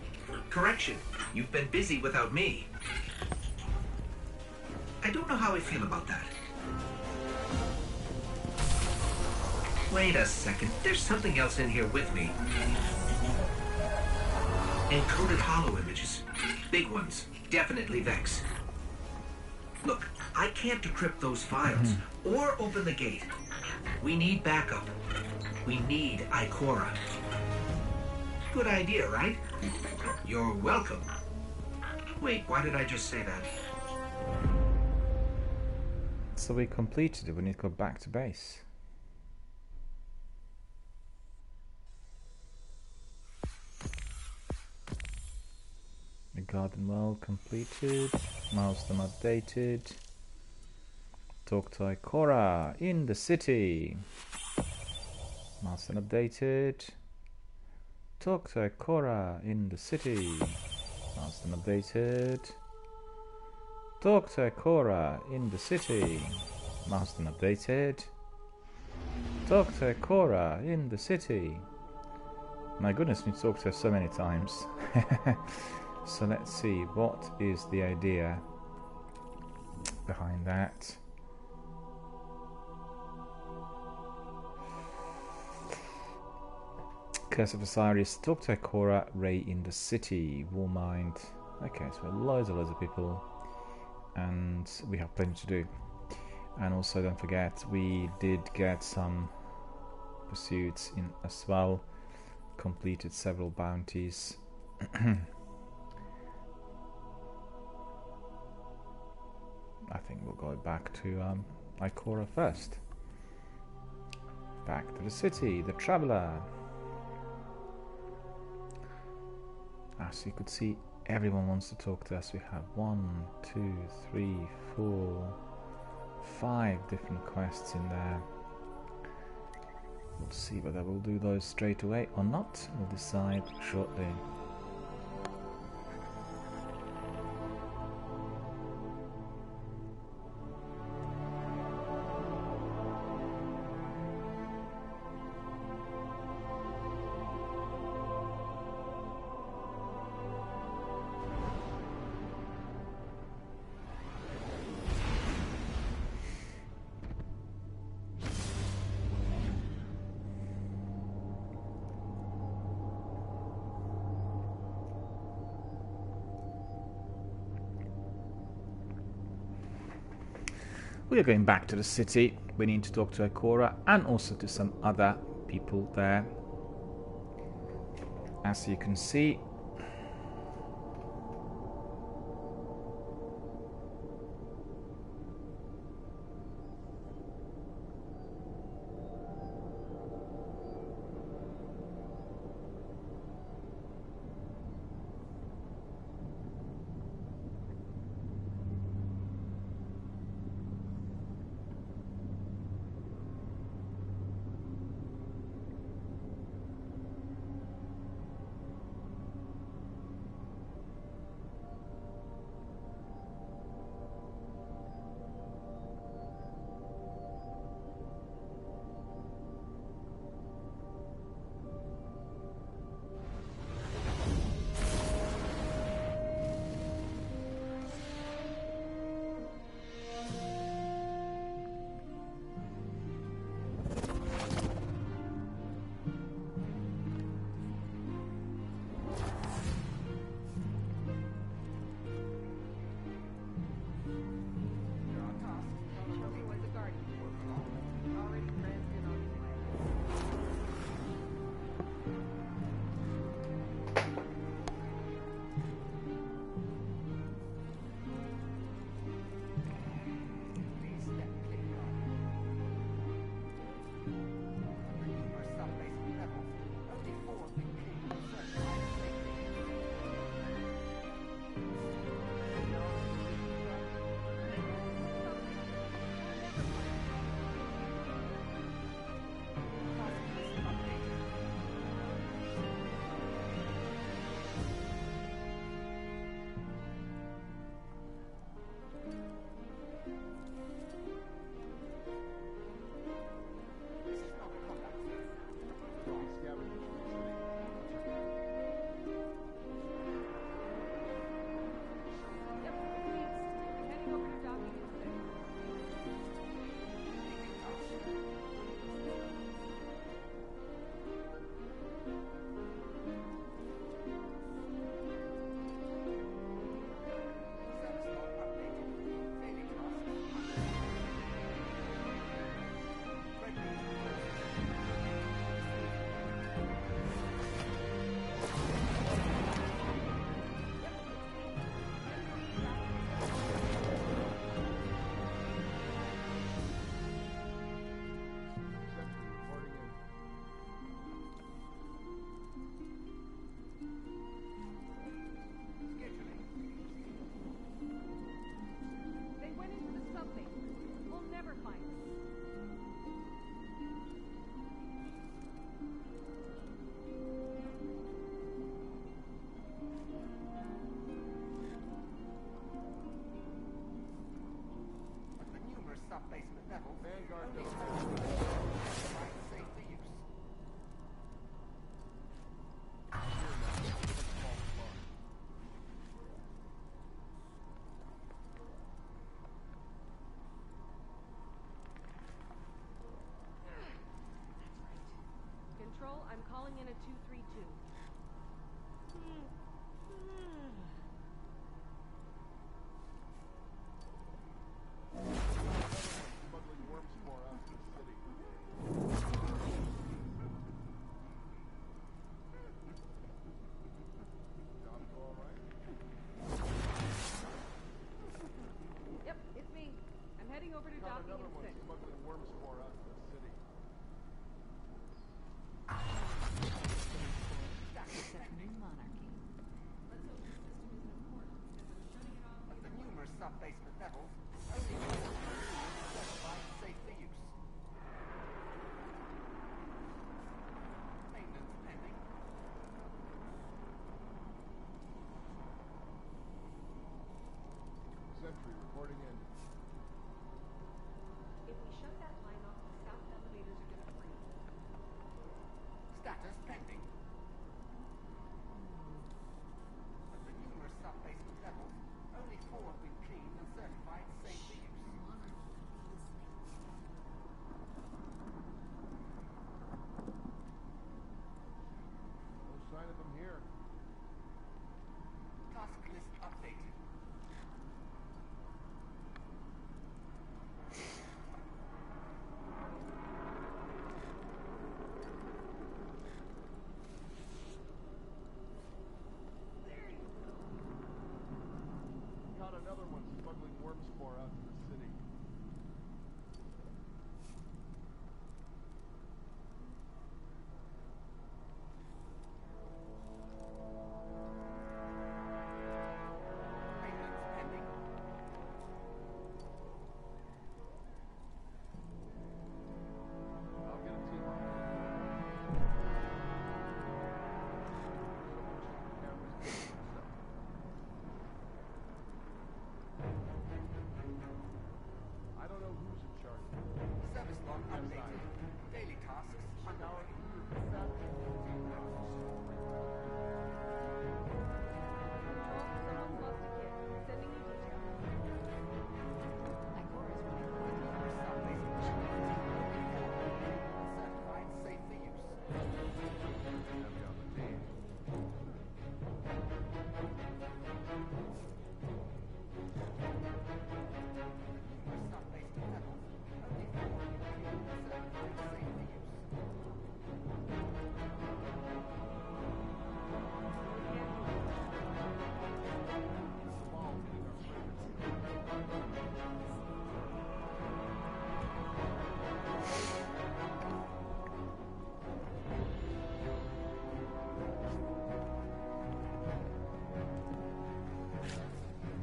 Correction, you've been busy without me. I don't know how I feel about that. Wait a second, there's something else in here with me. Encoded holo images. Big ones. Definitely Vex. Look, I can't decrypt those files or open the gate. We need backup. We need Ikora. Good idea, right? You're welcome. Wait, why did I just say that? So we completed it. We need to go back to base. The garden well completed. Milestone updated. Talk to Ikora in the city. Milestone updated. Talk to Ikora in the city. Milestone updated. Talk to Ikora in the city. Milestone updated. Talk to Ikora in the city. My goodness, we talked to her so many times. So let's see, what is the idea behind that? Curse of Osiris, talk to Ikora, Ray in the city, Warmind. Okay, so loads of people, and we have plenty to do. And also don't forget, we did get some pursuits in as well, completed several bounties. I think we'll go back to Ikora first. Back to the city, the Traveller. As you could see, everyone wants to talk to us. We have 1, 2, 3, 4, 5 different quests in there. We'll see whether we'll do those straight away or not. We'll decide shortly. We are going back to the city. We need to talk to Ikora and also to some other people there. As you can see, Control, I'm calling in a 232. Yep, it's me. I'm heading over to docking in 6. Smuggling worms for us in the city. Sub-basement levels, only certified safe for use. Maintenance pending. Sentry reporting in. If we shut that line off, the south elevators are gonna freeze. Status pending. At the numerous sub-basement levels, only 4 have been cleaned and certified safe for use. No sign of them here. Task list updated.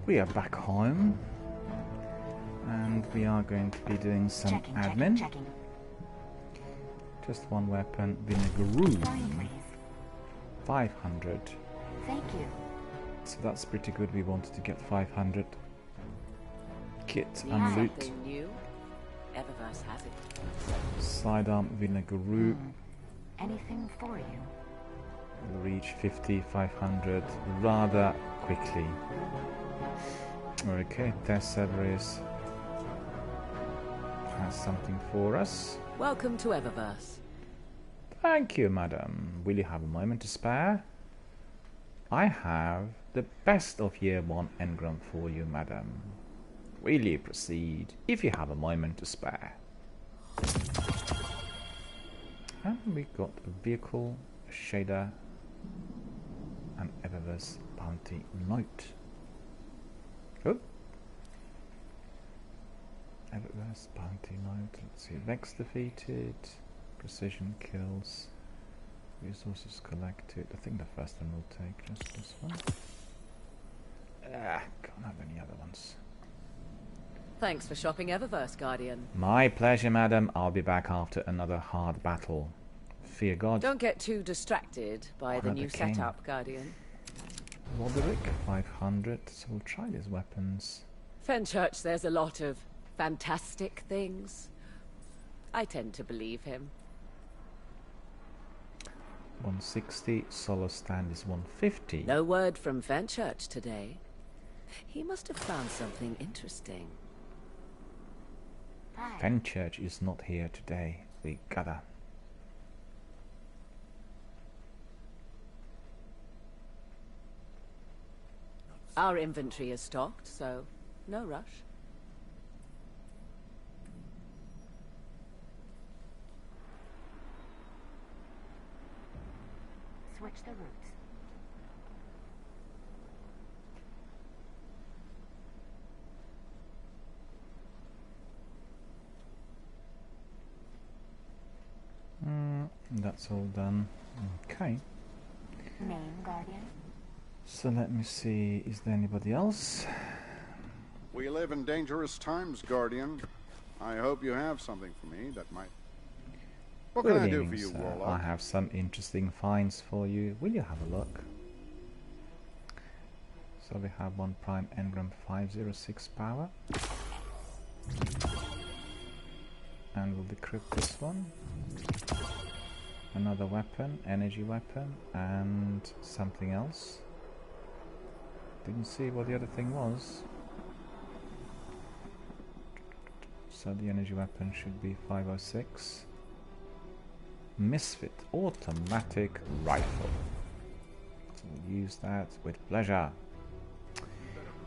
We are back home, and we are going to be doing some admin. Checking. Just one weapon, vinegar. 500. Thank you. So that's pretty good. We wanted to get 500 kit Need and loot. something new? Eververse has it. Sidearm vinegar. Anything for you? We'll reach 50, 500 rather quickly. Okay, Tess Everest has something for us. Welcome to Eververse. Thank you, madam. Will you have a moment to spare? I have the best of year 1 engram for you, madam. Will you proceed if you have a moment to spare? And we got a vehicle, a shader, and Eververse bounty note. Good. Eververse bounty note. Let's see. Vex defeated. Precision kills. Resources collected. I think the first one will take just this one. Can't have any other ones. Thanks for shopping Eververse, Guardian. My pleasure, madam. I'll be back after another hard battle. Fear God. Don't get too distracted by the Another new king. setup, Guardian. Roderick, 500. So we'll try these weapons. Fenchurch says a lot of fantastic things. I tend to believe him. 160. Solo stand is 150. No word from Fenchurch today. He must have found something interesting. Fenchurch is not here today. We gather. Our inventory is stocked, so no rush. Switch the routes. That's all done. Okay. Name, Guardian? So let me see, is there anybody else? We live in dangerous times, Guardian. I hope you have something for me that might... What can I do for you, sir. Warlock? I have some interesting finds for you. Will you have a look? So we have one prime engram 506 power. And we'll decrypt this one. Another weapon, energy weapon, and something else. Didn't see what the other thing was. So the energy weapon should be 506. Misfit automatic rifle. So we'll use that with pleasure.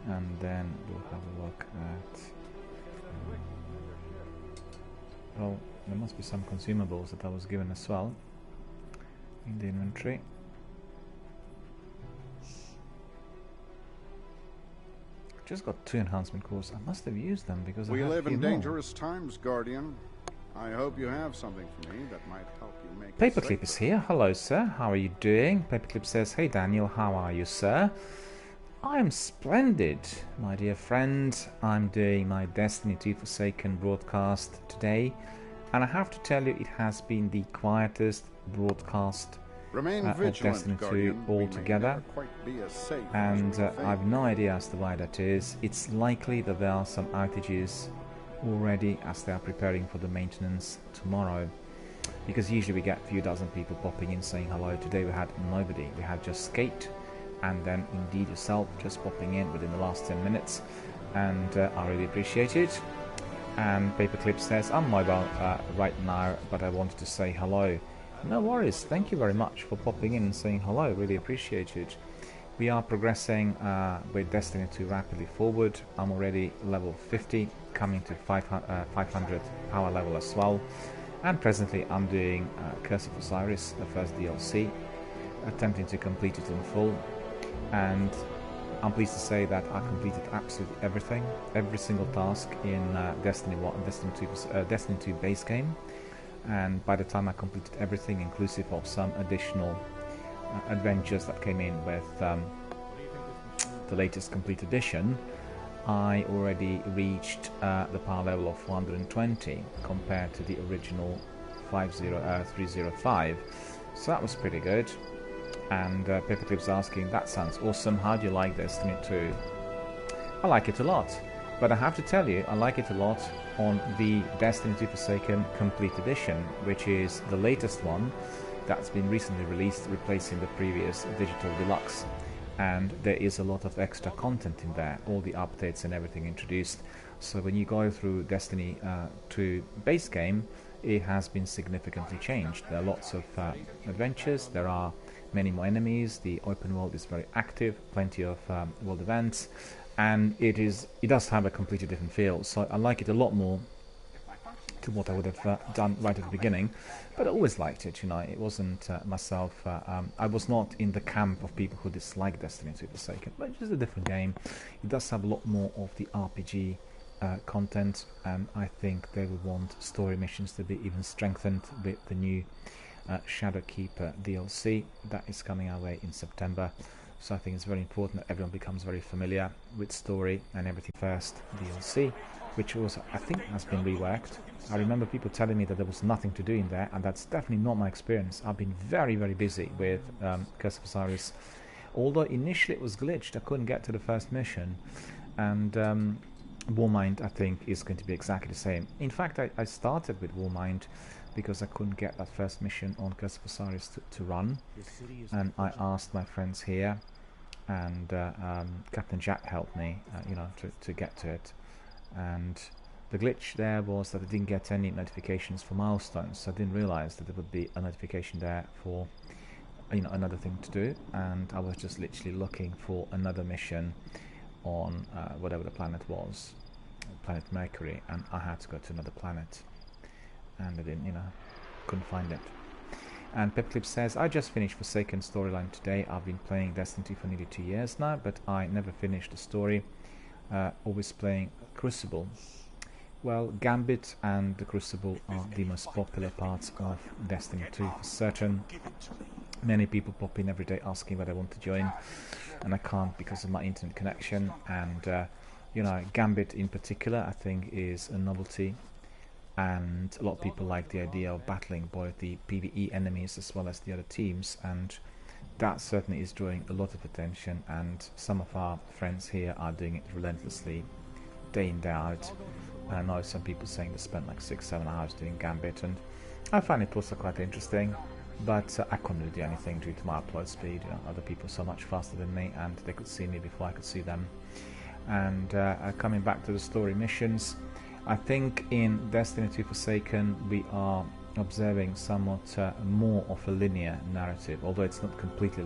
And then we'll have a look at... well, there must be some consumables that I was given as well in the inventory. Just got 2 enhancement cores. I must have used them because We I have live a few in more. dangerous times, Guardian. I hope you have something for me that might help you make it Paperclip safer. is here. Hello, sir. How are you doing? Paperclip says, hey, Daniel, how are you, sir? I'm splendid, my dear friend. I'm doing my Destiny 2 Forsaken broadcast today, and I have to tell you, it has been the quietest broadcast Remain of vigilant, Destiny 2 Guardian. We may altogether. never quite be as safe as And we I've no idea as to why that is. It's likely that there are some outages already as they are preparing for the maintenance tomorrow, because usually we get a few dozen people popping in saying hello. Today we had nobody. We had just Skate and then indeed yourself just popping in within the last 10 minutes, and I really appreciate it. And Paperclip says, I'm mobile right now, but I wanted to say hello. No worries, thank you very much for popping in and saying hello, really appreciate it. We are progressing with Destiny 2 rapidly forward. I'm already level 50, coming to 500 power level as well. And presently I'm doing Curse of Osiris, the first DLC, attempting to complete it in full. And I'm pleased to say that I completed absolutely everything, every single task in Destiny 2 base game. And by the time I completed everything, inclusive of some additional adventures that came in with the latest complete edition, I already reached the power level of 420 compared to the original 305. So that was pretty good. And Paperclip's asking, that sounds awesome, how do you like Destiny 2? I like it a lot, but I have to tell you, I like it a lot on the Destiny 2 Forsaken Complete Edition, which is the latest one that's been recently released, replacing the previous Digital Deluxe. And there is a lot of extra content in there, all the updates and everything introduced. So when you go through Destiny 2 base game, it has been significantly changed. There are lots of adventures, there are many more enemies, the open world is very active, plenty of world events, and it does have a completely different feel. So I like it a lot more to what I would have done right at the beginning, but I always liked it, you know. It wasn't myself, I was not in the camp of people who dislike Destiny 2 Forsaken, but it's just a different game. It does have a lot more of the RPG content, and I think they will want story missions to be even strengthened with the new Shadowkeep DLC that is coming our way in September. So I think it's very important that everyone becomes very familiar with story and everything first DLC, which also I think has been reworked. I remember people telling me that there was nothing to do in there, and that's definitely not my experience. I've been very, very busy with Curse of Osiris. Although initially it was glitched, I couldn't get to the first mission, and Warmind I think is going to be exactly the same. In fact, I started with Warmind because I couldn't get that first mission on Curse of Osiris to run, and I asked my friends here, and Captain Jack helped me, you know, to get to it. And the glitch there was that I didn't get any notifications for milestones, so I didn't realize that there would be a notification there for, you know, another thing to do, and I was just literally looking for another mission on whatever the planet was, planet Mercury, and I had to go to another planet, and I didn't, you know, couldn't find it. And Pepclip says, I just finished Forsaken storyline today. I've been playing Destiny 2 for nearly 2 years now, but I never finished the story, always playing Crucible. Well, Gambit and the Crucible are the most popular parts of Destiny 2 for certain. Many people pop in every day asking whether I want to join, and I can't because of my internet connection. And you know, Gambit in particular I think is a novelty, and a lot of people like the idea of battling both the PvE enemies as well as the other teams, and that certainly is drawing a lot of attention, and some of our friends here are doing it relentlessly, day in, day out. And I know some people saying they spent like 6-7 hours doing Gambit, and I find it also quite interesting, but I couldn't really do anything due to my upload speed. You know, other people are so much faster than me, and they could see me before I could see them. And coming back to the story missions, I think in Destiny 2 Forsaken we are observing somewhat more of a linear narrative, although it's not completely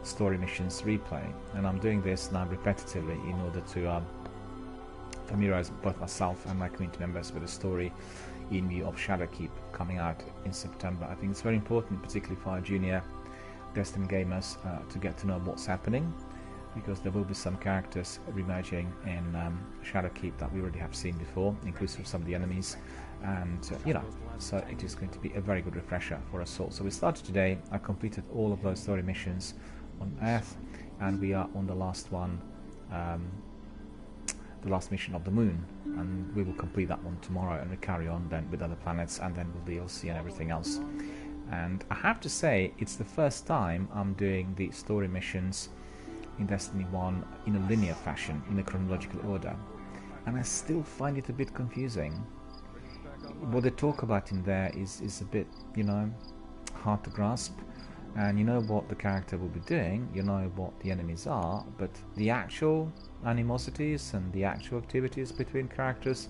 story missions replay. And I'm doing this now repetitively in order to familiarize both myself and my community members with the story in view of Shadowkeep coming out in September. I think it's very important, particularly for our junior Destiny gamers, to get to know what's happening, because there will be some characters remerging in Shadowkeep that we already have seen before, inclusive of some of the enemies, and you know, so it is going to be a very good refresher for us all. So we started today. I completed all of those story missions on Earth, and we are on the last one, the last mission of the Moon, and we will complete that one tomorrow, and we carry on then with other planets, and then with DLC and everything else. And I have to say, it's the first time I'm doing the story missions in Destiny 1 in a linear fashion, in a chronological order, and I still find it a bit confusing. What they talk about in there is a bit, you know, hard to grasp, and you know what the character will be doing, you know what the enemies are, but the actual animosities and the actual activities between characters,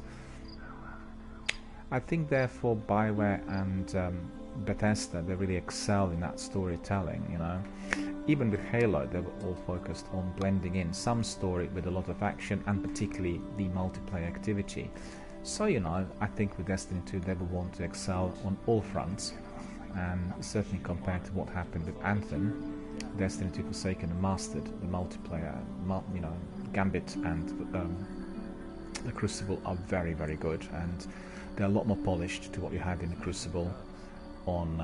I think therefore BioWare and Bethesda, they really excel in that storytelling, you know. Even with Halo, they were all focused on blending in some story with a lot of action, and particularly the multiplayer activity. So, you know, I think with Destiny 2 they will want to excel on all fronts, and certainly compared to what happened with Anthem, Destiny 2 Forsaken mastered the multiplayer. You know, Gambit and the Crucible are very, very good, and they're a lot more polished to what you had in the Crucible on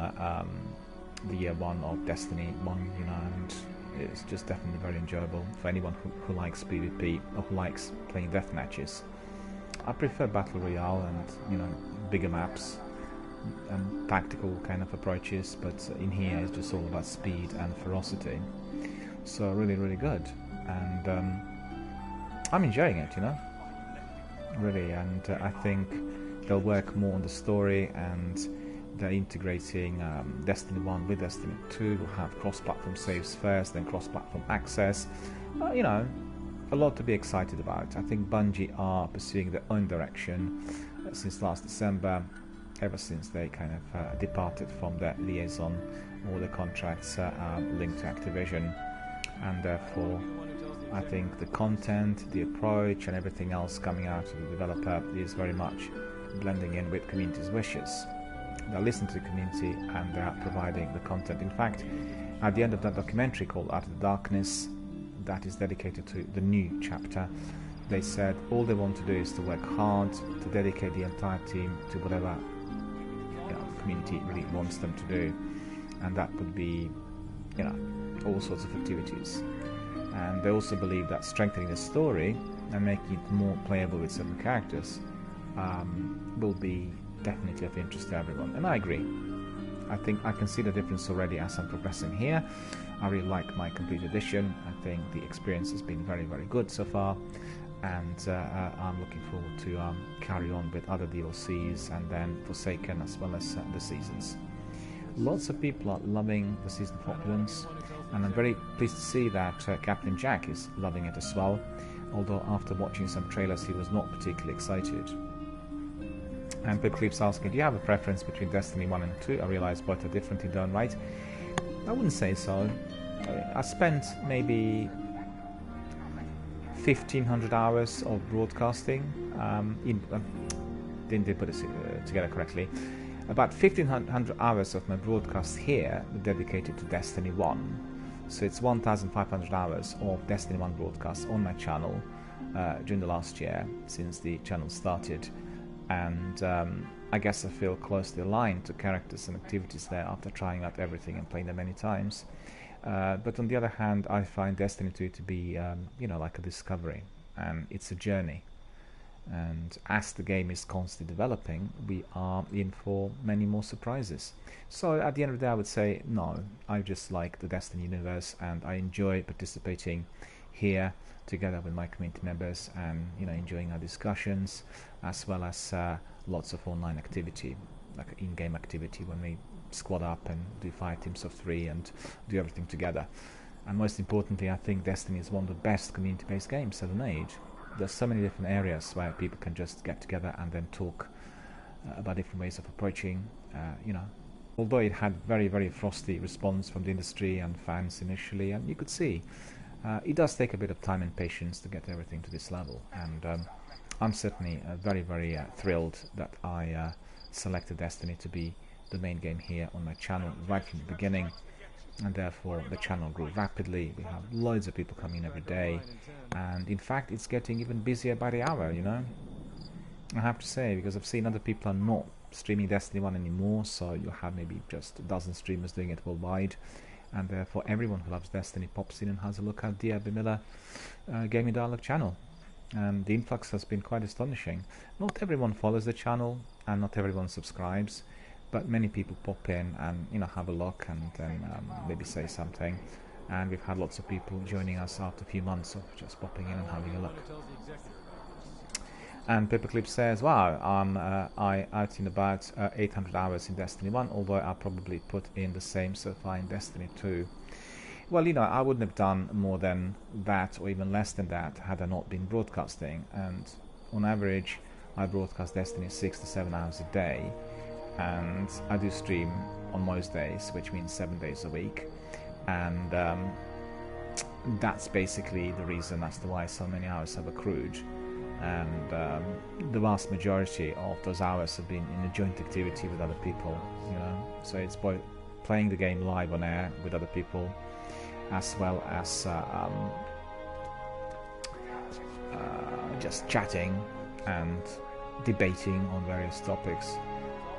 the year one of Destiny 1, you know, and is just definitely very enjoyable for anyone who likes PvP or who likes playing death matches. I prefer Battle Royale and, you know, bigger maps and tactical kind of approaches, but in here it's just all about speed and ferocity. So really, really good, and I'm enjoying it, you know, really, and I think they'll work more on the story, and they're integrating Destiny 1 with Destiny 2. We'll have cross-platform saves first, then cross-platform access. You know, a lot to be excited about. I think Bungie are pursuing their own direction since last December, ever since they kind of departed from their liaison or the contracts linked to Activision, and therefore I think the content, the approach and everything else coming out of the developer is very much blending in with community's wishes. They're listening to the community and they're providing the content. In fact, at the end of that documentary called Out of the Darkness, that is dedicated to the new chapter, they said all they want to do is to work hard, to dedicate the entire team to whatever, you know, the community really wants them to do, and that would be, you know, all sorts of activities. And they also believe that strengthening the story and making it more playable with certain characters will be definitely of interest to everyone, and I agree. I think I can see the difference already as I'm progressing here. I really like my complete edition. I think the experience has been very, very good so far, and I'm looking forward to carry on with other DLCs and then Forsaken as well as the seasons. Lots of people are loving the Season of Opulence, and I'm very pleased to see that Captain Jack is loving it as well, although after watching some trailers he was not particularly excited. And Pip keeps asking, do you have a preference between Destiny 1 and 2? I realise both are different in their own right. I wouldn't say so. I spent maybe 1,500 hours of broadcasting. Didn't put it together correctly. About 1,500 hours of my broadcast here were dedicated to Destiny 1. So it's 1,500 hours of Destiny 1 broadcasts on my channel during the last year, since the channel started. And I guess I feel closely aligned to characters and activities there after trying out everything and playing them many times. But on the other hand, I find Destiny 2 to be, you know, like a discovery, and it's a journey. And as the game is constantly developing, we are in for many more surprises. So at the end of the day, I would say no, I just like the Destiny universe, and I enjoy participating here together with my community members, and, you know, enjoying our discussions, as well as lots of online activity, like in-game activity when we squad up and do 5 teams of 3 and do everything together. And most importantly, I think Destiny is one of the best community-based games ever made. There's so many different areas where people can just get together and then talk about different ways of approaching, you know. Although it had very, very frosty response from the industry and fans initially, and you could see it does take a bit of time and patience to get everything to this level. And I'm certainly very, very thrilled that I selected Destiny to be the main game here on my channel right from the beginning. And therefore the channel grew rapidly. We have loads of people coming every day, and in fact it's getting even busier by the hour, you know, I have to say, because I've seen other people are not streaming Destiny 1 anymore, so you have maybe just a dozen streamers doing it worldwide, and therefore everyone who loves Destiny pops in and has a look at DRBMiller Gaming Dialogue channel, and the influx has been quite astonishing. Not everyone follows the channel and not everyone subscribes, but many people pop in and, you know, have a look and then maybe say something. And we've had lots of people joining us after a few months of just popping in and having a look. And Paperclip says, wow, I out in about 800 hours in Destiny 1, although I probably put in the same so far in Destiny 2. Well, you know, I wouldn't have done more than that or even less than that had I not been broadcasting. And on average, I broadcast Destiny 6 to 7 hours a day. And I do stream on most days, which means 7 days a week, and that's basically the reason as to why so many hours have accrued. And the vast majority of those hours have been in a joint activity with other people, you know, so it's both playing the game live on air with other people, as well as just chatting and debating on various topics.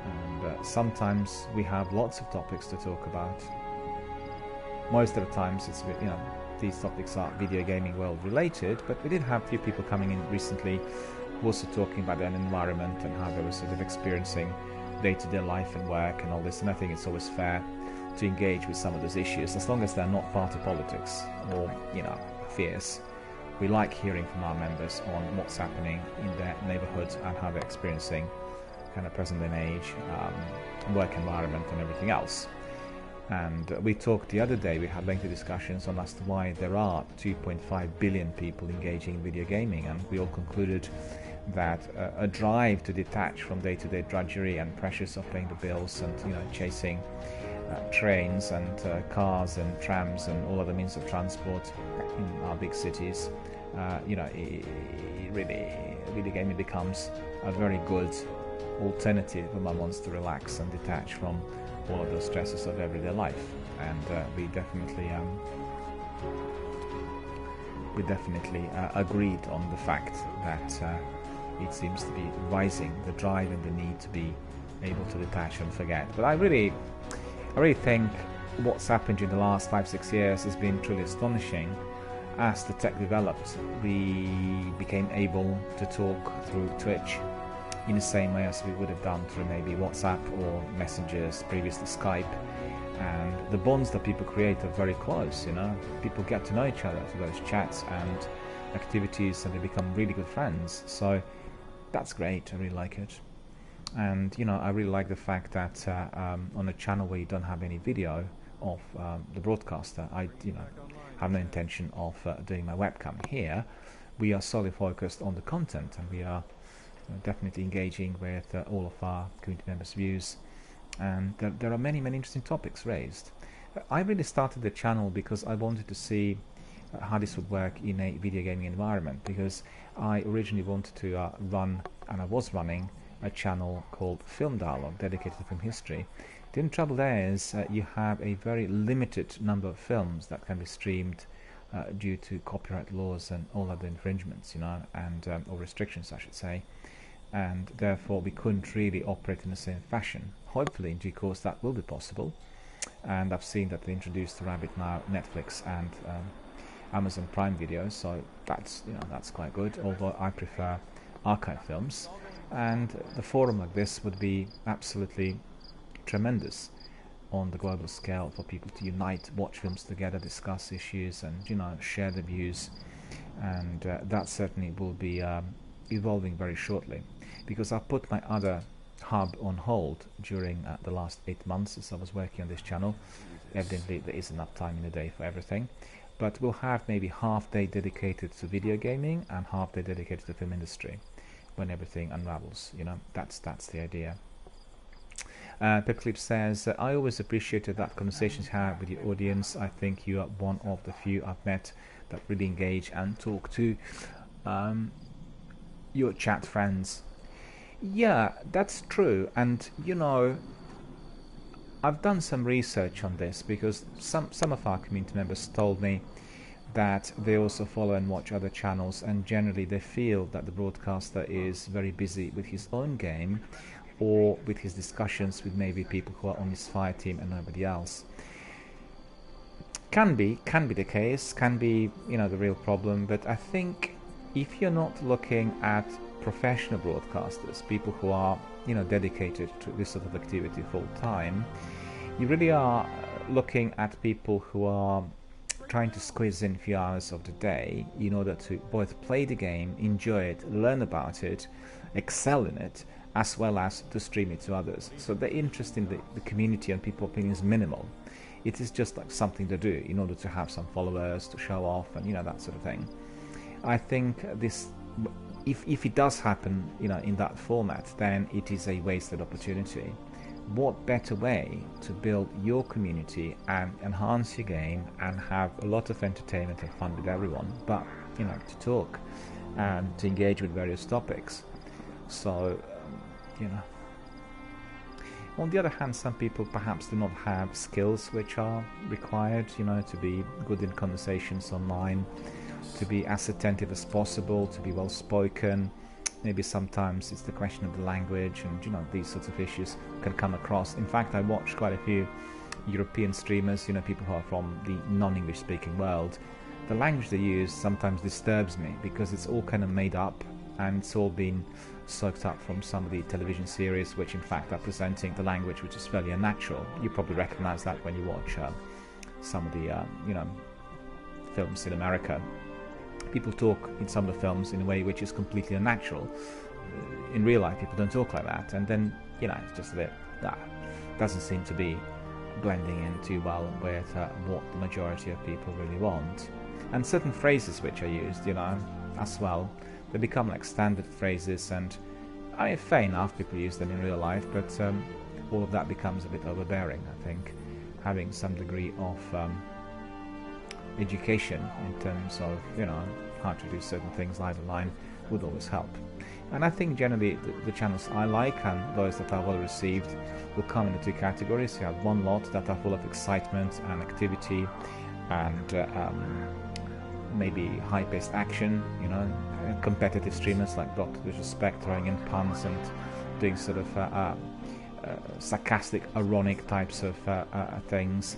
And sometimes we have lots of topics to talk about. Most of the times it's, you know, these topics are video gaming world related, but we did have a few people coming in recently also talking about their environment and how they were sort of experiencing day-to-day life and work and all this, and I think it's always fair to engage with some of those issues as long as they're not party politics or, you know, fears. We like hearing from our members on what's happening in their neighborhoods and how they're experiencing kind of present day and age, work environment and everything else. And we talked the other day, we had lengthy discussions on as to why there are 2.5 billion people engaging in video gaming, and we all concluded that a drive to detach from day-to-day drudgery and pressures of paying the bills and, you know, chasing trains and cars and trams and all other means of transport in our big cities, you know, video gaming becomes a very good alternative when one wants to relax and detach from all of those stresses of everyday life. And we definitely agreed on the fact that it seems to be rising, the drive and the need to be able to detach and forget. But I really think what's happened in the last 5-6 years has been truly astonishing. As the tech developed, we became able to talk through Twitch in the same way as we would have done through maybe WhatsApp or messengers, previously Skype, and the bonds that people create are very close, you know. People get to know each other through those chats and activities, and they become really good friends. So that's great, I really like it. And, you know, I really like the fact that on a channel where you don't have any video of the broadcaster, I, you know, have no intention of doing my webcam here. We are solely focused on the content, and we are definitely engaging with all of our community members' views, and there are many interesting topics raised. I really started the channel because I wanted to see how this would work in a video gaming environment, because I originally wanted to run, and I was running, a channel called Film Dialogue dedicated to film history. The only trouble there is you have a very limited number of films that can be streamed due to copyright laws and all other infringements, you know, and or restrictions, I should say. And therefore we couldn't really operate in the same fashion. Hopefully in due course that will be possible, and I've seen that they introduced the Rabbit now, Netflix and Amazon Prime Video, so that's, you know, that's quite good, although I prefer archive films, and the forum like this would be absolutely tremendous on the global scale for people to unite, watch films together, discuss issues, and, you know, share the views, and that certainly will be evolving very shortly, because I put my other hub on hold during the last 8 months as I was working on this channel. Evidently there is enough time in the day for everything, but we'll have maybe half day dedicated to video gaming and half day dedicated to the film industry when everything unravels, you know. That's the idea. Pipclip says, I always appreciated that conversations you have with your audience. I think you are one of the few I've met that really engage and talk to your chat friends. Yeah, that's true. And, you know, I've done some research on this, because some of our community members told me that they also follow and watch other channels, and generally they feel that the broadcaster is very busy with his own game or with his discussions with maybe people who are on his fire team and nobody else. Can be the case, can be, you know, the real problem, but I think if you're not looking at professional broadcasters, people who are, you know, dedicated to this sort of activity full time, you really are looking at people who are trying to squeeze in a few hours of the day in order to both play the game, enjoy it, learn about it, excel in it, as well as to stream it to others. So the interest in the community and people's opinion is minimal. It is just like something to do in order to have some followers, to show off, and, you know, that sort of thing. I think this, if it does happen, you know, in that format, then it is a wasted opportunity. What better way to build your community and enhance your game and have a lot of entertainment and fun with everyone, but, you know, to talk and to engage with various topics. So, you know, on the other hand, some people perhaps do not have skills which are required, you know, to be good in conversations online, to be as attentive as possible, to be well spoken. Maybe sometimes it's the question of the language, and, you know, these sorts of issues can come across. In fact, I watched quite a few European streamers, you know, people who are from the non-English speaking world, the language they use sometimes disturbs me because it's all kind of made up and it's all been soaked up from some of the television series which in fact are presenting the language which is fairly unnatural. You probably recognize that when you watch some of the you know, films in America. People talk in some of the films in a way which is completely unnatural. In real life people don't talk like that, and then, you know, it's just a bit doesn't seem to be blending in too well with what the majority of people really want. And certain phrases which are used, you know, as well, they become like standard phrases, and I mean, fair enough, people use them in real life, but all of that becomes a bit overbearing. I think having some degree of education in terms of, you know, how to do certain things live online would always help. And I think generally the channels I like and those that are well received will come into two categories. You have one lot that are full of excitement and activity and maybe high-paced action, you know, competitive streamers like Dr. Disrespect throwing in puns and doing sort of sarcastic, ironic types of things.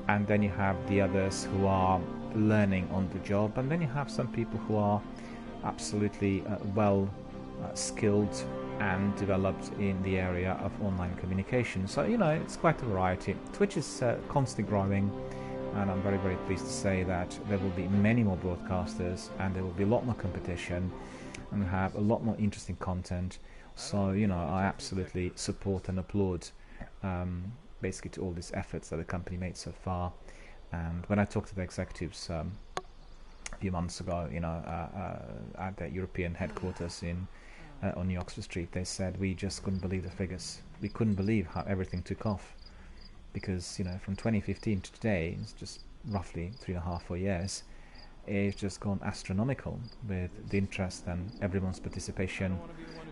And then you have the others who are learning on the job, and then you have some people who are absolutely well skilled and developed in the area of online communication. So, you know, it's quite a variety. Twitch is constantly growing, and I'm very, very pleased to say that there will be many more broadcasters and there will be a lot more competition and have a lot more interesting content. So, you know, I absolutely support and applaud basically to all these efforts that the company made so far. And when I talked to the executives a few months ago, you know, at their European headquarters on New Oxford Street, they said we just couldn't believe the figures. We couldn't believe how everything took off, because, you know, from 2015 to today, it's just roughly 3.5, 4 years, it's just gone astronomical with the interest and everyone's participation,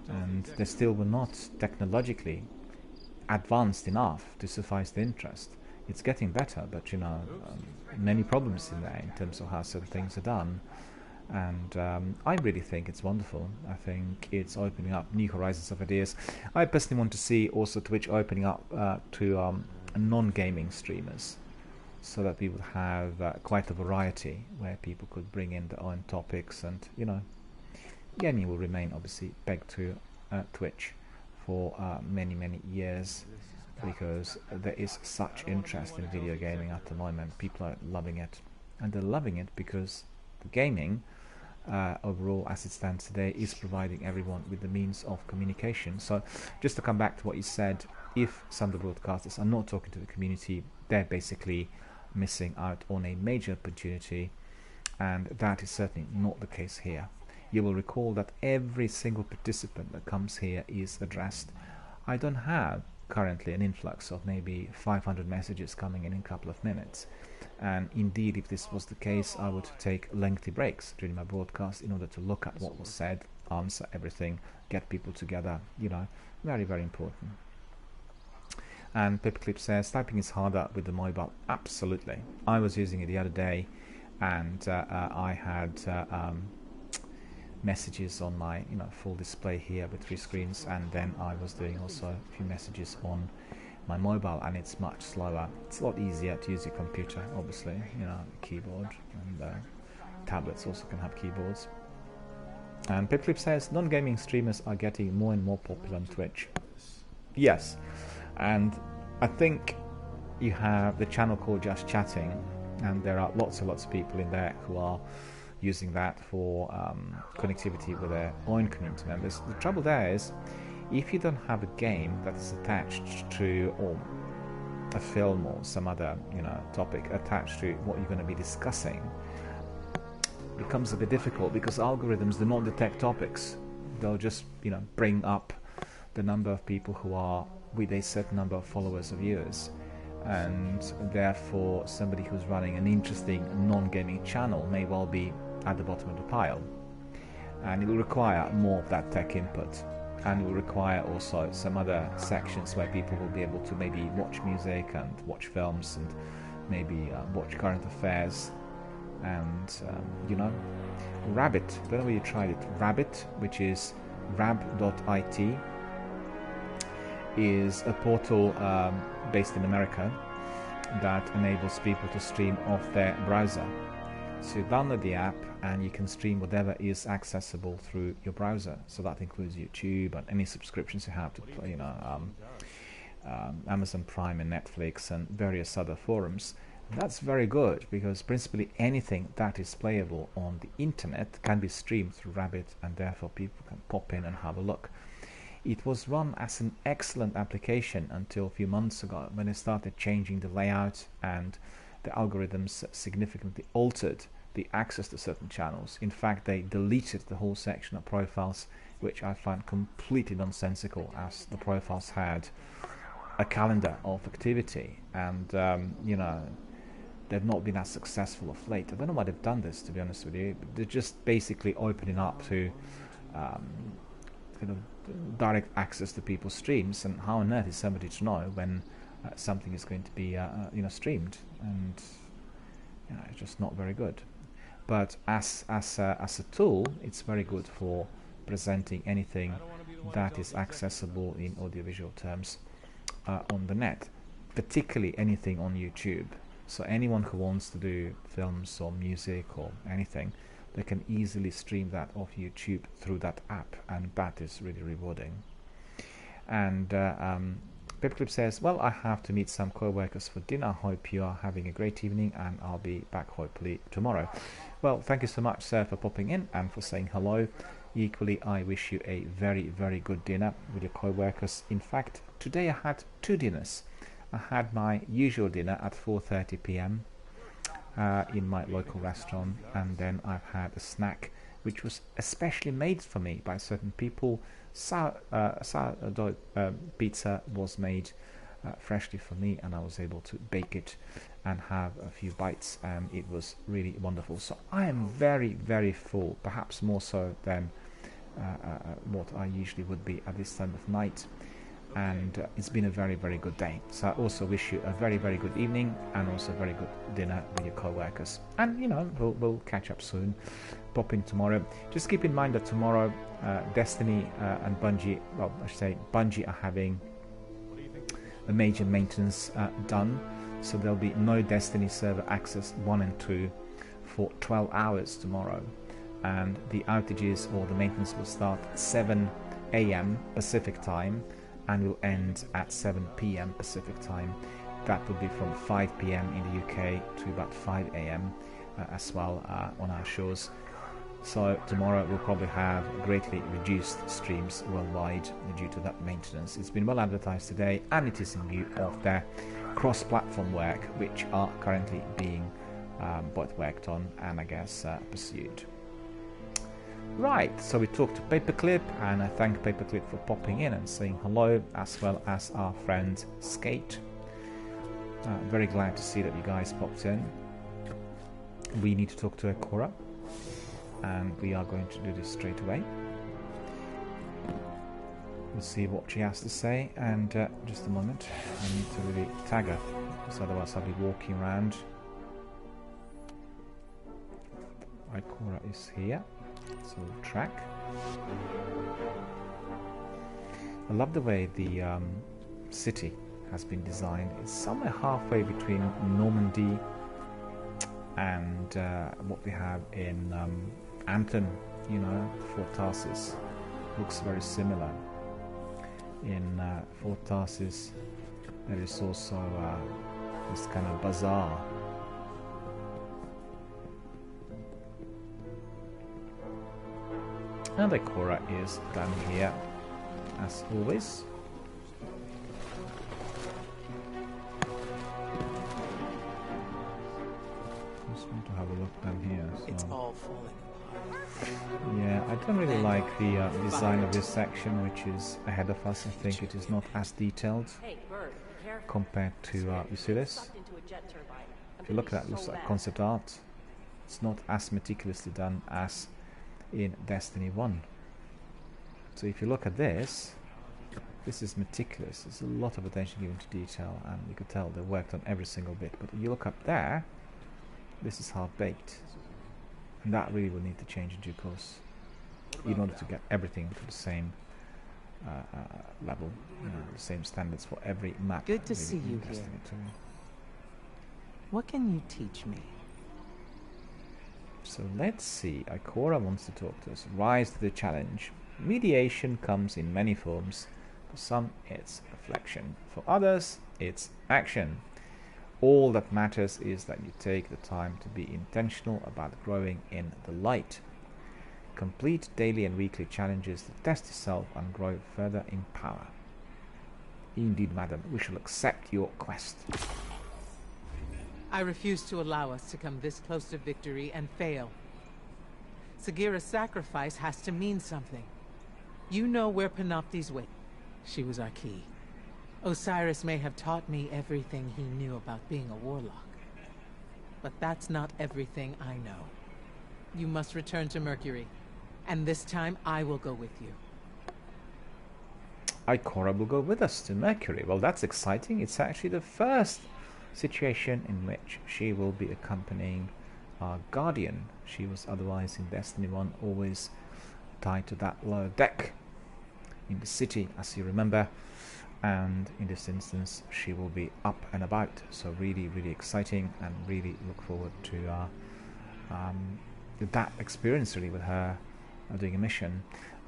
and they still were not technologically advanced enough to suffice the interest. It's getting better, but, you know, many problems in there in terms of how certain things are done. And I really think it's wonderful. I think it's opening up new horizons of ideas. I personally want to see also Twitch opening up to non-gaming streamers, so that we would have quite a variety where people could bring in their own topics. And, you know, gaming will remain obviously pegged to Twitch for many, many years, because there is such interest in video gaming at the moment. People are loving it, and they're loving it because the gaming overall, as it stands today, is providing everyone with the means of communication. So just to come back to what you said, if some of the broadcasters are not talking to the community, they're basically missing out on a major opportunity, and that is certainly not the case here. You will recall that every single participant that comes here is addressed. I don't have currently an influx of maybe 500 messages coming in a couple of minutes, and indeed, if this was the case, I would take lengthy breaks during my broadcast in order to look at what was said, answer everything, get people together. You know, very, very important. And Paperclip says typing is harder with the mobile. Absolutely. I was using it the other day, and I had messages on my, you know, full display here with 3 screens, and then I was doing also a few messages on my mobile, and it's much slower. It's a lot easier to use your computer, obviously, you know, keyboard, and tablets also can have keyboards. And Pipflip says non-gaming streamers are getting more and more popular on Twitch. Yes, and I think you have the channel called Just Chatting, and there are lots and lots of people in there who are using that for connectivity with their own community members. The trouble there is, if you don't have a game that is attached to, or a film or some other, you know, topic attached to what you're going to be discussing, it becomes a bit difficult, because algorithms do not detect topics. They'll just, you know, bring up the number of people who are with a certain number of followers or viewers, and therefore somebody who's running an interesting non-gaming channel may well be at the bottom of the pile, and it will require more of that tech input, and it will require also some other sections where people will be able to maybe watch music and watch films and maybe watch current affairs. And you know, Rabbit, I don't know where you tried it. Rabbit, which is rab.it, is a portal based in America, that enables people to stream off their browser. So you download the app and you can stream whatever is accessible through your browser. So that includes YouTube and any subscriptions you have to play, you know, Amazon Prime and Netflix and various other forums. That's very good because principally anything that is playable on the internet can be streamed through Rabbit, and therefore people can pop in and have a look. It was run as an excellent application until a few months ago when they started changing the layout and the algorithms significantly altered the access to certain channels. In fact, they deleted the whole section of profiles, which I find completely nonsensical, as the profiles had a calendar of activity, and you know, they've not been as successful of late. I don't know why they've done this, to be honest with you. They're just basically opening up to kind of direct access to people's streams, and how on earth is somebody to know when something is going to be you know, streamed? And you know, it's just not very good. But as a tool, it's very good for presenting anything that is accessible in audiovisual terms on the net, particularly anything on YouTube. So anyone who wants to do films or music or anything, they can easily stream that off YouTube through that app, and that is really rewarding. And Paperclip says, well, I have to meet some co-workers for dinner. Hope you are having a great evening, and I'll be back hopefully tomorrow. Well, thank you so much, sir, for popping in and for saying hello. Equally, I wish you a very, very good dinner with your co-workers. In fact, today I had 2 dinners. I had my usual dinner at 4:30 p.m. In my local restaurant, and then I've had a snack which was especially made for me by certain people. Sourdough pizza was made freshly for me, and I was able to bake it and have a few bites, and it was really wonderful. So I am very, very full, perhaps more so than what I usually would be at this time of night. And it's been a very, very good day. So I also wish you a very, very good evening, and also a very good dinner with your co-workers. And you know, we'll catch up soon. Pop in tomorrow. Just keep in mind that tomorrow Destiny and Bungie, well, I should say Bungie, are having a major maintenance done. So there'll be no Destiny server access 1 and 2 for 12 hours tomorrow. And the outages or the maintenance will start 7 AM Pacific time and will end at 7 PM Pacific time. That will be from 5 PM in the UK to about 5 AM as well on our shores. So tomorrow we'll probably have greatly reduced streams worldwide due to that maintenance. It's been well advertised today, and it is in view of their cross-platform work, which are currently being both worked on and I guess pursued. Right, so we talked to Paperclip, and I thank Paperclip for popping in and saying hello, as well as our friend Skate. Very glad to see that you guys popped in. We need to talk to Akora, and we are going to do this straight away. We'll see what she has to say, and just a moment, I need to really tag her, because otherwise I'll be walking around. Akora is here. So we'll track. I love the way the city has been designed. It's somewhere halfway between Normandy and what we have in Anthem, you know, Fort Tarsis. Looks very similar. In Fort Tarsis there is also this kind of bazaar. And the Cora is down here, as always. Just want to have a look down here. So. It's all falling apart. Yeah, I don't really like the design of this section, which is ahead of us. I think it is not as detailed compared to, you see this? If you look at that, it looks like concept art. It's not as meticulously done as in Destiny 1. So if you look at this, this is meticulous. There's a lot of attention given to detail, and you could tell they worked on every single bit. But if you look up there, this is half-baked, and that really will need to change in due course in order to get everything to the same level, you know, the same standards for every map. Good to see you here. What can you teach me? So let's see. Ikora wants to talk to us. Rise to the challenge. Mediation comes in many forms. For some, it's reflection. For others, it's action. All that matters is that you take the time to be intentional about growing in the light. Complete daily and weekly challenges to test yourself and grow further in power. Indeed, madam, we shall accept your quest. I refuse to allow us to come this close to victory and fail. Sagira's sacrifice has to mean something. You know where Panoptes went. She was our key. Osiris may have taught me everything he knew about being a warlock. But that's not everything I know. You must return to Mercury. And this time, I will go with you. Ikora will go with us to Mercury. Well, that's exciting. It's actually the first situation in which she will be accompanying our Guardian. She was otherwise in Destiny 1 always tied to that lower deck in the city, as you remember, and in this instance she will be up and about, so really exciting, and really look forward to that experience really with her doing a mission.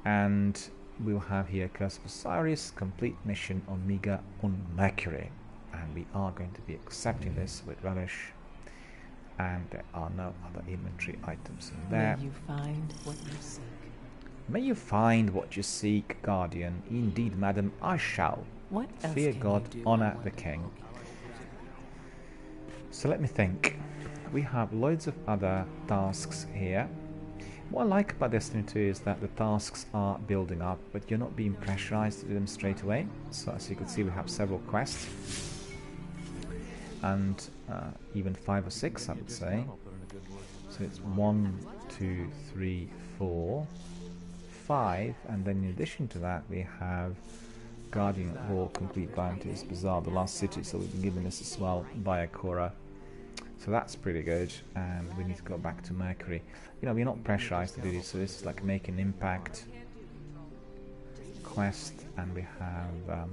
And we'll have here Curse of Osiris, complete mission Omega on Mercury, and we are going to be accepting this with relish, and there are no other inventory items in there. May you find what you seek. May you find what you seek, Guardian. Indeed, madam, I shall. What else Fear can God, you do, honor the king. So let me think. We have loads of other tasks here. What I like about Destiny 2 is that the tasks are building up, but you're not being pressurized to do them straight away. So as you can see, we have several quests, and even 5 or 6, I would say. So it's 1, 2, 3, 4, 5, and then in addition to that we have Guardian Hall, Complete Bounties, Bazaar, The Last City, so we've been given this as well by Ikora. So that's pretty good, and we need to go back to Mercury. You know, we're not pressurized to do this, so this is like Make an Impact quest, and we have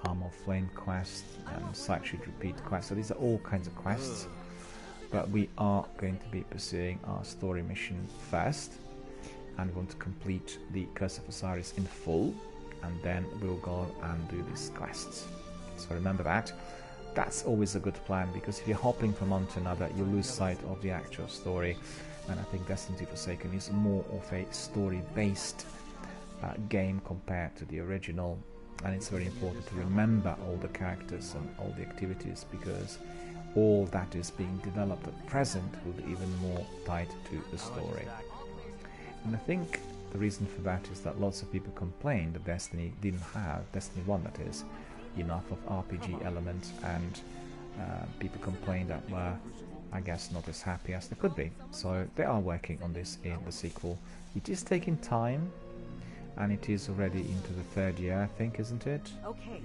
Armor Flame quest and Sight Should Repeat quest. So these are all kinds of quests, but we are going to be pursuing our story mission first, and we want to complete the Curse of Osiris in full, and then we'll go and do these quests. So remember that. That's always a good plan, because if you're hopping from one to another, you lose sight of the actual story, and I think Destiny 2 Forsaken is more of a story-based game compared to the original, and it's very important to remember all the characters and all the activities, because all that is being developed at present will be even more tied to the story. And I think the reason for that is that lots of people complained that Destiny didn't have, Destiny 1 that is, enough of RPG elements, and people complained that were, I guess, not as happy as they could be. So they are working on this in the sequel. It is taking time, and it is already into the 3rd year, I think, isn't it? Okay.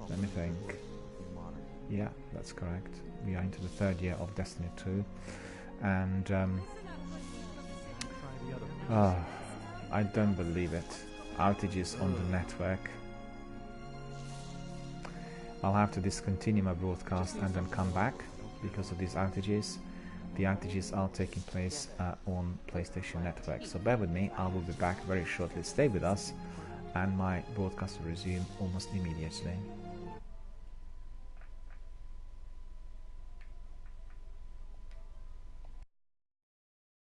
Let me think. Yeah, that's correct. We are into the 3rd year of Destiny 2, and I don't believe it. Outages on the network. I'll have to discontinue my broadcast and then come back because of these outages. The outages are taking place on PlayStation Network, so bear with me. I will be back very shortly. Stay with us, and my broadcast will resume almost immediately.